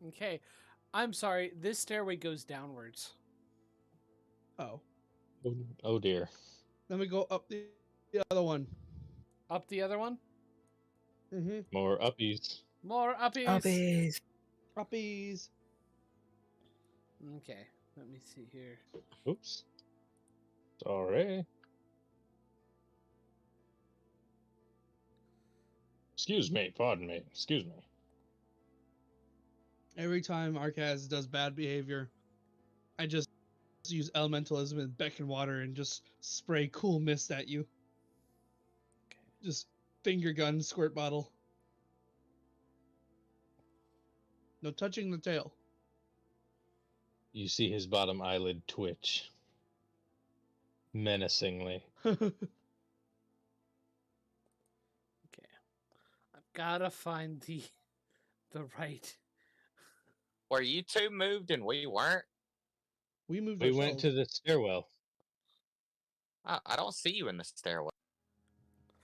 Okay. I'm sorry. This stairway goes downwards. Oh. Oh dear. Then we go up the other one. Up the other one? Mm-hmm. More uppies. More uppies. Uppies. Uppies. Okay. Let me see here. Oops. Sorry. Excuse me, pardon me, excuse me. Every time Arcaz does bad behavior, I just use elementalism and beckon water and just spray cool mist at you. Okay. Just finger gun, squirt bottle. No touching the tail. You see his bottom eyelid twitch. Menacingly. Okay. I've gotta find the right. Were you two moved and we weren't? We moved. We went to ourselves. the stairwell. I don't see you in the stairwell.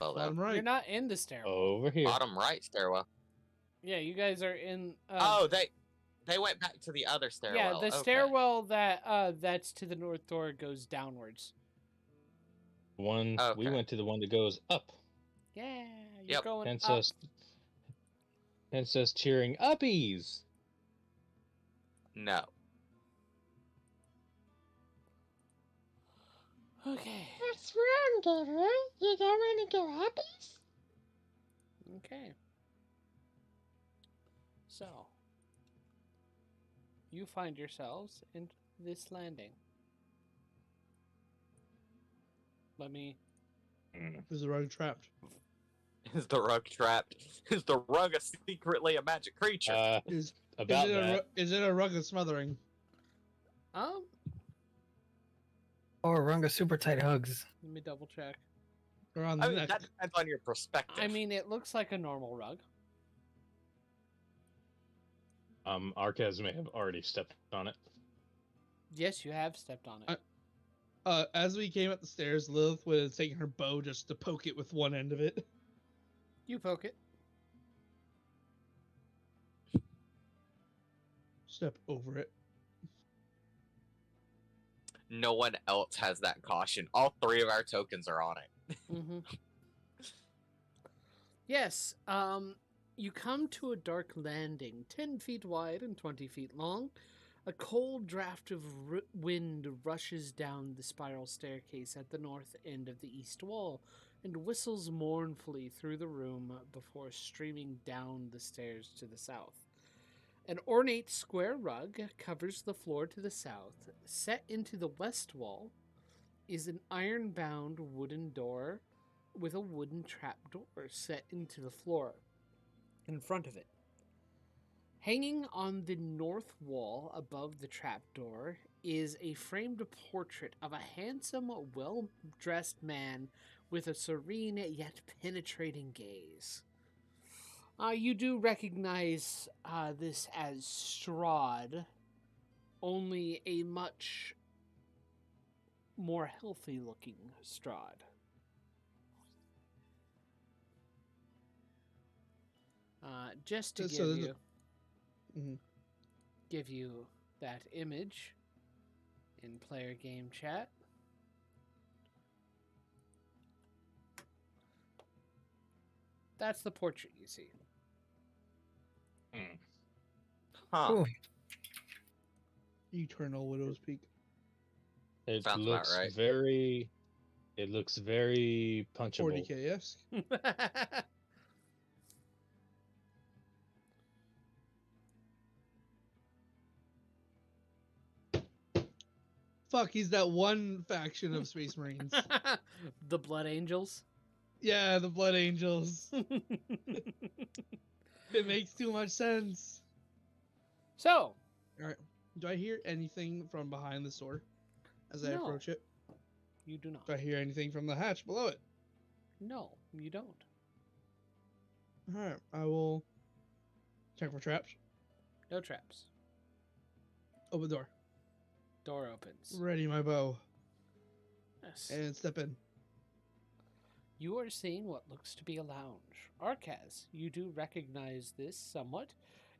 Well, though. Bottom right. You're not in the stairwell. Over here. Bottom right stairwell. Yeah, you guys are in. Oh, they went back to the other stairwell. yeah, the Okay. stairwell that's to the north door goes downwards. One. We Okay. went to the one that goes up. Yeah, you're Yep. going Hence up. us cheering uppies. No. Okay. What's wrong, Gabriel? You don't want to go uppies? Okay. So, you find yourselves in this landing. Let me. Is the rug trapped? Is the rug trapped? Is the rug secretly a magic creature? Is About is it, that. is it a rug of smothering? Or Runga super tight hugs. Let me double check. Or on I the mean, neck. that depends on your perspective. I mean, it looks like a normal rug. Arcaz may have already stepped on it. Yes, you have stepped on it. As we came up the stairs, Lilith was taking her bow just to poke it with one end of it. You poke it. Step over it. No one else has that caution. All 3 of our tokens are on it. Mm-hmm. Yes. You come to a dark landing, 10 feet wide and 20 feet long. A cold draft of wind rushes down the spiral staircase at the north end of the east wall and whistles mournfully through the room before streaming down the stairs to the south. An ornate square rug covers the floor to the south. Set into the west wall is an iron-bound wooden door with a wooden trapdoor set into the floor in front of it. Hanging on the north wall above the trapdoor is a framed portrait of a handsome, well-dressed man with a serene yet penetrating gaze. You do recognize this as Strahd, only a much more healthy-looking Strahd. Just to So give there's you Mhm. give you that image in player game chat. That's the portrait you see. Huh. Ooh, Eternal Widow's Peak. It Sounds about looks right. very. It looks very punchable. 40k-esque. Fuck, he's that one faction of Space Marines. The Blood Angels. Yeah, the Blood Angels. It makes too much sense. So, Alright. Do I hear anything from behind the door as I No. approach it? you do not. Do I hear anything from the hatch below it? No, you don't. Alright, I will check for traps. No traps. Open door. Door opens. Ready my bow. Yes. And step in. You are seeing what looks to be a lounge. Arcaz, you do recognize this somewhat.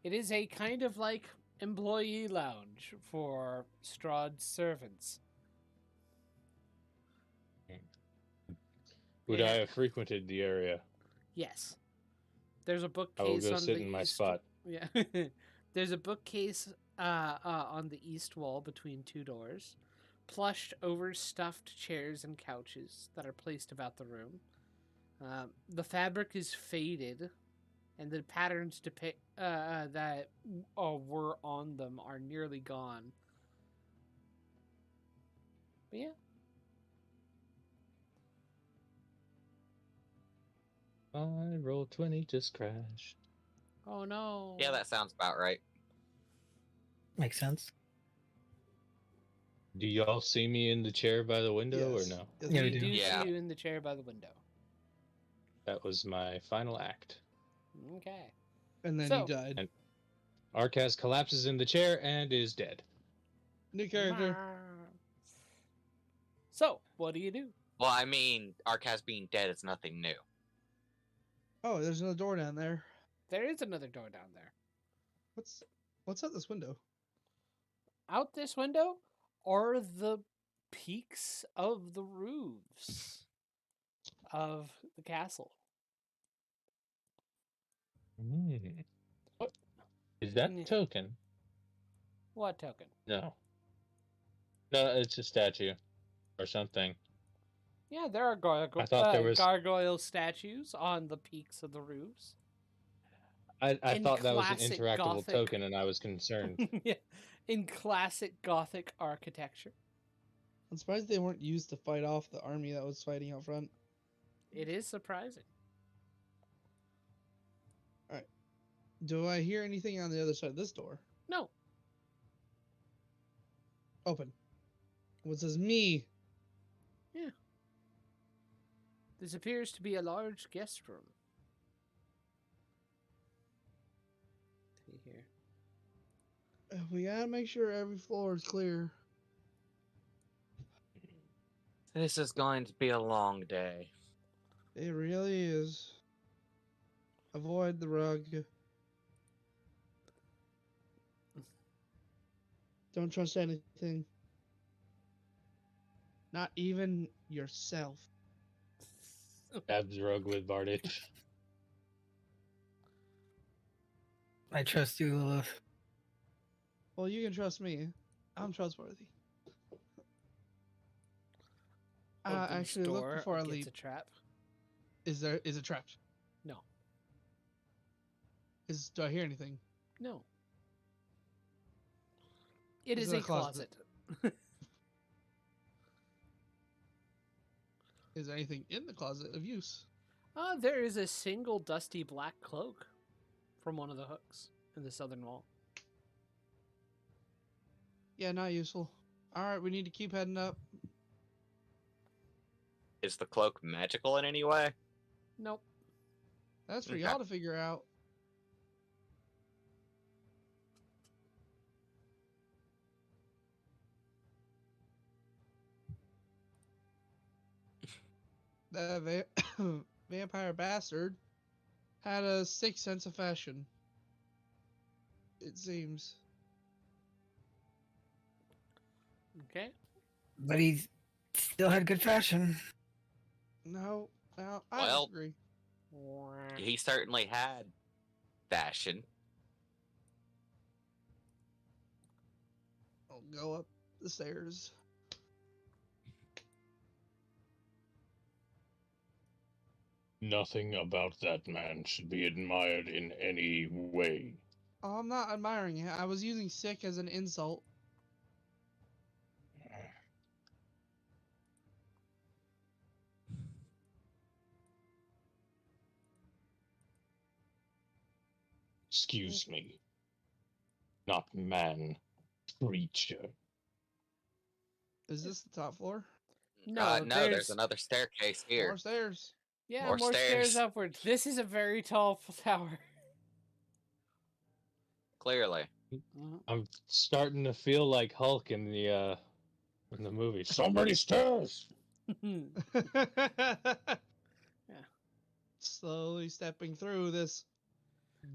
It is a kind of like employee lounge for Strahd's servants. Would Yeah. I have frequented the area? Yes. There's a bookcase I will go on sit the in my east- spot. Yeah. There's a bookcase on the east wall between 2 doors. Plushed, overstuffed chairs and couches that are placed about the room. The fabric is faded, and the patterns that were on them are nearly gone. But yeah. I rolled 20, just crashed. Oh no. Yeah, that sounds about right. makes sense. Do y'all see me in the chair by the window Yes. or no? Yes, Yeah, We we do Yeah. see you in the chair by the window. That was my final act. Okay. And then So- he died. And- Arcaz collapses in the chair and is dead. New character. So, what do you do? Well, I mean, Arcaz being dead is nothing new. Oh, there's another door down there. There is another door down there. What's out this window? Out this window are the peaks of the roofs of the castle. What? Is that Mm. token? What token? No. No, it's a statue. Or something. Yeah, there are I thought there was- gargoyle statues on the peaks of the roofs. I In thought that was an classic interactable Gothic- token and I was concerned. Yeah, in classic Gothic architecture. I'm surprised they weren't used to fight off the army that was fighting out front. It is surprising. Do I hear anything on the other side of this door? No. Open. What says me? Yeah. This appears to be a large guest room. See here. We gotta make sure every floor is clear. This is going to be a long day. It really is. Avoid the rug. Don't trust anything. Not even yourself. Stabs rug with Bardich. I trust you, Lilith. Well, you can trust me. I'm trustworthy. Opens Actually, look door, before I gets leave. a trap. Is it trapped? No. Do I hear anything? No. It Is is it a a closet? closet. Is there anything in the closet of use? There is a single dusty black cloak from one of the hooks in the southern wall. Yeah, not useful. Alright, we need to keep heading up. Is the cloak magical in any way? Nope. That's for Okay. y'all to figure out. That vampire bastard had a sick sense of fashion. It seems. Okay. But he still had good fashion. No, I Well- disagree. He certainly had fashion. I'll go up the stairs. Nothing about that man should be admired in any way. Oh, I'm not admiring it. I was using sick as an insult. Excuse me. Not man, creature. Is this the top floor? No, No, there's another staircase here. More stairs. Yeah, More more stairs stairs. upward. This is a very tall tower. Clearly. I'm starting to feel like Hulk in the movie. So many stairs. Slowly stepping through this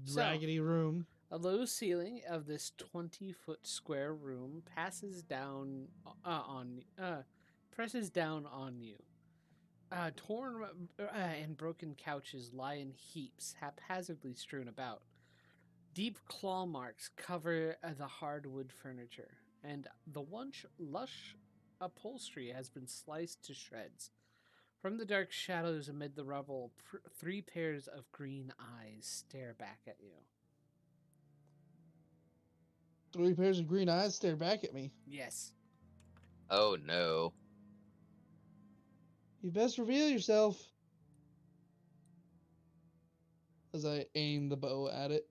So- raggedy room. A low ceiling of this 20-foot square room presses down on you. Torn and broken couches lie in heaps, haphazardly strewn about. Deep claw marks cover the hardwood furniture, and the lush upholstery has been sliced to shreds. From the dark shadows amid the rubble, 3 pairs of green eyes stare back at you. 3 pairs of green eyes stare back at me. Yes. Oh no. You best reveal yourself. As I aim the bow at it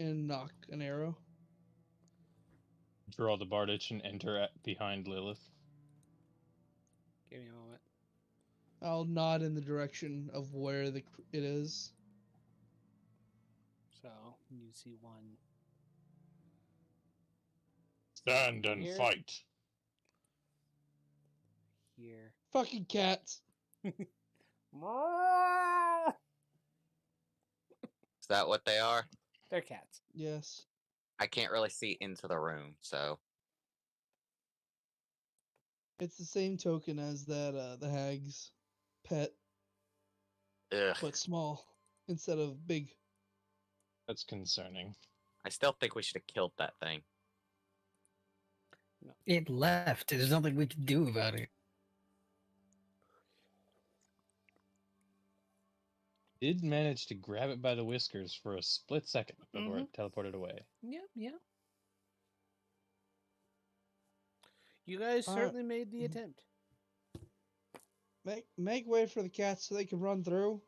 and knock an arrow. Draw the Bardich and enter behind Lilith. Give me a moment. I'll nod in the direction of where it is. So you see one Stand and Here. fight. here. Fucking cats. Is that what they are? They're cats. Yes. I can't really see into the room, so. It's the same token as that the hag's pet, Ugh. but small instead of big. That's concerning. I still think we should have killed that thing. It left. There's nothing we can do about it. Did manage to grab it by the whiskers for a split second before it teleported away. Yeah. You guys Alright. certainly made the attempt. Make way for the cats so they can run through.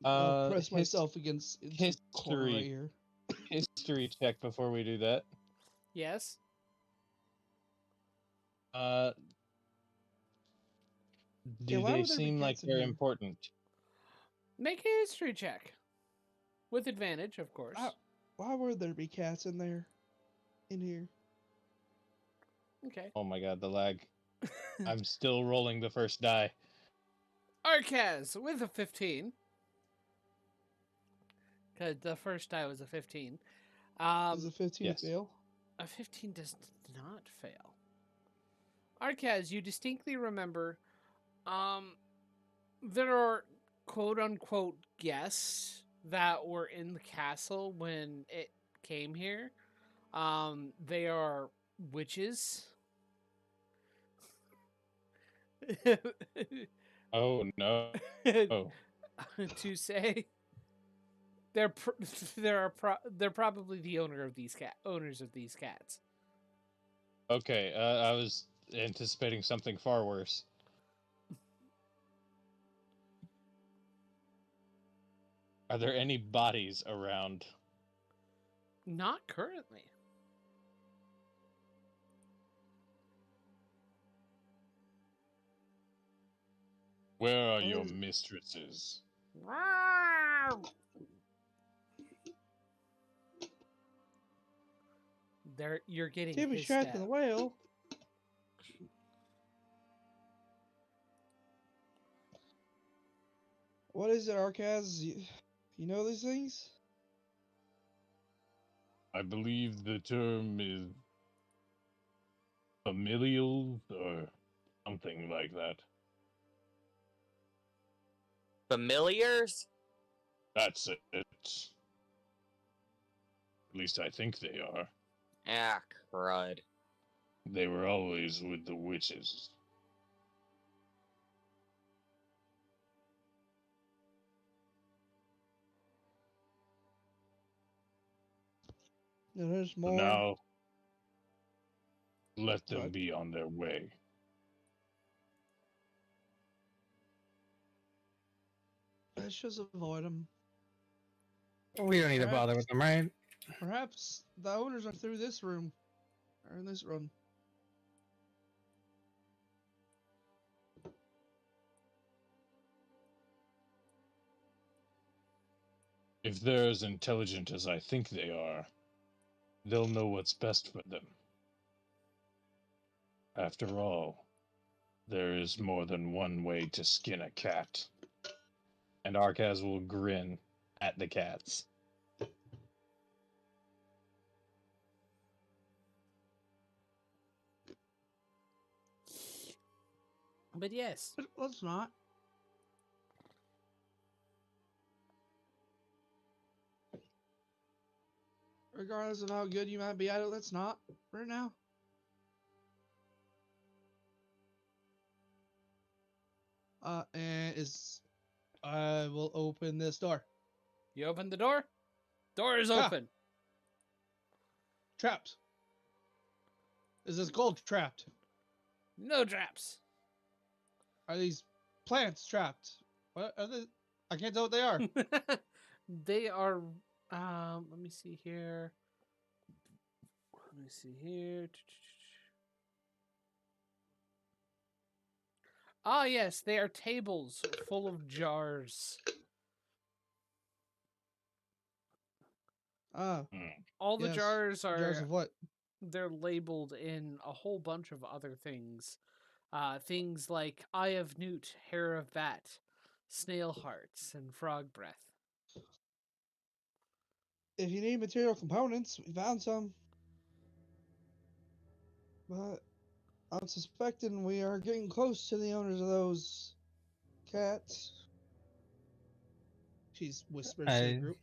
I'll press myself against its corner right history. here. History check before we do that. Yes. Do why they would there be seem like cats in they're here? important? Make a history check. With advantage, of course. Why would there be cats in there? In here? Okay. Oh my god, the lag. I'm still rolling the first die. Arcaz with a 15. Because the first die was a 15. Does a 15 yes. fail? A 15 does not fail. Arcaz, you distinctly remember there are quote-unquote guests that were in the castle when it came here. They are witches. Oh no. Oh. To say they're they're probably the owners of these cats. Okay, I was anticipating something far worse. Are there any bodies around? Not currently. Where are What your is- mistresses? You're getting Can't be hissed trapped in the at. whale. What is it, Arcaz? You know these things? I believe the term is familial or something like that. Familiars? That's it. At least I think they are. Ah, crud. They were always with the witches. No, there's So more. now, let them Right. be on their way. Let's just avoid them. We don't need to bother Perhaps- with them, right? Perhaps the owners are through this room. Or in this room. If they're as intelligent as I think they are, they'll know what's best for them. After all, there is more than one way to skin a cat. And Arcaz will grin at the cats. But yes, But let's not. Regardless of how good you might be at it, let's not. Right now. And I will open this door. you open the door. Door is Ah. open. Trapped. Is this gold trapped? No traps. Are these plants trapped? What are they? I can't tell what they are. They are. Let me see here. Ah, yes, they are tables full of jars. Ah, All the yes. jars are. jars of what? They're labeled in a whole bunch of other things. Things like eye of newt, hair of bat, snail hearts, and frog breath. If you need material components, we found some. But I'm suspecting we are getting close to the owners of those cats. She's whispers to the group.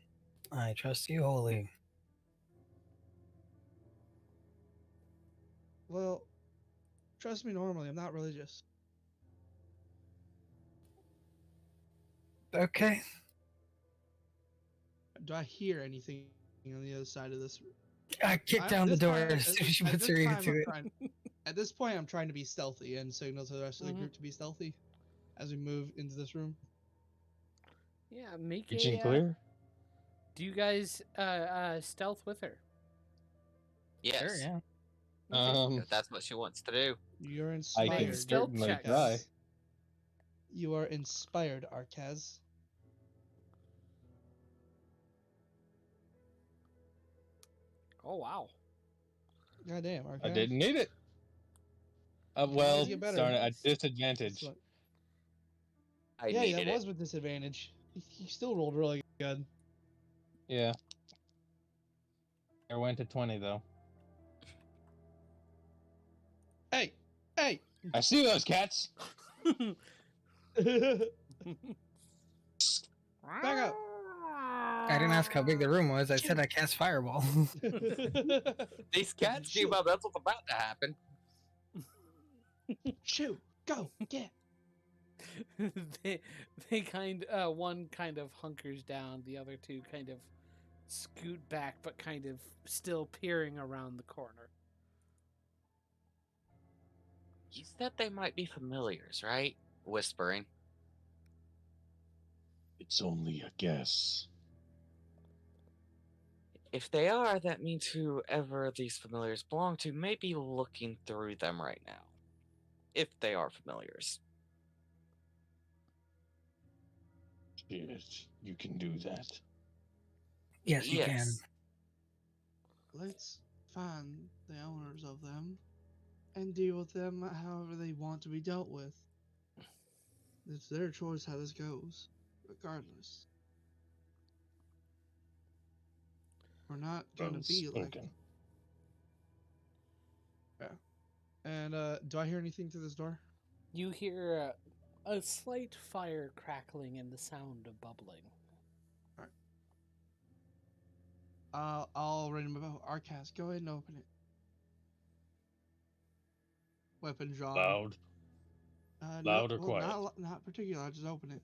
I trust you wholly. Well, trust me normally, I'm not religious. Okay. Do I hear anything on the other side of this? I kick down the This door time- as soon as she at puts this her ear time, to I'm it. trying- At this point, I'm trying to be stealthy and signal to the rest of the Mhm. group to be stealthy as we move into this room. Yeah, make Reaching a. clear? Do you guys stealth with her? Yes. Sure, yeah. Okay. If that's what she wants to do. You're I inspired. can stealth certainly checks. try. You are inspired, Arkaz. Oh wow. Goddamn, Arkaz. I didn't need it. always Well, get better. darn it, at That's disadvantage. what- I yeah, needed that it. was with disadvantage. He still rolled really good. Yeah. I went to 20 though. Hey! Hey! I see those cats. Back up! I didn't ask how big the room was. I said I cast fireball. These cats came up. That's what's about to happen. Shoot! Go! Get! they one kind of hunkers down, the other two kind of scoot back, but kind of still peering around the corner. You said they might be familiars, right? Whispering. It's only a guess. If they are, that means whoever these familiars belong to may be looking through them right now. If they are familiars. Shit, you can do that. Yes, you can. Let's find the owners of them and deal with them however they want to be dealt with. It's their choice how this goes, regardless. We're not gonna Well be like. spoken. Yeah. And do I hear anything through this door? You hear a slight fire crackling and the sound of bubbling. I'll ring him about Arcas. Go ahead and open it. Weapon drawn. Loud. Loud or quiet? Not particular. I'll just open it.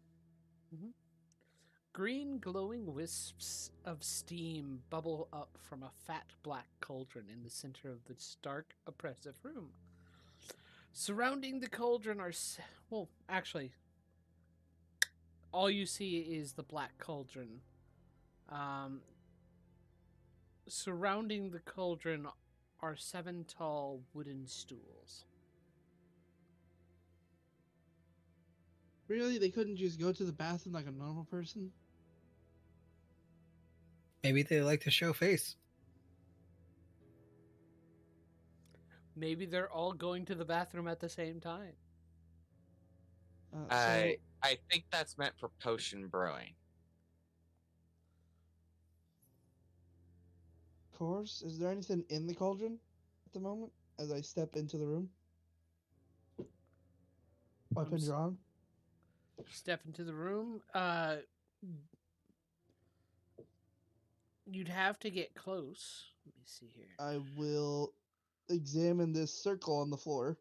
Green glowing wisps of steam bubble up from a fat black cauldron in the center of this dark, oppressive room. Surrounding the cauldron are... well, actually, all you see is the black cauldron. Surrounding the cauldron are 7 tall wooden stools. Really? They couldn't just go to the bathroom like a normal person? Maybe they like to show face. Maybe they're all going to the bathroom at the same time. I think that's meant for potion brewing. Of course. Is there anything in the cauldron at the moment as I step into the room? Weapon drawn. Step into the room. You'd have to get close. Let me see here. I will examine this circle on the floor.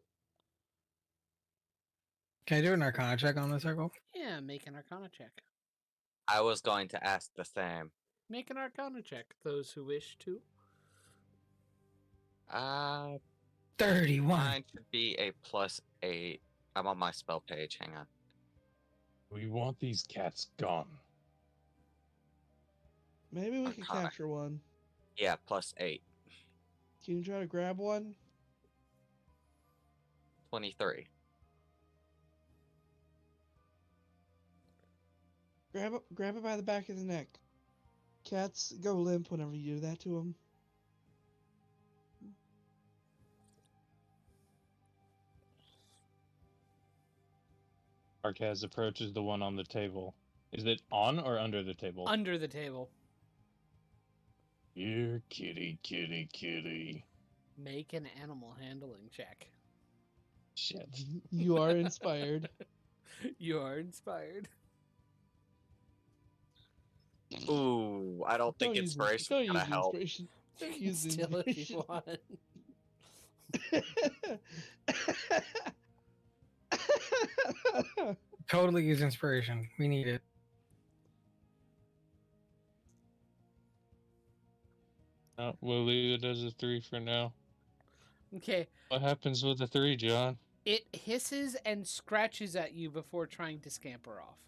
Can I do an Arcana check on the circle? Yeah, make an Arcana check. I was going to ask the same. Make an Arcana check, those who wish to. 31. Mine should be a +8. I'm on my spell page. Hang on. We want these cats gone. Maybe we can Arcana. capture one. Yeah, +8. Can you try to grab one? 23. Grab it by the back of the neck. Cats go limp whenever you do that to them. Arcaz approaches the one on the table. Is it on or under the table? Under the table. Here, kitty, kitty, kitty. Make an animal handling check. Shit. You are inspired. You are inspired. Ooh, I don't think use inspiration is gonna help. Inspiration. You Don't can use steal if inspiration. you want. Totally use inspiration. We need it. We'll leave it as a 3 for now. Okay. What happens with a 3, John? It hisses and scratches at you before trying to scamper off.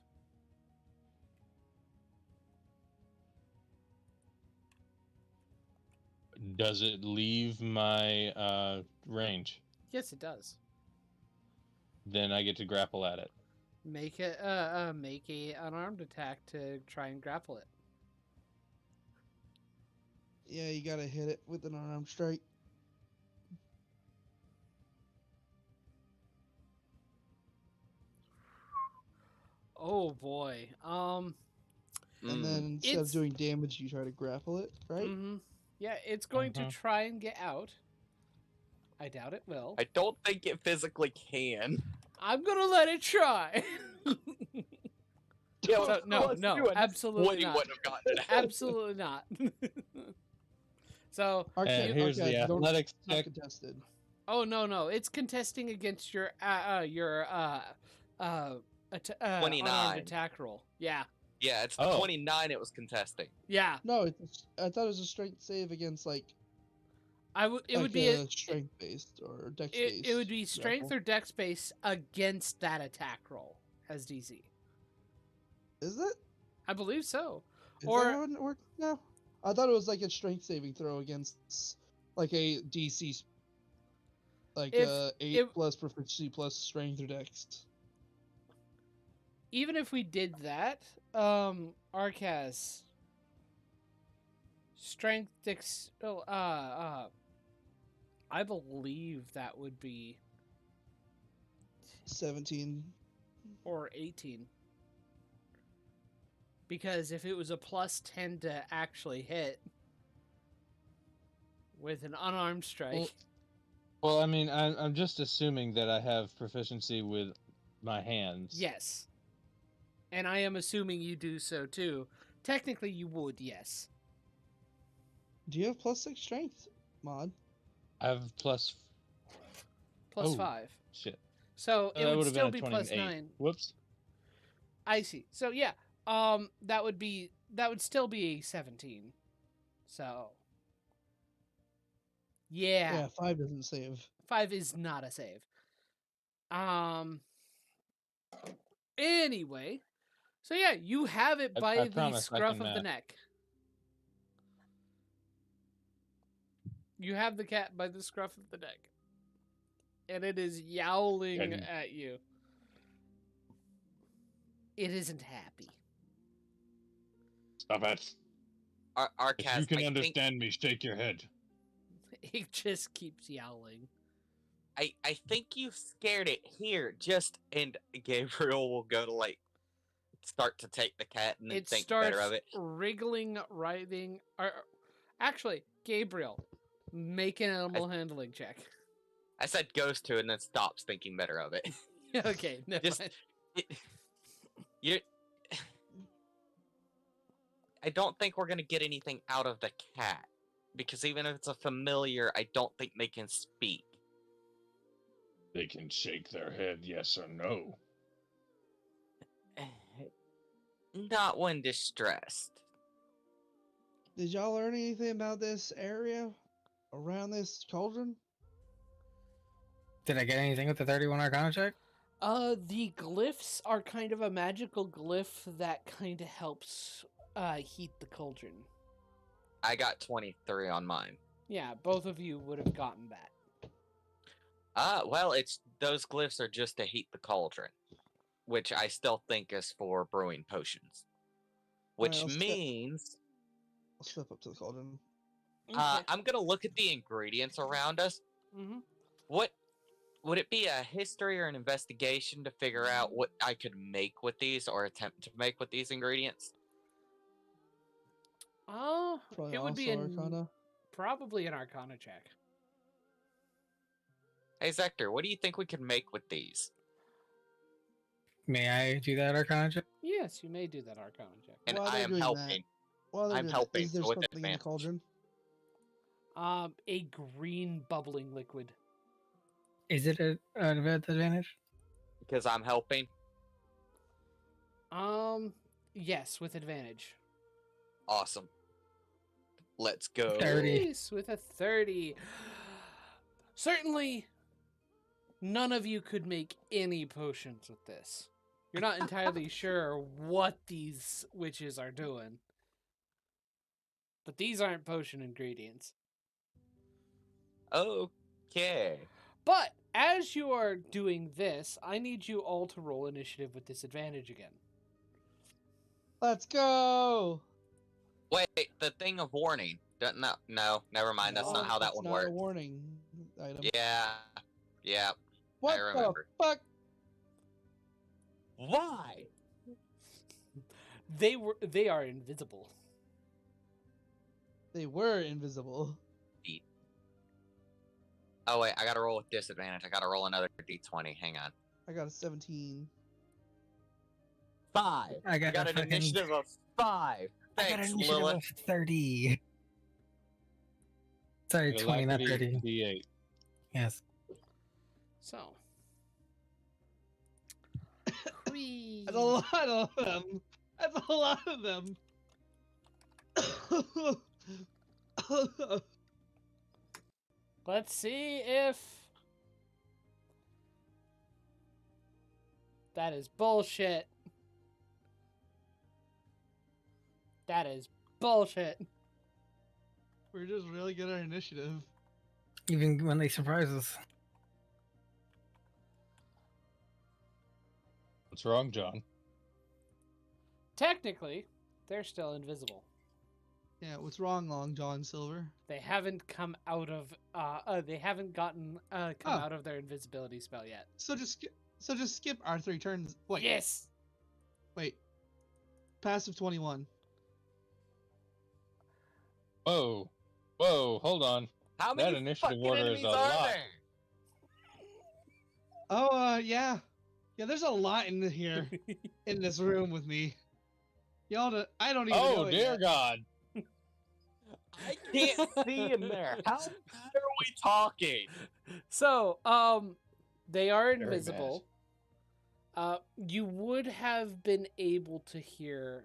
Does it leave my range? Yes, it does. Then I get to grapple at it. Make it make a unarmed attack to try and grapple it. Yeah, you gotta hit it with an unarmed strike. Oh boy. And then instead of It's- doing damage, you try to grapple it, right? Mm-hmm. Yeah, it's going to Mhm. try and get out. I doubt it will. I don't think it physically can. I'm gonna let it try. Yeah, So, no, absolutely Woody not. wouldn't have gotten it. Absolutely not. So, Okay, here's the okay, don't- athletics not check. contested. oh no, it's contesting against your unarmed 29. attack roll. Yeah, Yeah, it's Oh. 29 it was contesting. yeah. No, I thought it was a strength save against like It would like be a strength based or dex based. it would be strength or dex base against that attack roll as DC. Is it? I believe so. Is Or- that how it works now? I thought it was like a strength saving throw against like a DC, like If- 8 if- plus proficiency plus strength or dex. Even if we did that, Arcas strength dex. I believe that would be 17. or 18. Because if it was a plus 10 to actually hit with an unarmed strike, Well, I mean, I'm just assuming that I have proficiency with my hands. yes. And I am assuming you do so too. Technically, you would, yes. Do you have plus 6 strength, Mod? I have plus. Plus Oh. 5. Shit. So it That would would have still been be a plus 28. 9. Whoops. I see. So yeah, that would still be a 17. So yeah, 5 doesn't save. 5 is not a save. Anyway, so yeah, you have it I by the promise I scruff can, of the neck. You have the cat by the scruff of the neck, and it is yowling And- at you. It isn't happy. Stop it. If Arcas, you can I think, understand me, shake your head. It just keeps yowling. I think you scared it here. And Gabriel will go to like start to take the cat and then It think starts better of it. wriggling, writhing. Actually, Gabriel, make an animal handling check. I said goes to and then stops thinking better of it. Okay, never Just- mind. You. I don't think we're gonna get anything out of the cat because even if it's a familiar, I don't think they can speak. They can shake their head, yes or no. Not when distressed. Did y'all learn anything about this area around this cauldron? Did I get anything with the 31 Arcana check? The glyphs are kind of a magical glyph that kind of helps heat the cauldron. I got 23 on mine. Yeah, both of you would have gotten that. Well, it's those glyphs are just to heat the cauldron, which I still think is for brewing potions. Which Alright, means I'll step up to the cauldron. I'm gonna look at the ingredients around us. Mm-hmm. What would it be a history or an investigation to figure out what I could make with these or attempt to make with these ingredients? Probably It would be also Arcana. probably an Arcana check. Hey Zector, what do you think we could make with these? May I do that Arcana check? Yes, you may do that Arcana check. And While I they're am doing helping. While they're I'm doing that, helping, Is there so with something in the advantage. cauldron? A green bubbling liquid. Is it an advantage? Because I'm helping. Yes, with advantage. Awesome. Let's go. 30. Nice, with a 30. Certainly, none of you could make any potions with this. You're not entirely sure what these witches are doing. But these aren't potion ingredients. Okay. But as you are doing this, I need you all to roll initiative with disadvantage again. Let's go. Wait, the thing of warning. No, never mind. That's not how that it's one not works. a warning item. Yeah. What I remember. the fuck? Why? They are invisible. They were invisible. Oh wait, I gotta roll with disadvantage. I gotta roll another d20. Hang on. I got a 17. 5. I got, an initiative of 5. I got an Thanks, initiative Lilith. of 30. Sorry, 20, not 30. D8. Yes. So. That's a lot of them. That's a lot of them. Let's see if that is bullshit. That is bullshit. We're just really good at initiative. Even when they surprise us. What's wrong, John? Technically, they're still invisible. Yeah, what's wrong, Long John Silver? They haven't come out of they haven't gotten out of their invisibility spell yet. So just skip our 3 turns. Wait. Yes. Wait. Passive 21. Whoa, hold on. How That many initiative fucking order is enemies a are lot. there? Oh, yeah. Yeah, there's a lot in here, in this room with me. I don't even know Oh it dear yet. God! I can't see in there. How bad are we talking? So, they are Very invisible. You would have been able to hear.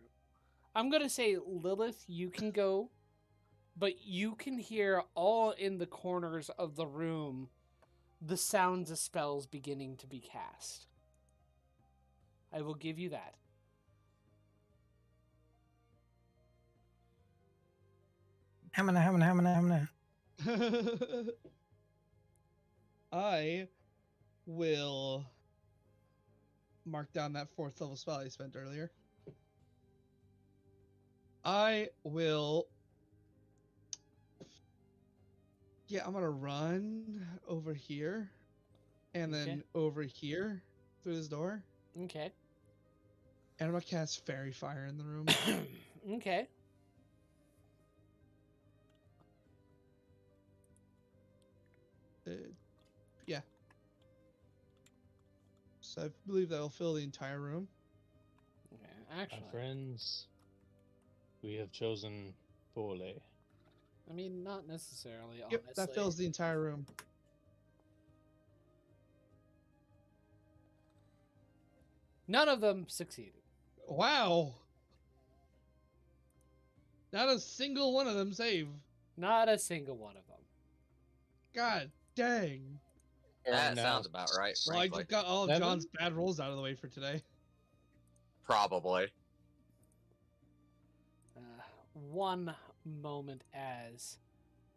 I'm gonna say, Lilith, you can go, but you can hear all in the corners of the room the sounds of spells beginning to be cast. I will give you that. Hamana. I will mark down that 4th level spell I spent earlier. I will. Yeah, I'm gonna run over here, and then Okay. over here through this door, Okay. and I'm gonna cast Fairy Fire in the room. Okay. Yeah. So I believe that'll fill the entire room. Okay. My Actually, friends, we have chosen poorly. I mean, not necessarily. Yep, Honestly, that fills the entire room. none of them succeeded. Wow. Not a single one of them save. Not a single one of them. God dang. That Now, sounds about right, Well, I frankly. just got all of 7? John's bad rolls out of the way for today. Probably. One moment as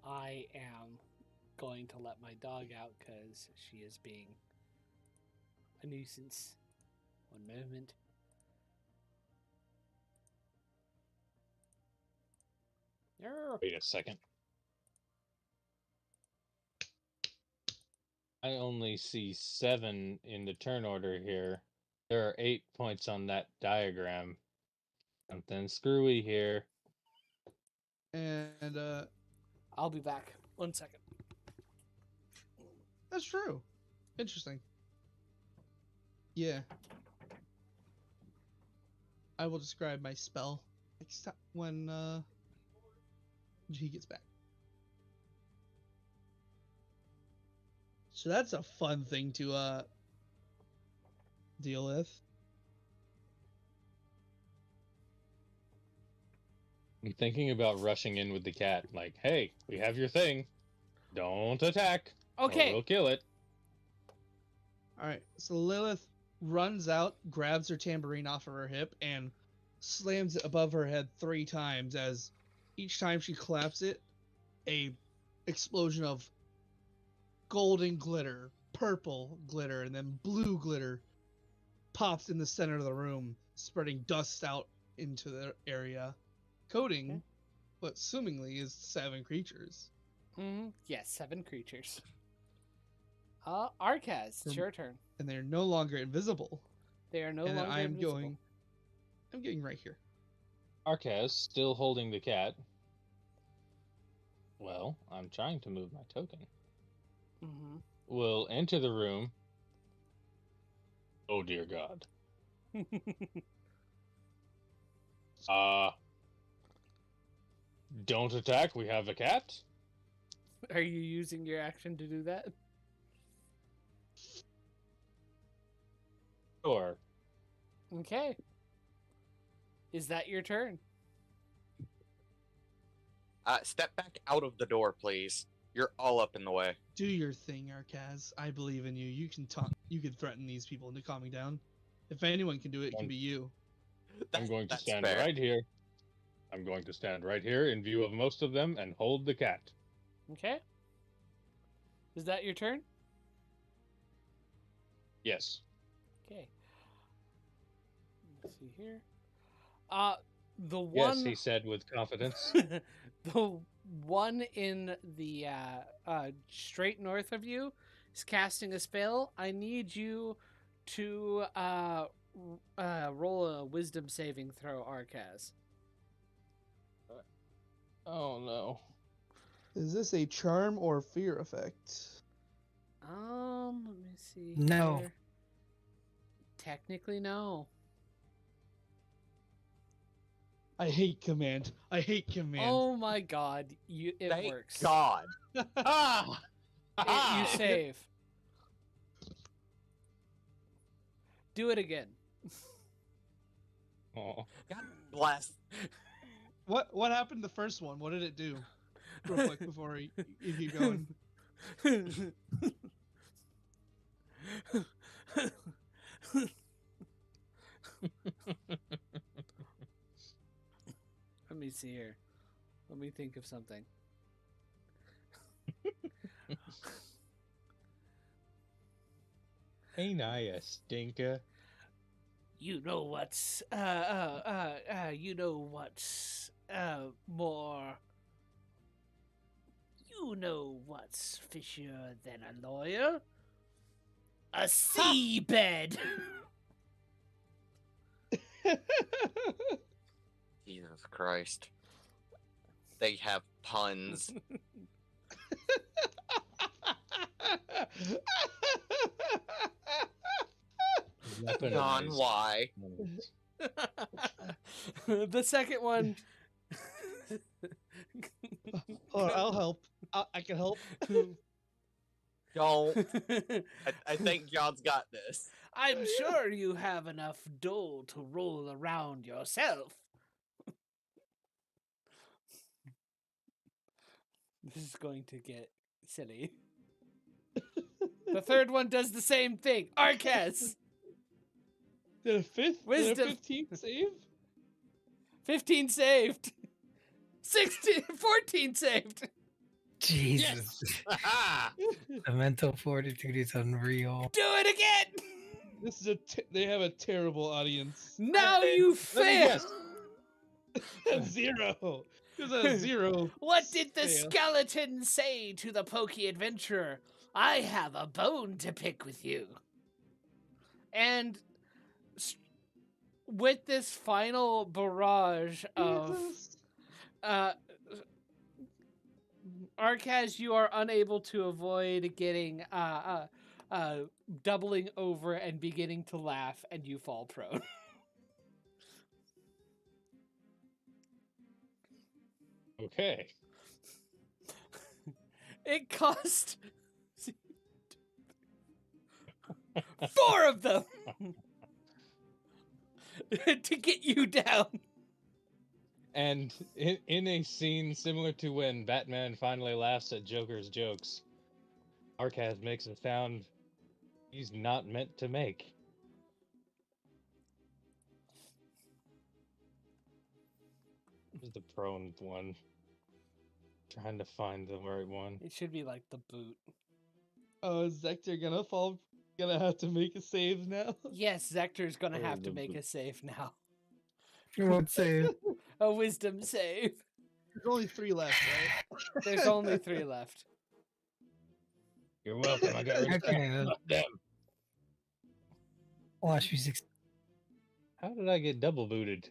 I am going to let my dog out because she is being a nuisance. One moment. Arr. Wait a second. I only see 7 in the turn order here. There are 8 points on that diagram. Something screwy here. And I'll be back. 1 second. that's true. Interesting. Yeah. I will describe my spell next time when he gets back. So that's a fun thing to deal with. I'm thinking about rushing in with the cat. Like, hey, we have your thing. Don't attack. Or Okay. we'll kill it. All right. So Lilith runs out, grabs her tambourine off of her hip, and slams it above her head 3 times. As each time she claps it, a explosion of golden glitter purple glitter and then blue glitter pops in the center of the room, spreading dust out into the area, coating Okay. what assumingly is 7 creatures. Yes, 7 creatures. Arcaz, it's your turn. And they're no longer invisible. They are no And then longer invisible. I'm getting right here. Arcaz, still holding the cat. Well, I'm trying to move my token. Mm-hmm. Will enter the room. Oh dear God. Don't attack. We have a cat. Are you using your action to do that? Sure. Okay. Is that your turn? Step back out of the door, please. You're all up in the way. Do your thing, Arcaz. I believe in you. You can talk. You can threaten these people into calming down. If anyone can do it, it can be you. I'm going to That's stand fair. right here. I'm going to stand right here in view of most of them and hold the cat. Okay. Is that your turn? Yes. Okay. Let's see here. The one. Yes, he said with confidence. The one in the straight north of you is casting a spell. I need you to roll a wisdom saving throw, Arcaz. Oh no. Is this a charm or fear effect? Let me see. No. Here. Technically, no. I hate command. I hate command. Oh my God! It Thank works. God. Ah! You save. Do it again. Oh. God bless. What happened to the first one? What did it do? Real quick before you keep going. Let me see here. Let me think of something. Ain't I a stinker? You know what's more. You know what's fishier than a lawyer? A seabed. Jesus Christ. They have puns. John, why? The second one. Oh, I'll help. I can help. Don't. I think John's got this. I'm sure you have enough dough to roll around yourself. This is going to get silly. The third one does the same thing. Arcaz! Did a fifth? Wisdom. Did a 15 save? 15 saved. 14 saved. Jesus. Ah! The mental fortitude is unreal. Do it again. This is they have a terrible audience. Now you Let me fail. guess. 0. There's a 0. What did the fail. skeleton say to the pokey adventurer? I have a bone to pick with you. And with this final barrage of Jesus. Arcaz, you are unable to avoid getting doubling over and beginning to laugh, and you fall prone. Okay. It cost 4 of them to get you down. And in a scene similar to when Batman finally laughs at Joker's jokes, Arcaz makes a sound he's not meant to make. Where's the prone one? Trying to find the right one. It should be like the boot. Oh, is Zector gonna have to make a save now? Yes, Zector's gonna have to Oh, make a save now. You won't say. A wisdom save. There's only 3 left, right? There's only 3 left. You're welcome. I got rid of Okay. them. Watch music. How did I get double booted?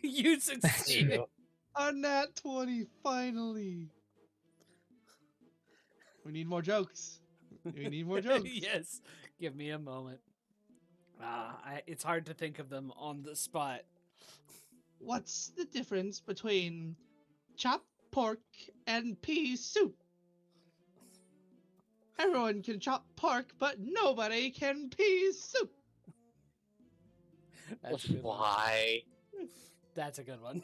You There you succeeded. go. A nat 20, finally. We need more jokes. We need more jokes. Yes. Give me a moment. It's hard to think of them on the spot. What's the difference between chopped pork and pea soup? Everyone can chop pork, but nobody can pea soup. That's a good one. Why? That's a good one.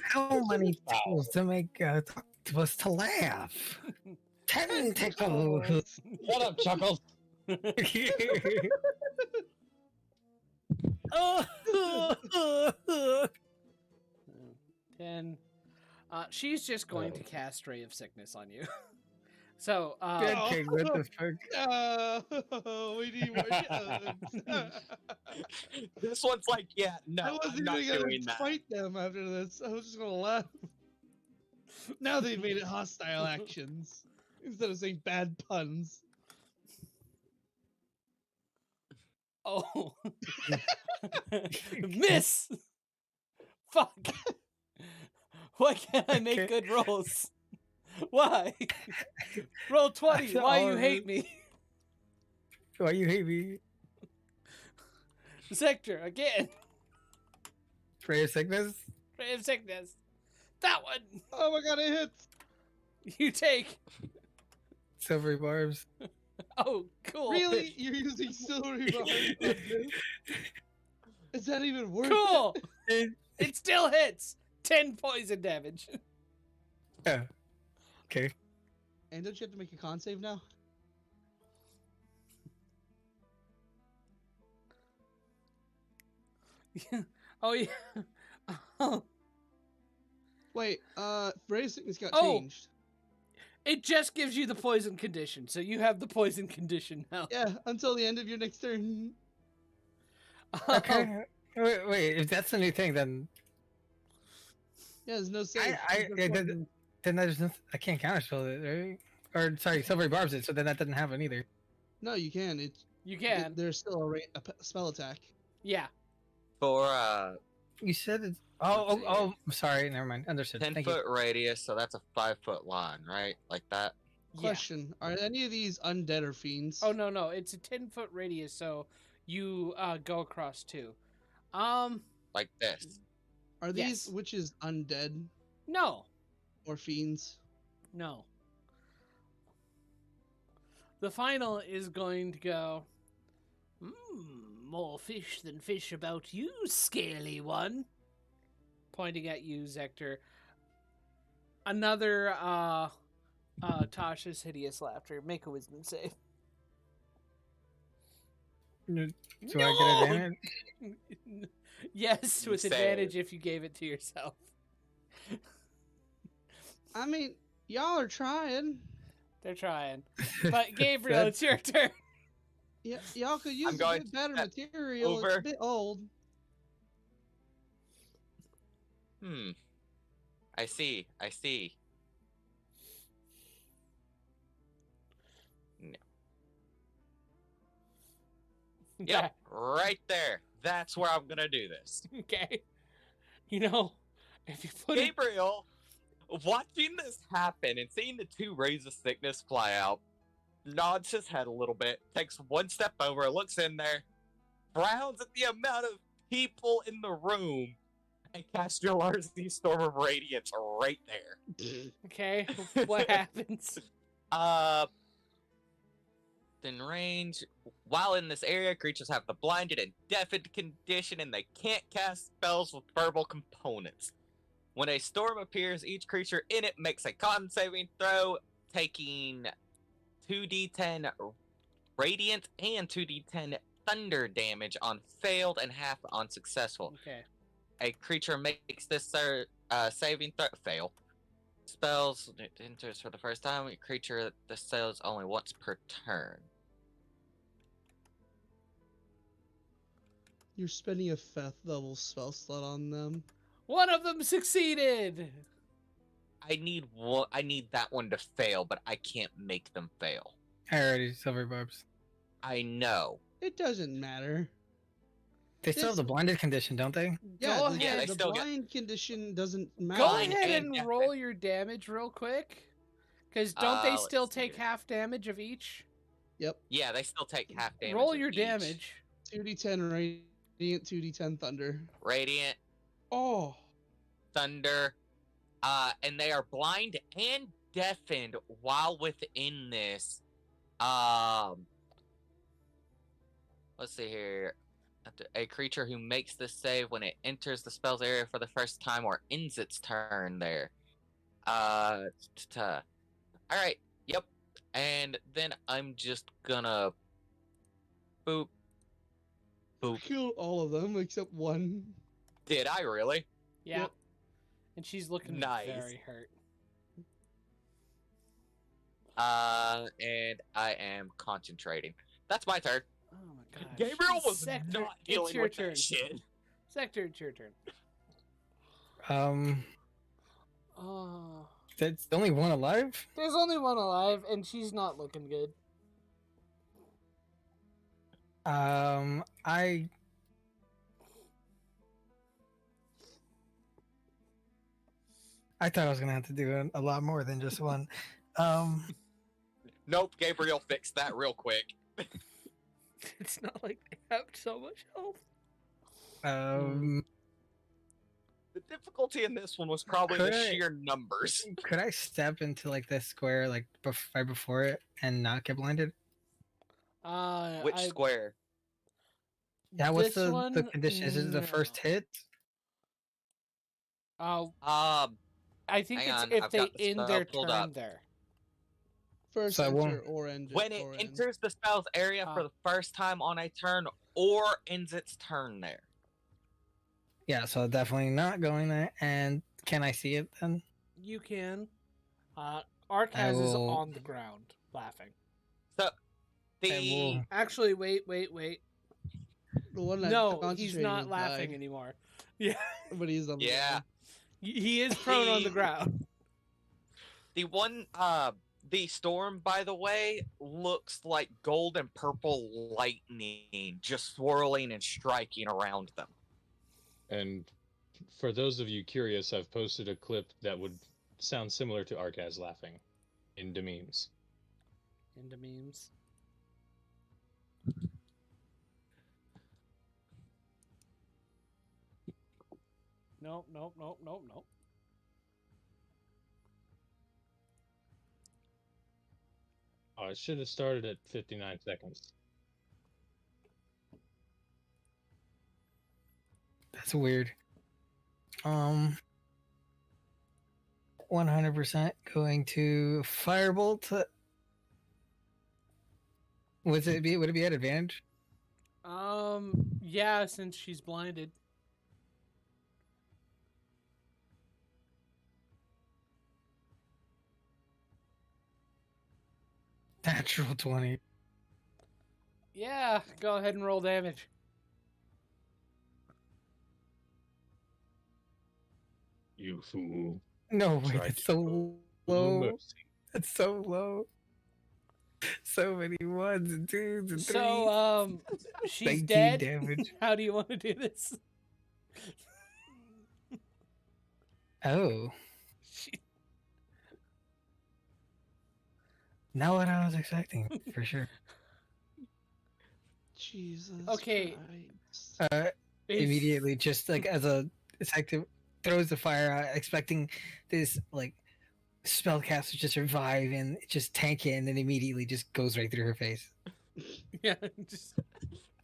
How many tickles to make was to laugh? 10 tickles. Shut up, Chuckles. And she's just going to cast Ray of Sickness on you. So, Good king, what the fuck? We need more jokes. This one's like, yeah, I no, I'm wasn't not even doing gonna that. fight them after this. I was just gonna laugh. Now they've made it hostile actions instead of saying bad puns. oh, miss. Fuck. Why can't I make Okay. good rolls? Why? Roll 20. After Why all you of hate it- me? Why you hate me? Sector again. Ray of sickness? Ray of Sickness. That one. Oh my god, it hits! You take. Silvery barbs. Oh, cool. Really? You're using silvery bars on this? Is that even worth Cool. Eh, It still hits. 10 poison damage. Yeah. Okay. it? And don't you have to make a con save now? Oh, yeah. Oh, Wait, Ray's sickness got Oh. changed. it just gives you the poison condition, so you have the poison condition now. Yeah, until the end of your next turn. Okay. Wait, if that's a new thing, then Yeah, there's no save. then I can't counterspell it, right? Or sorry, silvery barbs it, so then that doesn't have it either. No, you can. You can. There's still a spell attack. Yeah. For You said it's. Oh, sorry, never mind. Understood. 10 Thank foot radius, so that's a 5-foot line, right? Like that. Yeah. Question: are any of these undead or fiends? Oh, no. It's a 10-foot radius, so you go across 2. Like this. Are these yes. witches undead No. or fiends? No. The final is going to go, more fish than fish about you, scaly one. Pointing at you, Zector. Another Tasha's hideous laughter. Make a wisdom save. you. Do I get advantage? Yes, You with save. advantage if you gave it to yourself. I mean, y'all are trying. They're trying. But Gabriel, it's your turn. Yeah, y'all could use a going bit better to material. It's over. a bit old. I see. No. Yep, right there. That's where I'm gonna do this. Okay. You know, if you put it... Gabriel, watching this happen and seeing the 2 rays of sickness fly out, nods his head a little bit, takes one step over, looks in there, frowns at the amount of people in the room, and casts your Larcy Storm of Radiance right there. Okay, what happens? In range, while in this area, creatures have the blinded and deafened condition, and they can't cast spells with verbal components. When a storm appears, each creature in it makes a con saving throw, taking 2d10 radiant and 2d10 thunder damage on failed and half on successful. Okay. A creature makes this saving throw fail. Spells it enters for the first time. A creature that spells only once per turn. You're spending a 5th level spell slot on them. One of them succeeded. I need one. I need that one to fail, but I can't make them fail. I already silver barbs. I know. It doesn't matter. They still have the blinded condition, don't they? Yeah, Go the, ahead. they the still get- blind condition doesn't matter. Go Blind ahead and and roll your damage real quick. Because don't they let's still see take here. half damage of each? Yep. Yeah, they still take half damage. Roll of your each. damage. 2d10 radiant, 2d10 thunder. Radiant, Oh, thunder, and they are blind and deafened while within this. Let's see here. A creature who makes this save when it enters the spell's area for the first time or ends its turn there. All right. Yep. And then I'm just gonna boop. Boop. kill all of them except one. Did I really? Yeah. Yep. And she's looking Nice. very hurt. And I am concentrating. That's my turn. Oh my god. Gabriel was Sector, not it's dealing your with turn. that shit. Sector, it's your turn. Oh. That's the only one alive. There's only one alive, and she's not looking good. I thought I was gonna have to do a lot more than just one. Nope, Gabriel fixed that real quick. It's not like they have so much health. The difficulty in this one was probably Could the I- sheer numbers. Could I step into like this square like right before it and not get blinded? Which square? Yeah. What's this the one? condition? Is it the first No. hit? I think Hang it's on, if I've they got the end spell their pulled turn up. there. First So I enter won't- or end. When it or end. enters the spell's area for the first time on a turn or ends its turn there. Yeah. So definitely not going there. And can I see it then? You can. Arcaz I is will- on the ground, laughing. So I the will- Actually, wait. The one that No, he's concentrated not laughing died, anymore. Yeah, but he's on the yeah. ground. he is prone on the ground. The one, the storm, by the way, looks like gold and purple lightning just swirling and striking around them. And for those of you curious, I've posted a clip that would sound similar to Arcaz laughing into memes. Into memes. Nope. Oh, it should have started at 59 seconds. That's weird. 100% going to firebolt. Would it be at advantage? Yeah, since she's blinded. Natural 20. Yeah, go ahead and roll damage. You fool. No way, Try that's to so No low. mercy. That's so low. So many ones and twos and threes. So, she's 19 dead. damage. How do you want to do this? Oh, She... not what I was expecting, for sure. Jesus. Okay. Christ. Immediately, just like as a detective, throws the fire out, expecting this like spellcaster to survive and just tank it, and then immediately just goes right through her face. Yeah, just...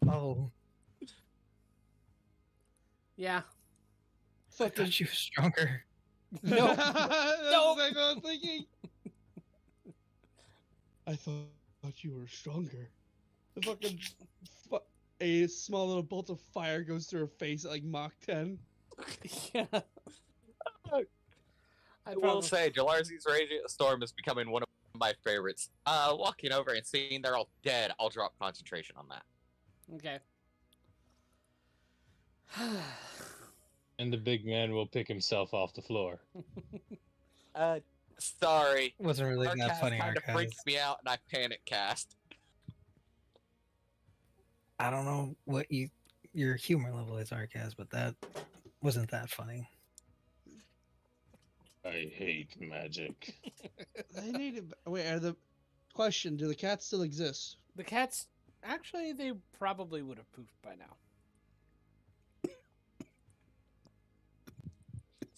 Oh, Yeah. I Fucking. thought she was stronger. No. That's Nope. exactly what I was thinking. I thought you were stronger. The fucking a small little bolt of fire goes through her face at like Mach 10. Yeah. I will say, Jalarzi's Radiant Storm is becoming one of my favorites. Walking over and seeing they're all dead, I'll drop concentration on that. Okay. And the big man will pick himself off the floor. Sorry. Wasn't really that Arcast funny, kind of Arcast. freaked me out and I panic cast. I don't know what your humor level is, Arcast, but that wasn't that funny. I hate magic. They need to. Wait, question? Do the cats still exist? The cats, actually, they probably would have poofed by now.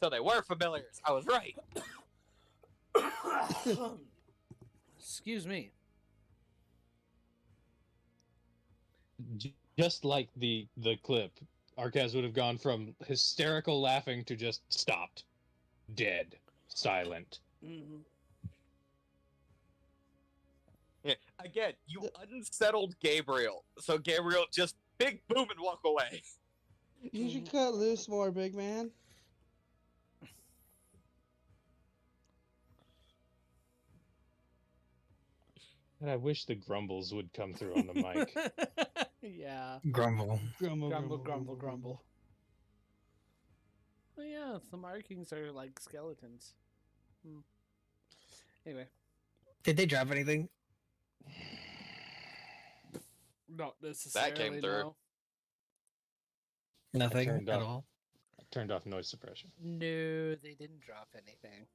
So they were familiars. I was right. Excuse me. Just like the clip, Arcaz would have gone from hysterical laughing to just stopped. Dead. Silent. Mm-hmm. Yeah. Again, you unsettled Gabriel. So Gabriel just big boom and walk away. You should cut loose more, big man. And I wish the grumbles would come through on the mic. Yeah. Grumble. Grumble. Oh yeah, the markings are like skeletons. Anyway, Did they drop anything? not necessarily. through. No. Nothing turned at off. all. I turned off noise suppression. No, they didn't drop anything.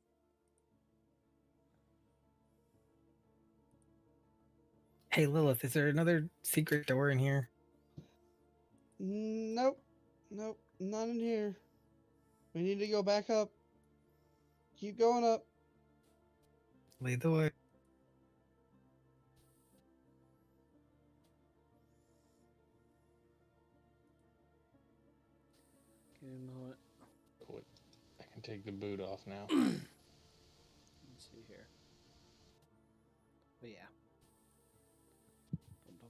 Hey Lilith, is there another secret door in here? Nope. Nope. Not in here. We need to go back up. Keep going up. Lead the way. Give me a moment. I can take the boot off now. Let's see here. But yeah.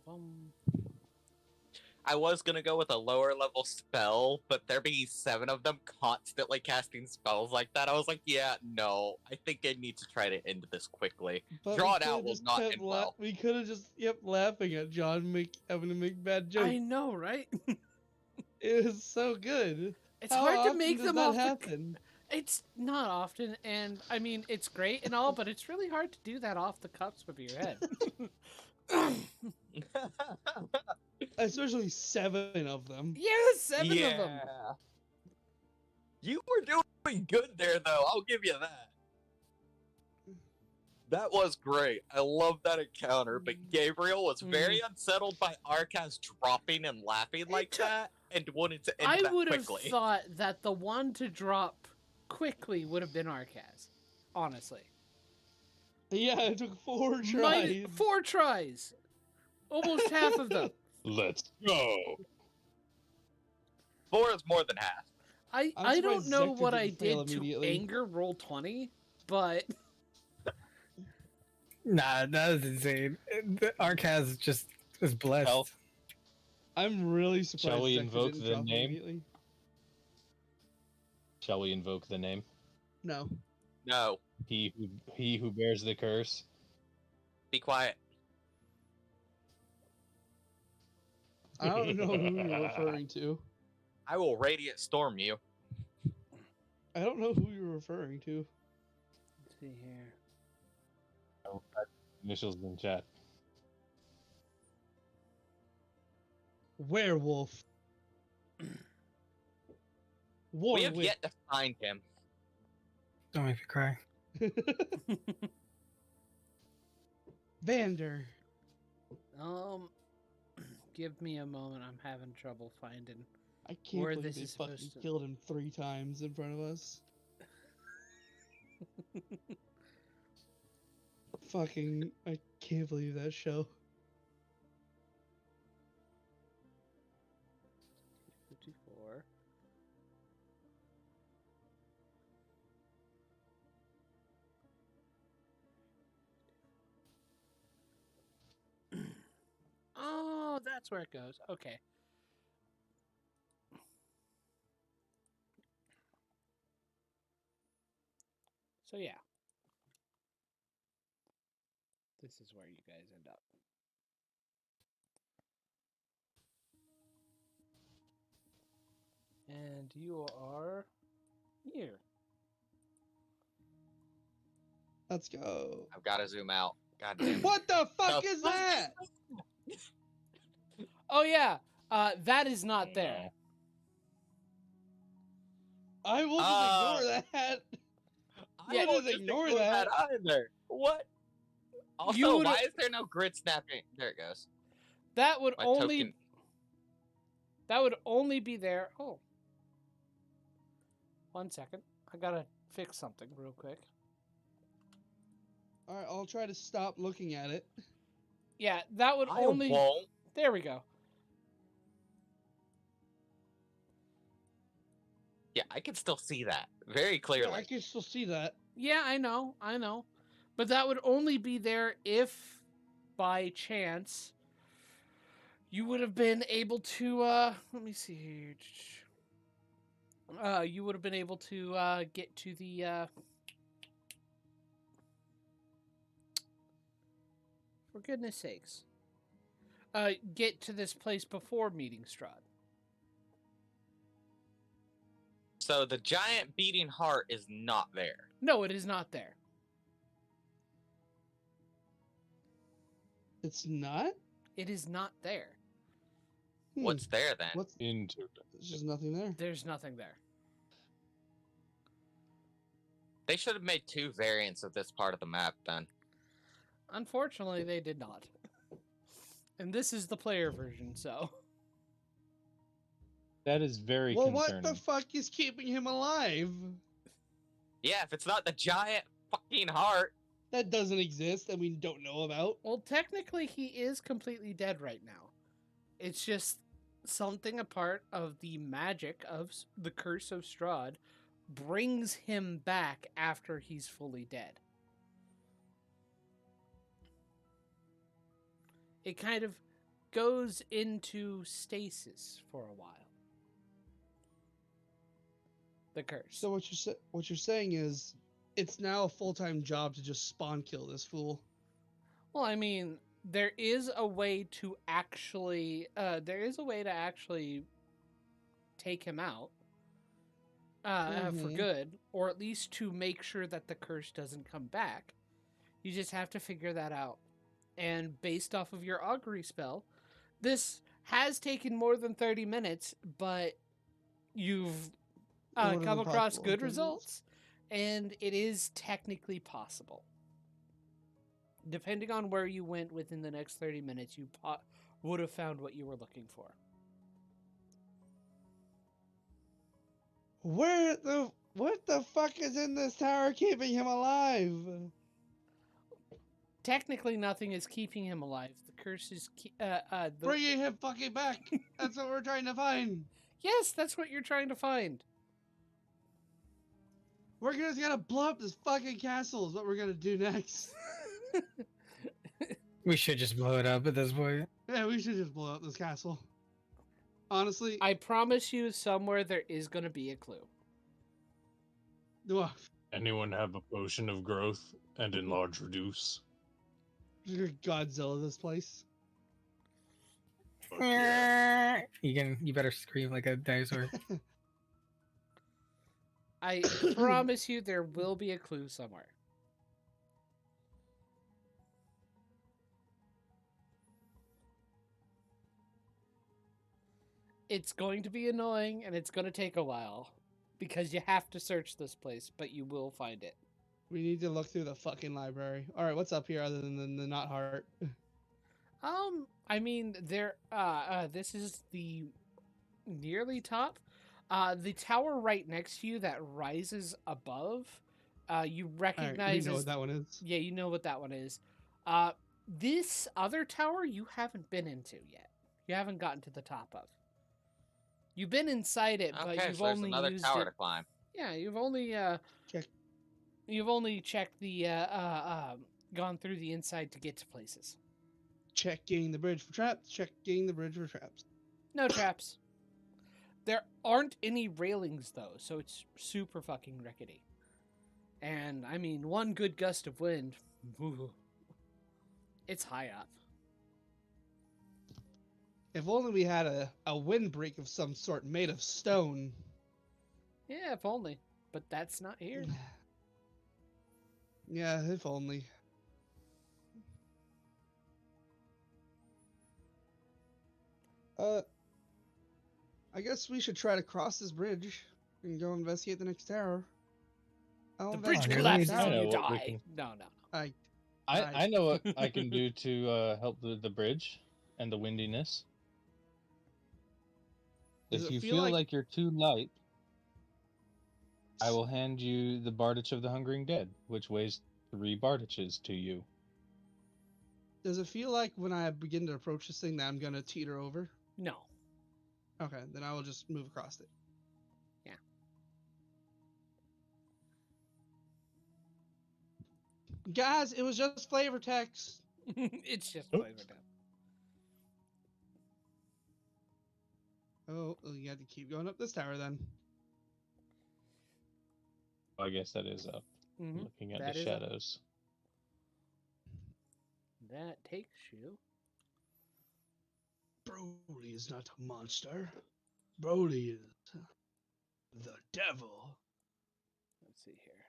Bum. I was gonna go with a lower level spell, but there being 7 of them constantly casting spells like that, I was like, yeah, no. I think I need to try to end this quickly. But Draw we it out could've will just not kept end well. We could have just kept laughing at John having to make bad jokes. I know, right? It was so good. It's How hard to often make does them that off. happen? It's not often, and I mean, it's great and all, but it's really hard to do that off the cuffs of your head. Especially 7 of them. Yeah, 7 of them. You were doing good there, though. I'll give you that. That was great. I love that encounter, but Gabriel was very unsettled by Arcas dropping and laughing like that and wanted to end I that would have quickly. thought that the one to drop quickly would have been Arcas. Honestly. Yeah, it took 4 tries. 4 tries. Almost half of them. Let's go. 4 is more than half. I don't surprised know Zector what I didn't fail did to immediately. anger roll 20, but Nah, that was insane. Arcaz just was blessed. Hell. I'm really surprised. Shall we Zector invoke didn't the drop name? immediately. Shall we invoke the name? No. No. He who bears the curse. Be quiet. I don't know who you're referring to. I will Radiant Storm you. I don't know who you're referring to. let's see here. Initials in chat. Werewolf. We have Warwick. yet to find him. Don't make me cry. Vander. Give me a moment. I'm having trouble finding. I can't Where believe this they is fucking supposed to- killed him 3 times in front of us. Fucking, I can't believe that show. 54. Oh, that's where it goes. Okay. So yeah. This is where you guys end up. And you are here. Let's go. I've got to zoom out. God damn it. What the fuck The is fuck? that? Oh yeah, that is not there. I will just ignore that. I Yeah, will just just ignore ignore that. that either. What? Also, You would- why is there no grid snapping? There it goes. That would My only token. that would only be there. Oh. 1 second. I gotta fix something real quick. All right, I'll try to stop looking at it. Yeah, that would I only. won't. There we go. Yeah, I can still see that very Yeah, clearly. I can still see that. Yeah, I know. But that would only be there if, by chance, you would have been able to, let me see here. You would have been able to, get to the, for goodness sakes, get to this place before meeting Strahd. So the giant beating heart is not there. No, it is not there. It's not. It is not there. What's there then? What's? Into There's just nothing there. There's nothing there. They should have made 2 variants of this part of the map then. Unfortunately, they did not. And this is the player version, so. that is very Well, concerning. what the fuck is keeping him alive? Yeah, if it's not the giant fucking heart. That doesn't exist and we don't know about. Well, technically, he is completely dead right now. It's just something a part of the magic of the Curse of Strahd brings him back after he's fully dead. It kind of goes into stasis for a while. The curse. So what you're saying is, it's now a full-time job to just spawn kill this fool. Well, I mean, there is a way to actually take him out for Mhm. good, or at least to make sure that the curse doesn't come back. You just have to figure that out. And based off of your augury spell, this has taken more than 30 minutes, but you've More than come across possible in good 30 minutes. results, and it is technically possible. Depending on where you went within the next 30 minutes, you would have found what you were looking for. What the fuck is in this tower keeping him alive? Technically, nothing is keeping him alive. The curse is... Bringing him fucking back. That's what we're trying to find. Yes, that's what you're trying to find. We're just gonna blow up this fucking castle is what we're gonna do next. We should just blow it up at this point. Yeah, we should just blow up this castle. Honestly, I promise you, somewhere there is going to be a clue. well, Anyone have a potion of growth and enlarge reduce? you're Godzilla this place. You better scream like a dinosaur. I promise you there will be a clue somewhere. It's going to be annoying and it's going to take a while because you have to search this place, but you will find it. We need to look through the fucking library. All right, what's up here other than the not heart? I mean, this is the nearly top. The tower right next to you that rises above, you All right, recognize. we know as- what that one is. Yeah, you know what that one is. This other tower you haven't been into yet. You haven't gotten to the top of. You've been inside it, but Okay, you've so there's only another used tower it. to climb. Yeah, you've only Check. You've only checked the gone through the inside to get to places. Checking the bridge for traps. Checking the bridge for traps. No traps. There aren't any railings though, so it's super fucking rickety. And I mean, one good gust of wind, ooh, it's high up. If only we had a windbreak of some sort made of stone. Yeah, if only. But that's not here. Yeah, if only. I guess we should try to cross this bridge and go investigate the next tower. I'll The investigate bridge yeah, collapses I and know you what we die. can- No, no. I I know what I can do to help the bridge and the windiness. Does If it you feel feel like- like you're too light, I will hand you the Bardich of the Hungering Dead, which weighs 3 Bardiches to you. Does it feel like when I begin to approach this thing that I'm gonna teeter over? No. Okay, then I will just move across it. Yeah. Guys, it was just flavor text. It's just Oops. flavored up. Oh, well, you have to keep going up this tower then. I guess that is up. Mhm. Looking at That the is up. shadows. That takes you. Broly is not a monster. Broly is the devil. Let's see here.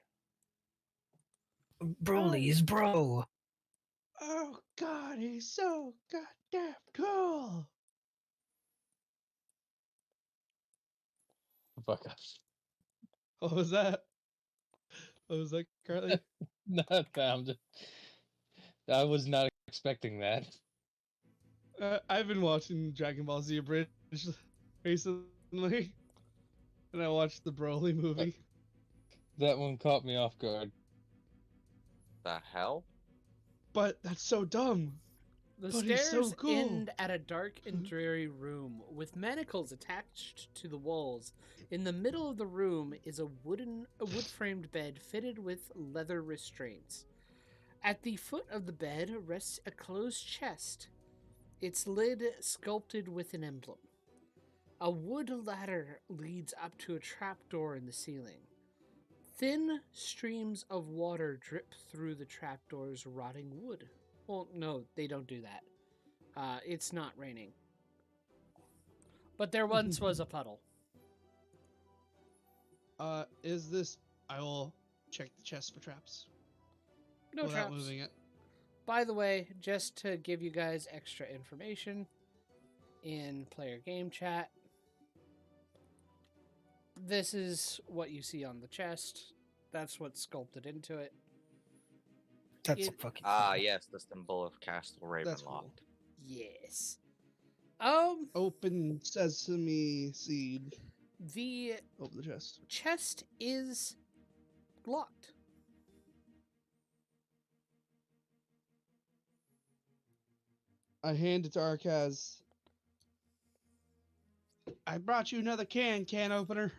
Broly is bro. Oh God, he's so goddamn cool. Fuck off. What was that? What was that, Carly? Not found. I was not expecting that. I've been watching Dragon Ball Z Abridged recently, and I watched the Broly movie. That one caught me off guard. The hell? But that's so dumb. The But he's so stairs cool. end at a dark and dreary room with manacles attached to the walls. In the middle of the room is a wood-framed bed fitted with leather restraints. At the foot of the bed rests a closed chest, its lid sculpted with an emblem. A wood ladder leads up to a trapdoor in the ceiling. Thin streams of water drip through the trapdoor's rotting wood. Well, no, they don't do that. It's not raining. But there once was a puddle. Is this? I will check the chest for traps No without traps. moving it. By the way, just to give you guys extra information in player game chat, this is what you see on the chest. That's what's sculpted into it. That's It- fucking. Ah, cool. yes, the symbol of Castle That's Ravenloft. cool. Yes. Open sesame seed. The Open the chest. chest is locked. I hand it to Arcaz. I brought you another can opener.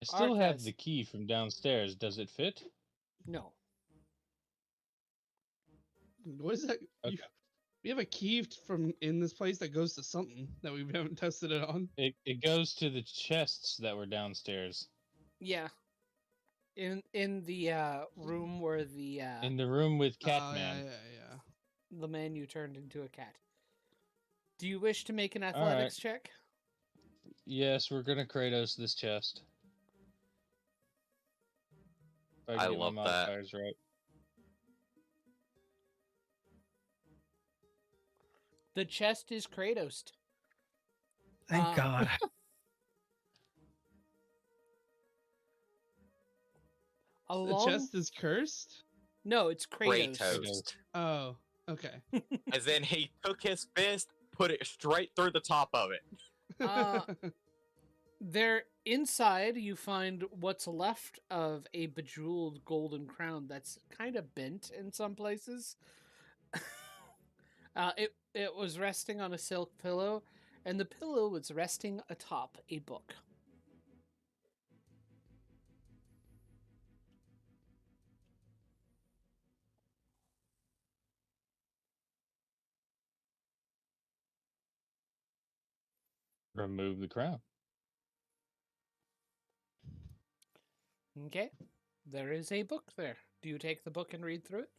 I still have Arcas. the key from downstairs. Does it fit? No. What is that? Okay. We have a key from in this place that goes to something that we haven't tested it on. It goes to the chests that were downstairs. Yeah. In the room where the In the room with Oh, Catman. yeah. the menu turned into a cat. Do you wish to make an athletics check? Yes, we're gonna Kratos this chest. If I can get my love that. modifiers right. The chest is Kratos. Thank God. The Along... chest is cursed? No, it's Kratos. Kratos. Oh, okay. As in, he took his fist, put it straight through the top of it. There, inside, you find what's left of a bejeweled golden crown that's kind of bent in some places. It was resting on a silk pillow, and the pillow was resting atop a book. Remove the crown. Okay. There is a book there. Do you take the book and read through it?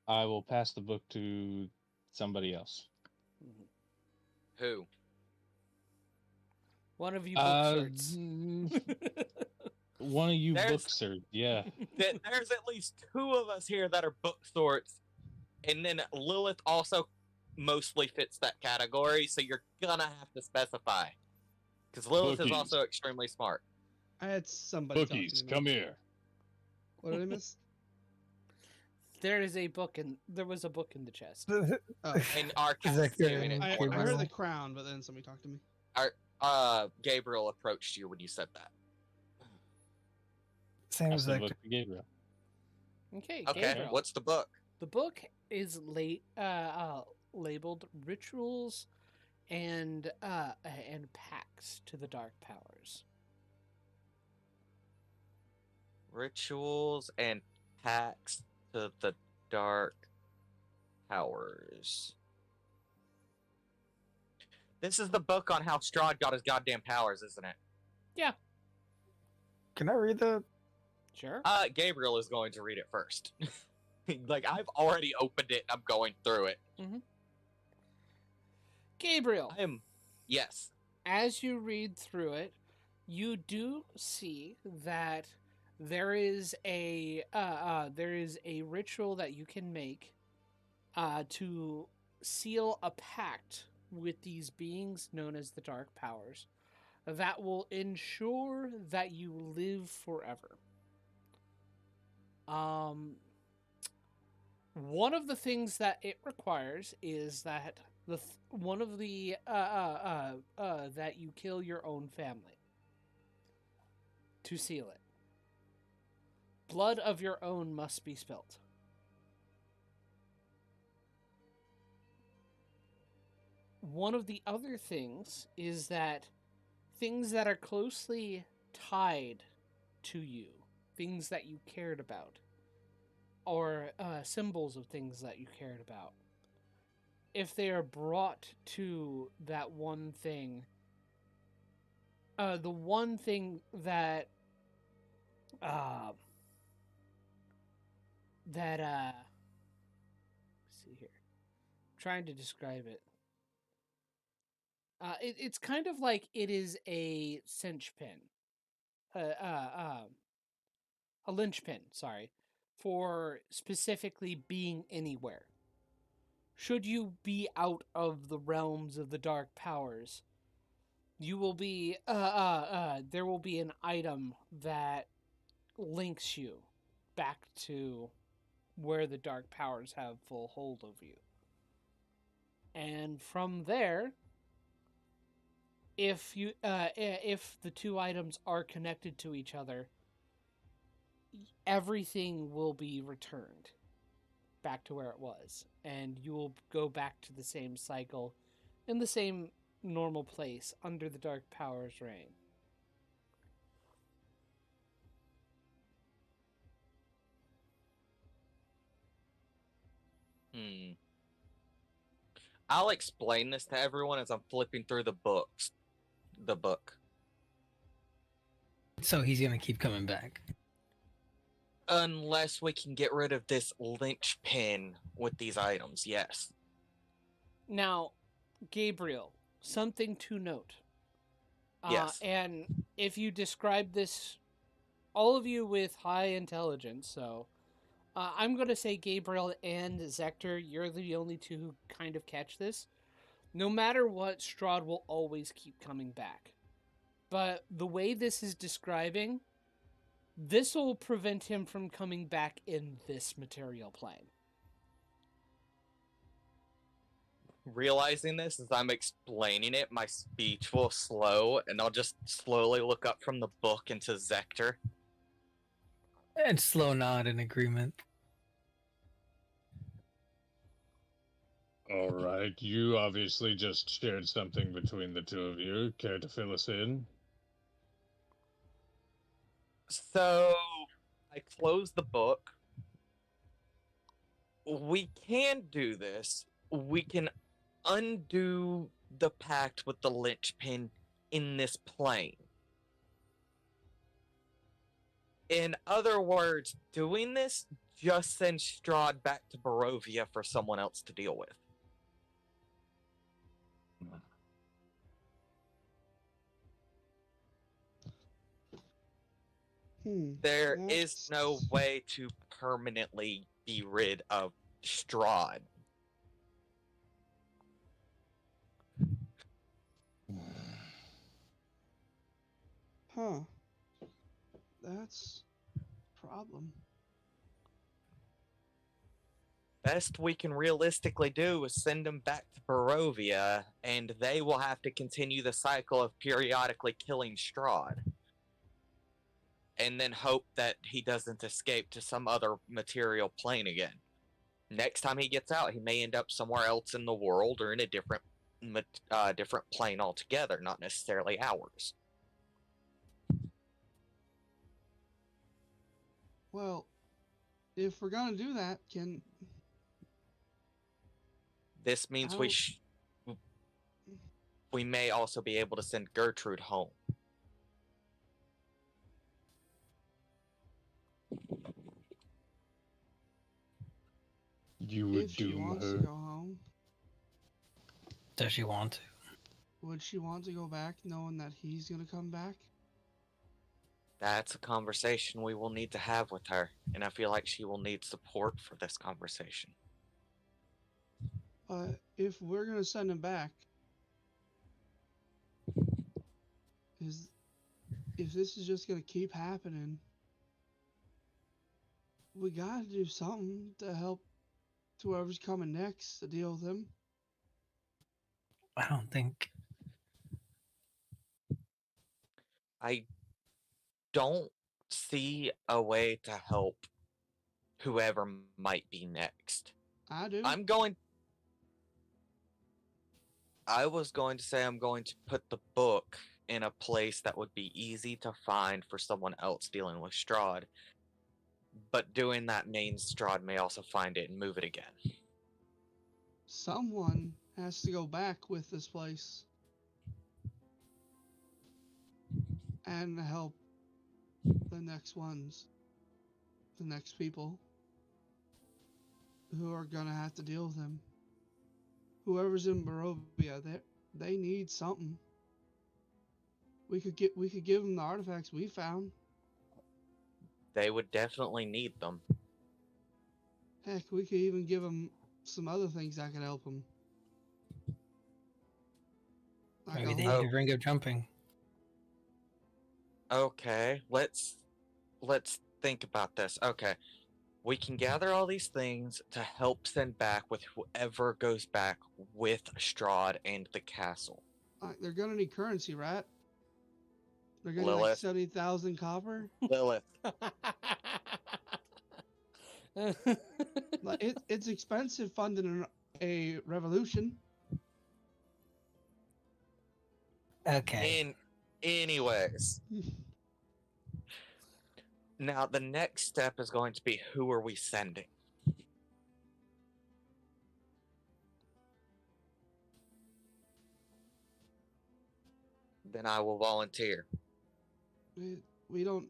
I will pass the book to somebody else. Who? One of you book sorts. One of you There's- book sir. Yeah. There's at least two of us here that are book sorts, and then Lilith also mostly fits that category, so you're gonna have to specify. Because Lilith is Bookies. also extremely smart. I had somebody Bookies, talking to me. come here. What did I miss? There was a book in the chest. Oh, And Arcus is Exactly. saving it I for heard us. the crown, but then somebody talked to me. Gabriel approached you when you said that. Same Pass as the like book to Gabriel. Okay, Okay, Gabriel. what's the book? The book is labeled Rituals and Pacts to the Dark Powers. Rituals and Pacts to the Dark Powers. This is the book on how Strahd got his goddamn powers, isn't it? Can I read that? Sure. Gabriel is going to read it first. Like, I've already opened it, I'm going through it. Gabriel, Yes. as you read through it, you do see that there is a ritual that you can make to seal a pact with these beings known as the Dark Powers that will ensure that you live forever. One of the things that it requires is that that you kill your own family to seal it. Blood of your own must be spilt. One of the other things is that things that are closely tied to you, things that you cared about, or symbols of things that you cared about, if they are brought to that one thing, the one thing that let's see here, I'm trying to describe it. It's kind of like it is a cinch pin, a linchpin, sorry, for specifically being anywhere. Should you be out of the realms of the Dark Powers, you will be, there will be an item that links you back to where the Dark Powers have full hold of you. And from there, if the two items are connected to each other, everything will be returned back to where it was, and you will go back to the same cycle in the same normal place under the Dark Powers' reign. I'll explain this to everyone as I'm flipping through the book. So he's gonna keep coming back. Unless we can get rid of this linchpin with these items, yes. Now, Gabriel, something to note. Yes. And if you describe this, all of you with high intelligence, so I'm going to say Gabriel and Zector, you're the only two who kind of catch this. No matter what, Strahd will always keep coming back. But the way this is describing, this will prevent him from coming back in this material plane. Realizing this as I'm explaining it, my speech will slow, and I'll just slowly look up from the book into Zector. And slow nod in agreement. All right, you obviously just shared something between the two of you. Care to fill us in? So, I close the book. We can do this. We can undo the pact with the linchpin in this plane. In other words, doing this just sends Strahd back to Barovia for someone else to deal with. There is no that's- way to permanently be rid of Strahd. Huh. That's a problem. Best we can realistically do is send him back to Barovia, and they will have to continue the cycle of periodically killing Strahd. And then hope that he doesn't escape to some other material plane again. Next time he gets out, he may end up somewhere else in the world or in a different plane altogether, not necessarily ours. Well, if we're gonna do that, This means How- we may also be able to send Gertrude home. You would if she doom wants to her. go home, Does she want to? would she want to go back knowing that he's gonna come back? That's a conversation we will need to have with her, and I feel like she will need support for this conversation. But if we're gonna send him back, if this is just gonna keep happening, we gotta do something to help whoever's coming next to deal with him. I don't think. I don't see a way to help whoever might be next. I do. I was going to say I'm going to put the book in a place that would be easy to find for someone else dealing with Strahd. But doing that means Strahd may also find it and move it again. Someone has to go back with this place and help the next ones, the next people who are gonna have to deal with him. Whoever's in Barovia, they need something. We could give them the artifacts we found. They would definitely need them. Heck, we could even give them some other things that could help them. Like Maybe a they whole- need a ring of jumping. Okay, let's think about this. Okay. We can gather all these things to help send back with whoever goes back with Strahd and the castle. they're gonna need currency, right? They're gonna need like Lilith. 70,000 copper. Lilith. Like it's expensive funding a revolution. Okay. Anyways. Now the next step is going to be, who are we sending? Then I will volunteer. We don't.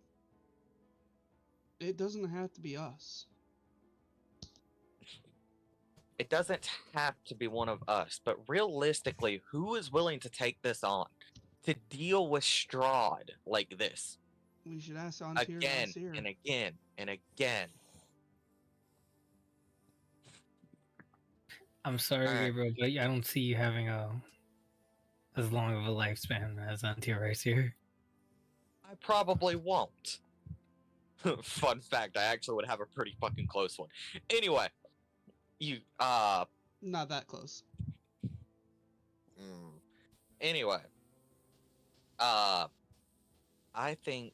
It doesn't have to be us. It doesn't have to be one of us, but realistically, who is willing to take this on? To deal with Strahd like this? We should ask Antir Again Vasir. and again and again. I'm sorry, Alright. Gabriel, but I don't see you having as long of a lifespan as Antir Rice here. I probably won't. Fun fact, I actually would have a pretty fucking close one. Anyway, Not that close. Anyway, I think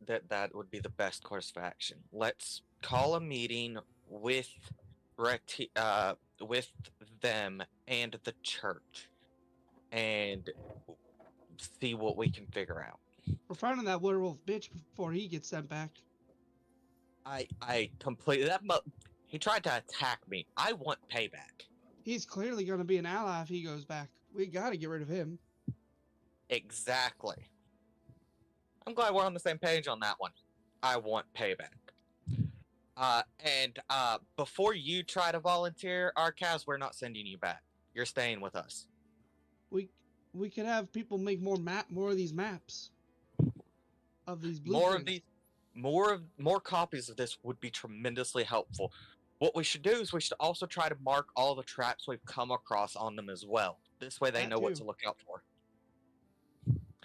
that would be the best course of action. Let's call a meeting with them and the church, and see what we can figure out. We're finding that werewolf bitch before he gets sent back. I completely he tried to attack me. I want payback. He's clearly going to be an ally if he goes back. We got to get rid of him. Exactly. I'm glad we're on the same page on that one. I want payback. And before you try to volunteer, Arcaz, we're not sending you back. You're staying with us. We could have people make more of these maps of these More of blueprints. these, more copies of this would be tremendously helpful. What we should do is we should also try to mark all the traps we've come across on them as well. This way they That know what too. to look out for.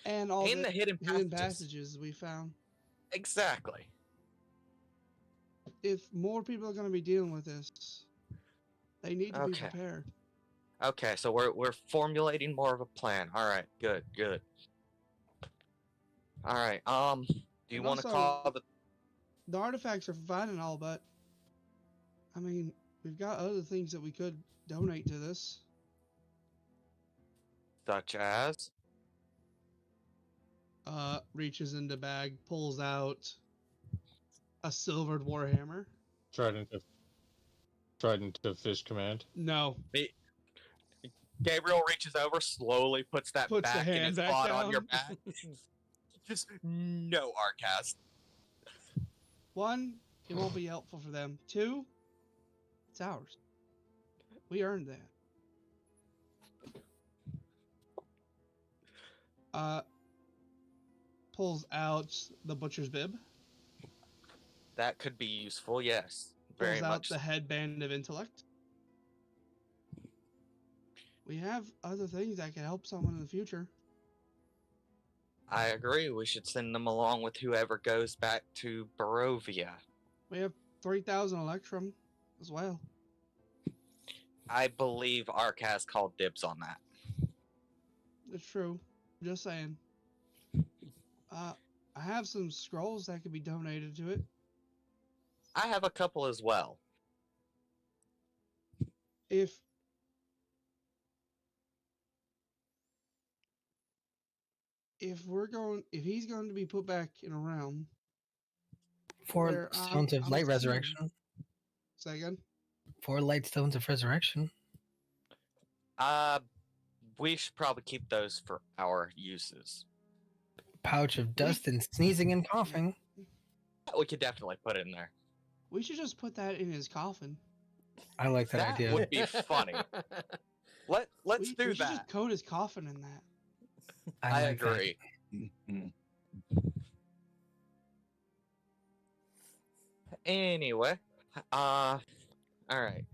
And all And the the hidden passages we found. Exactly. If more people are going to be dealing with this, they need to be Okay. prepared. Okay, so we're formulating more of a plan. All right, good. All right. Do you And want to also, call the artifacts are fine and all, but I mean, we've got other things that we could donate to this. such as? Reaches into bag, pulls out a silvered warhammer. Trident of Fish Command. No, Gabriel reaches over, slowly puts that Puts the back in hand his back spot on your down. back. Just no, Arcast. one, it won't be helpful for them. Two, it's ours. We earned that. Pulls out the butcher's bib. That could be useful, yes. Very Pulls out much. the headband of intellect. We have other things that can help someone in the future. I agree. We should send them along with whoever goes back to Barovia. We have 3,000 Electrum as well. I believe Arcast called dibs on that. It's true. Just saying. I have some scrolls that could be donated to it. I have a couple as well. If he's going to be put back in a realm, 4 Where, stones of I'm light assuming- resurrection. say again. 4 light stones of resurrection. We should probably keep those for our uses. Pouch of dust and sneezing and coughing. We could definitely put it in there. We should just put that in his coffin. I like that, That idea. would be funny. Let's we do should that. just coat his coffin in that. I like that. agree. Anyway, all right.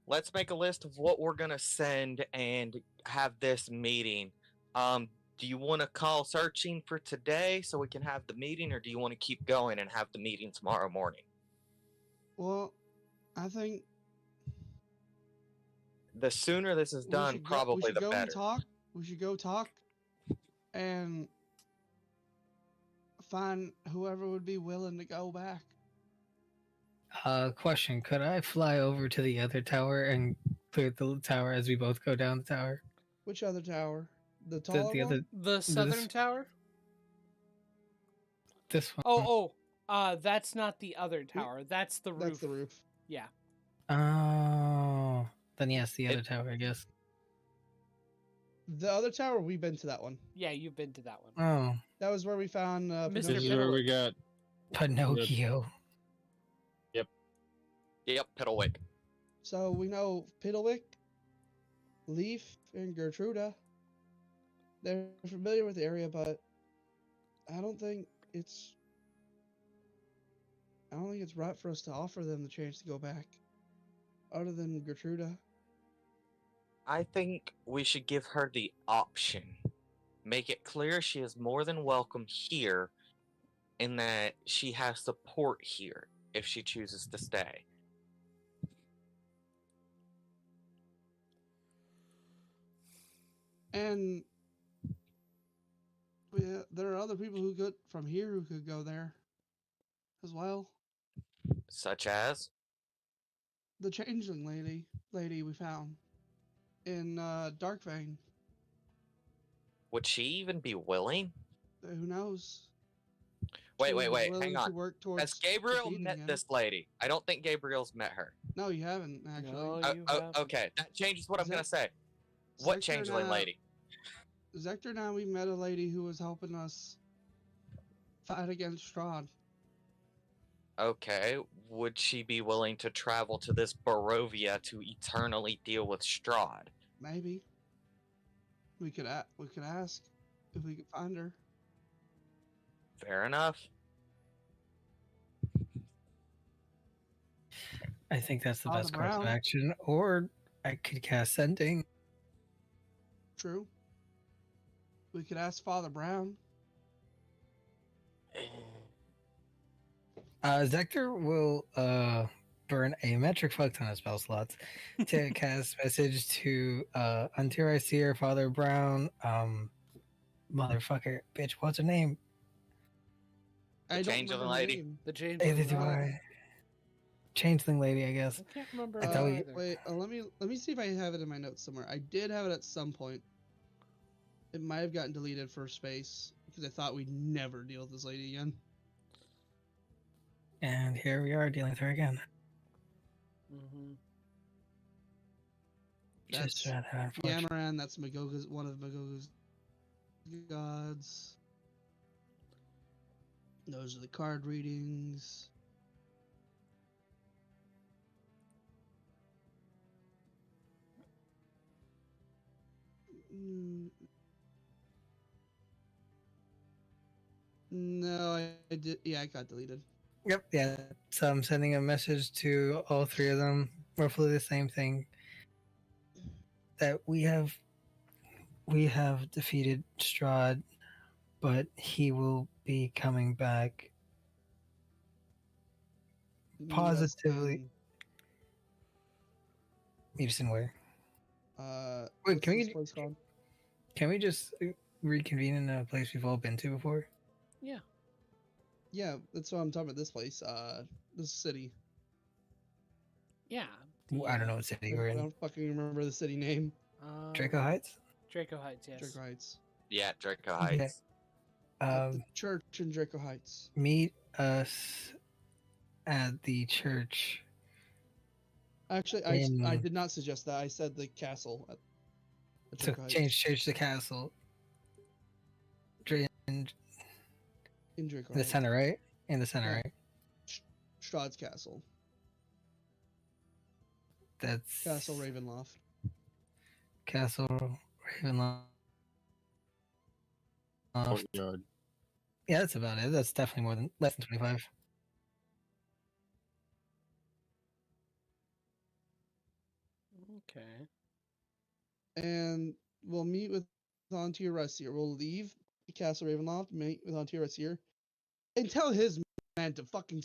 Let's make a list of what we're gonna send and have this meeting. Do you want to call searching for today so we can have the meeting, or do you want to keep going and have the meeting tomorrow morning? Well, I think The sooner this is we done, should probably the go better. and talk. We should go talk and find whoever would be willing to go back. Question: could I fly over to the other tower and clear the tower as we both go down the tower? Which other tower? The taller The one? other, The southern tower? this one. That's not the other tower. That's the roof. That's the roof. Yeah. Oh, then yes, the other It- tower, I guess. The other tower, we've been to that one. Yeah, you've been to that one. Oh, That was where we found Mr. This Pinocchio. is where we got Pinocchio. Yep, Piddlewick. So we know Piddlewick, Leaf, and Gertruda. They're familiar with the area, but I don't think it's right for us to offer them the chance to go back. Other than Gertruda. I think we should give her the option. Make it clear she is more than welcome here and that she has support here if she chooses to stay. And there are other people from here who could go there as well. Such as? The changeling lady we found in Darkvein. Would she even be willing? Who knows? Wait, She was hang willing to on. work towards Has Gabriel defeating met him. this lady? I don't think Gabriel's met her. No, you haven't actually. No, you haven't. Okay, that changes what I'm Zec- gonna say. What Zector changeling and, lady? Zector and I, we met a lady who was helping us fight against Strahd. Okay, would she be willing to travel to this Barovia to eternally deal with Strahd? Maybe. We could ask if we could find her. Fair enough. I think that's the Father best course of Brown. action. Or I could cast Sending. True. We could ask Father Brown. Zector will burn a metric fuck ton of spell slots to cast message to Antira Seer, Father Brown, motherfucker, bitch, what's her name? The I don't changeling remember her lady. name. The James. Either do I. Changeling lady, I guess. I can't remember. I thought we- either. Wait, let me see if I have it in my notes somewhere. I did have it at some point. It might have gotten deleted for space because I thought we'd never deal with this lady again. And here we are dealing with her again. Mm-hmm. Just That's rather unfortunate. Yamaran. That's Magoga's one of Magoga's gods. Those are the card readings. Mm. No, I did. Yeah, it got deleted. Yep, yeah. So I'm sending a message to all three of them, roughly the same thing. That we have defeated Strahd, but he will be coming back positively. Meet us in where? Wait, What's can this we place called? just reconvene in a place we've all been to before? Yeah. Yeah, that's what I'm talking about. This place, this city. Yeah. I don't know what city we're I in. don't fucking remember the city name. Draco Heights. Draco Heights. Yes. Draco Heights. Yeah, Draco Okay. Heights. At the church in Draco Heights. Meet us at the church. Actually, I did not suggest that. I said the castle at So Draco Heights. change church to castle. In In Draco the Heights. center, right? In the center, Yeah. right? Strahd's castle. That's Castle Ravenloft. Castle Ravenloft. Courtyard. Yeah, that's about it. That's definitely less than 25. Okay. And we'll meet with Antir Rassir. We'll leave Castle Ravenloft, meet with Antir Rassir, and tell his man to fucking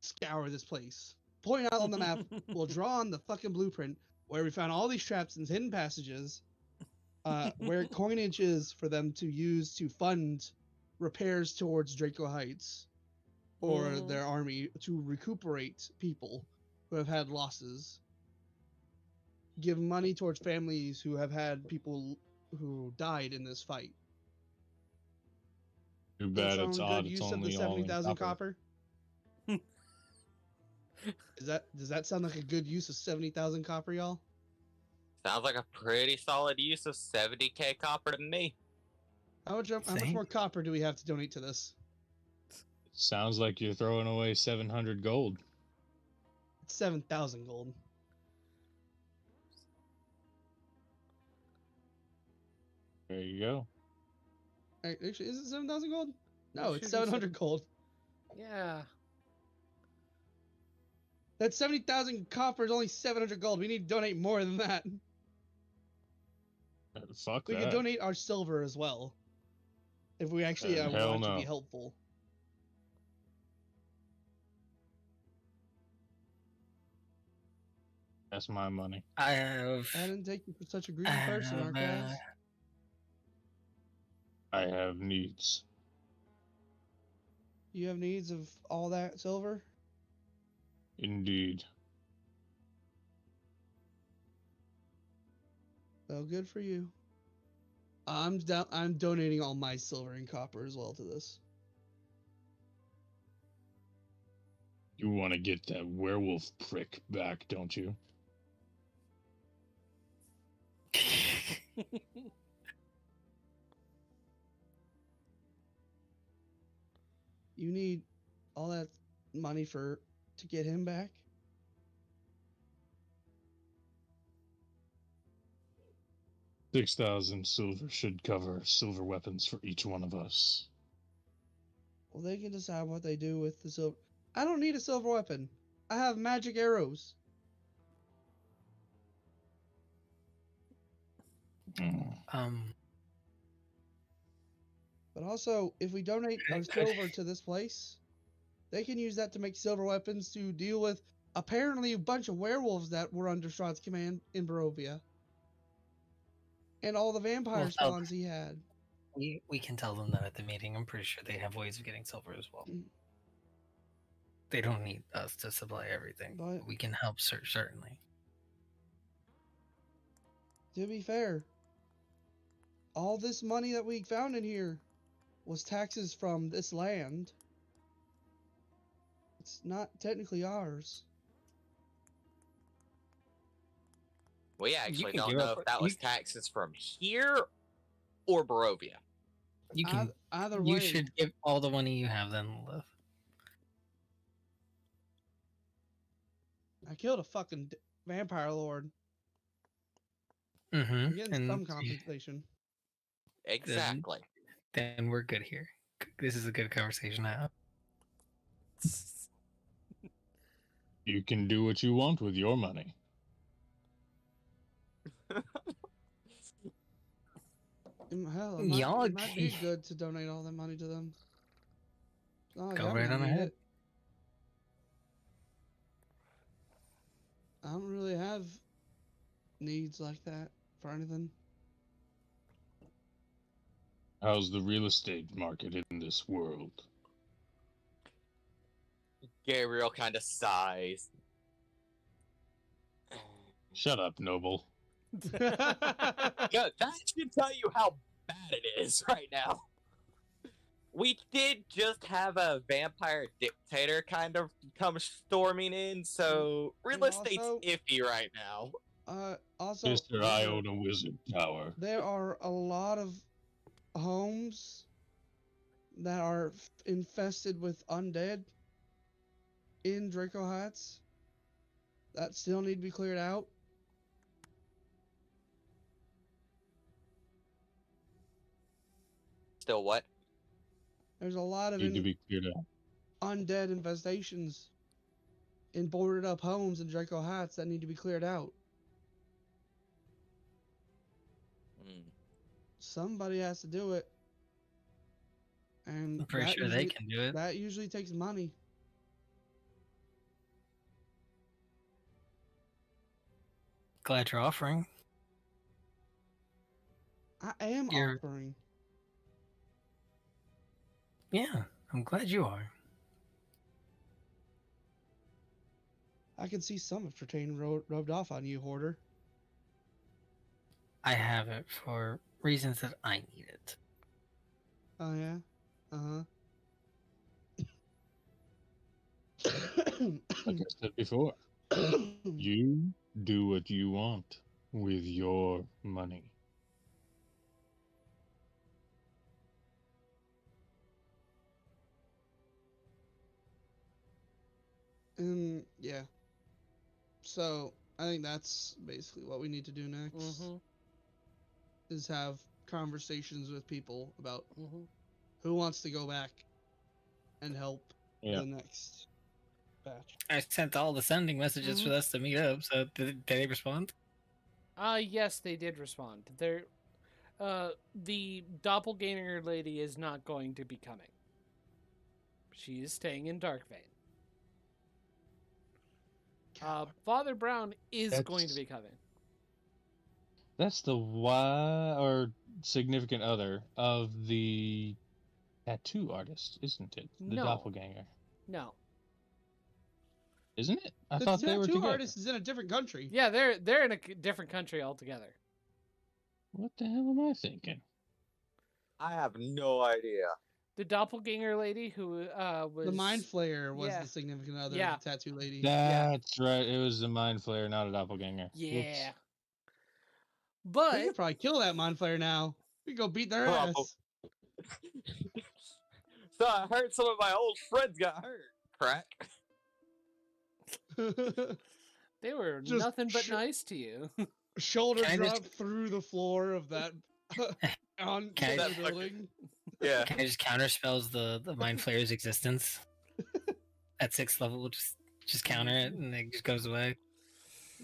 scour this place. Point out on the map. We'll draw on the fucking blueprint where we found all these traps and hidden passages, where coinage is for them to use to fund repairs towards Draco Heights or Mhm. their army to recuperate people who have had losses. Give money towards families who have had people who died in this fight. Too Does that bad sound it's a odd. good It's use of the only all in 70,000 copper. copper? Does that sound like a good use of 70,000 copper, y'all? Sounds like a pretty solid use of 70k copper to me. How much Same. more copper do we have to donate to this? Sounds like you're throwing away 700 gold. It's 7,000 gold. There you go. Actually, is it 7,000 gold? No, It it's should be 700 gold. Yeah. That 70,000 copper is only 700 gold. We need to donate more than that. Fuck We that. could donate our silver as well. If we actually Hell want to no. be helpful. That's my money. I have. I didn't take you for such a greedy I person, have, Arcaz. I have needs. You have needs of all that silver? Indeed. Well, good for you. I'm donating all my silver and copper as well to this. You want to get that werewolf prick back, don't you? You need all that money to get him back? 6,000 silver should cover silver weapons for each one of us. Well, they can decide what they do with the silver. I don't need a silver weapon. I have magic arrows. But also, if we donate our silver to this place, they can use that to make silver weapons to deal with apparently a bunch of werewolves that were under Strahd's command in Barovia. And all the vampire Well, spawns he had. We can tell them that at the meeting. I'm pretty sure they have ways of getting silver as well. Mm. They don't need us to supply everything. But We can help, certainly. to be fair, all this money that we found in here was taxes from this land. It's not technically ours. We actually can don't give know up- if that you- was taxes from here or Barovia. You can. Either way, You should give all the money you have then, Lilith. I killed a fucking vampire lord. Mm-hmm. I'm getting some compensation. Exactly. Then we're good here. This is a good conversation to have. You can do what you want with your money. Hell, Y'all it might be can- good to donate all that money to them. It's not like Go I'm right gonna on need ahead. it. I don't really have needs like that for anything. How's the real estate market in this world? Gabriel kind of sighs. Shut up, Noble. Yeah, that should tell you how bad it is right now. We did just have a vampire dictator kind of come storming in, so real And estate's also- iffy right now. Also, Sister, I own a wizard tower. there are a lot of homes that are infested with undead in Draco Heights that still need to be cleared out. Still what? There's a lot of Need to be cleared out. undead infestations in boarded up homes in Draco Heights that need to be cleared out. Somebody has to do it. And I'm pretty that sure they usually- can do it. That usually takes money. Glad you're offering. I am You're- offering. Yeah, I'm glad you are. I can see some of Tertain rubbed off on you, Hoarder. I have it for reasons that I need it. Oh yeah? Uh-huh. Like I said before, you do what you want with your money. Yeah. So I think that's basically what we need to do next. Mm-hmm. Is have conversations with people about Mm-hmm. who wants to go back and help Yeah. the next batch. I sent all the sending messages for us to meet up, so did they respond? Yes, they did respond. They're, the doppelganger lady is not going to be coming. She is staying in Darkvein. Father Brown is going to That's- be coming. That's the or significant other of the tattoo artist, isn't it? The No. doppelganger. No. Isn't it? I The thought they were tattoo together. artist is in a different country. Yeah, they're in a different country altogether. What the hell am I thinking? I have no idea. The doppelganger lady who was The Mind Flayer was yeah. the significant other Yeah. of the tattoo lady. That's right. It was the mind flayer, not a doppelganger. Yeah. Whoops. We But could probably kill that Mind Flayer now. We could go beat their Bravo. ass. So I heard some of my old friends got hurt. crack. They were Just nothing but nice to you. Shoulder Can I drop just- through the floor of that on Can I the just- building. Yeah. Can I just counterspells the mind flayer's existence? At 6th level, we'll just counter it and it just goes away.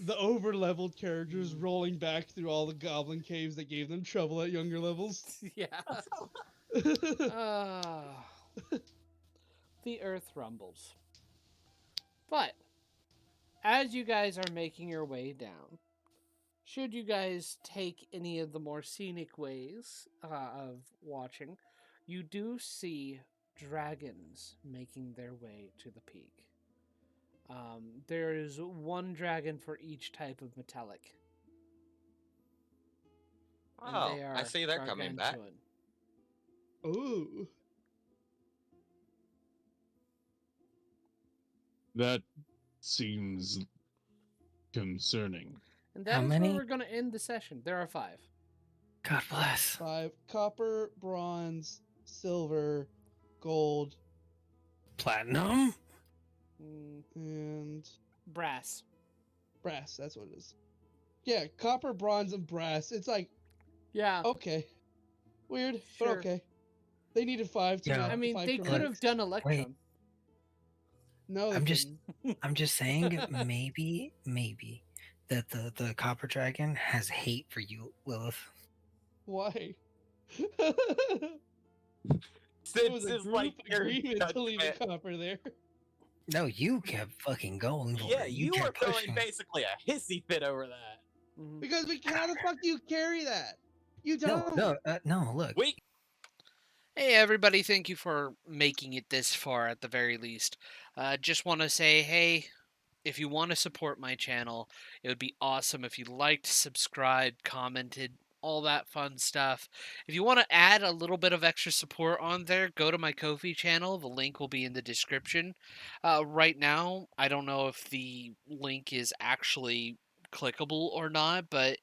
The over-leveled characters rolling back through all the goblin caves that gave them trouble at younger levels. Yeah. The earth rumbles. But as you guys are making your way down, should you guys take any of the more scenic ways of watching, you do see dragons making their way to the peak. There is one dragon for each type of metallic. And Oh, they are I see they're coming back. gargantuan. Ooh. That seems concerning. And How that is many? where we're going to end the session. There are 5. God bless. 5 copper, bronze, silver, gold, Platinum? and Brass. brass. That's what it is. Yeah, copper, bronze, and brass. It's like, Yeah. okay. Weird, Sure. but okay. They needed 5 to Yeah. map I the mean, 5 they correct. could have done Electrum. No, they I'm just- couldn't. I'm just saying, maybe that the copper dragon has hate for you, Lilith. Why? Since It was a it's group like your agreement to leave a judgment. copper there. No, you kept fucking going for Yeah, it. you were kept throwing pushing. basically a hissy fit over that. Mhm. Because how the fuck do you carry that? You No, don't. no, look. We Hey, everybody. Thank you for making it this far at the very least. Just want to say, hey, if you want to support my channel, it would be awesome if you liked, subscribed, commented, all that fun stuff. If you want to add a little bit of extra support on there, go to my Ko-fi channel. The link will be in the description. Right now, I don't know if the link is actually clickable or not, but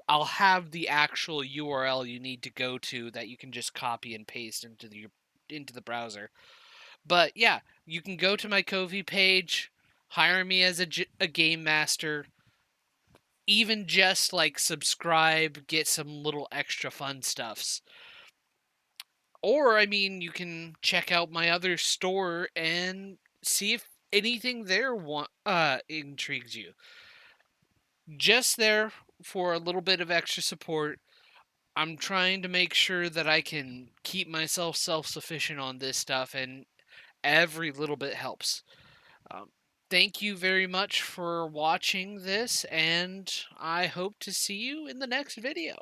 I'll have the actual URL you need to go to that you can just copy and paste into the browser. But yeah, you can go to my Ko-fi page, hire me as a game master, even just like subscribe, get some little extra fun stuffs. Or, I mean, you can check out my other store and see if anything there intrigues you. Just there for a little bit of extra support. I'm trying to make sure that I can keep myself self-sufficient on this stuff, and every little bit helps. Thank you very much for watching this, and I hope to see you in the next video.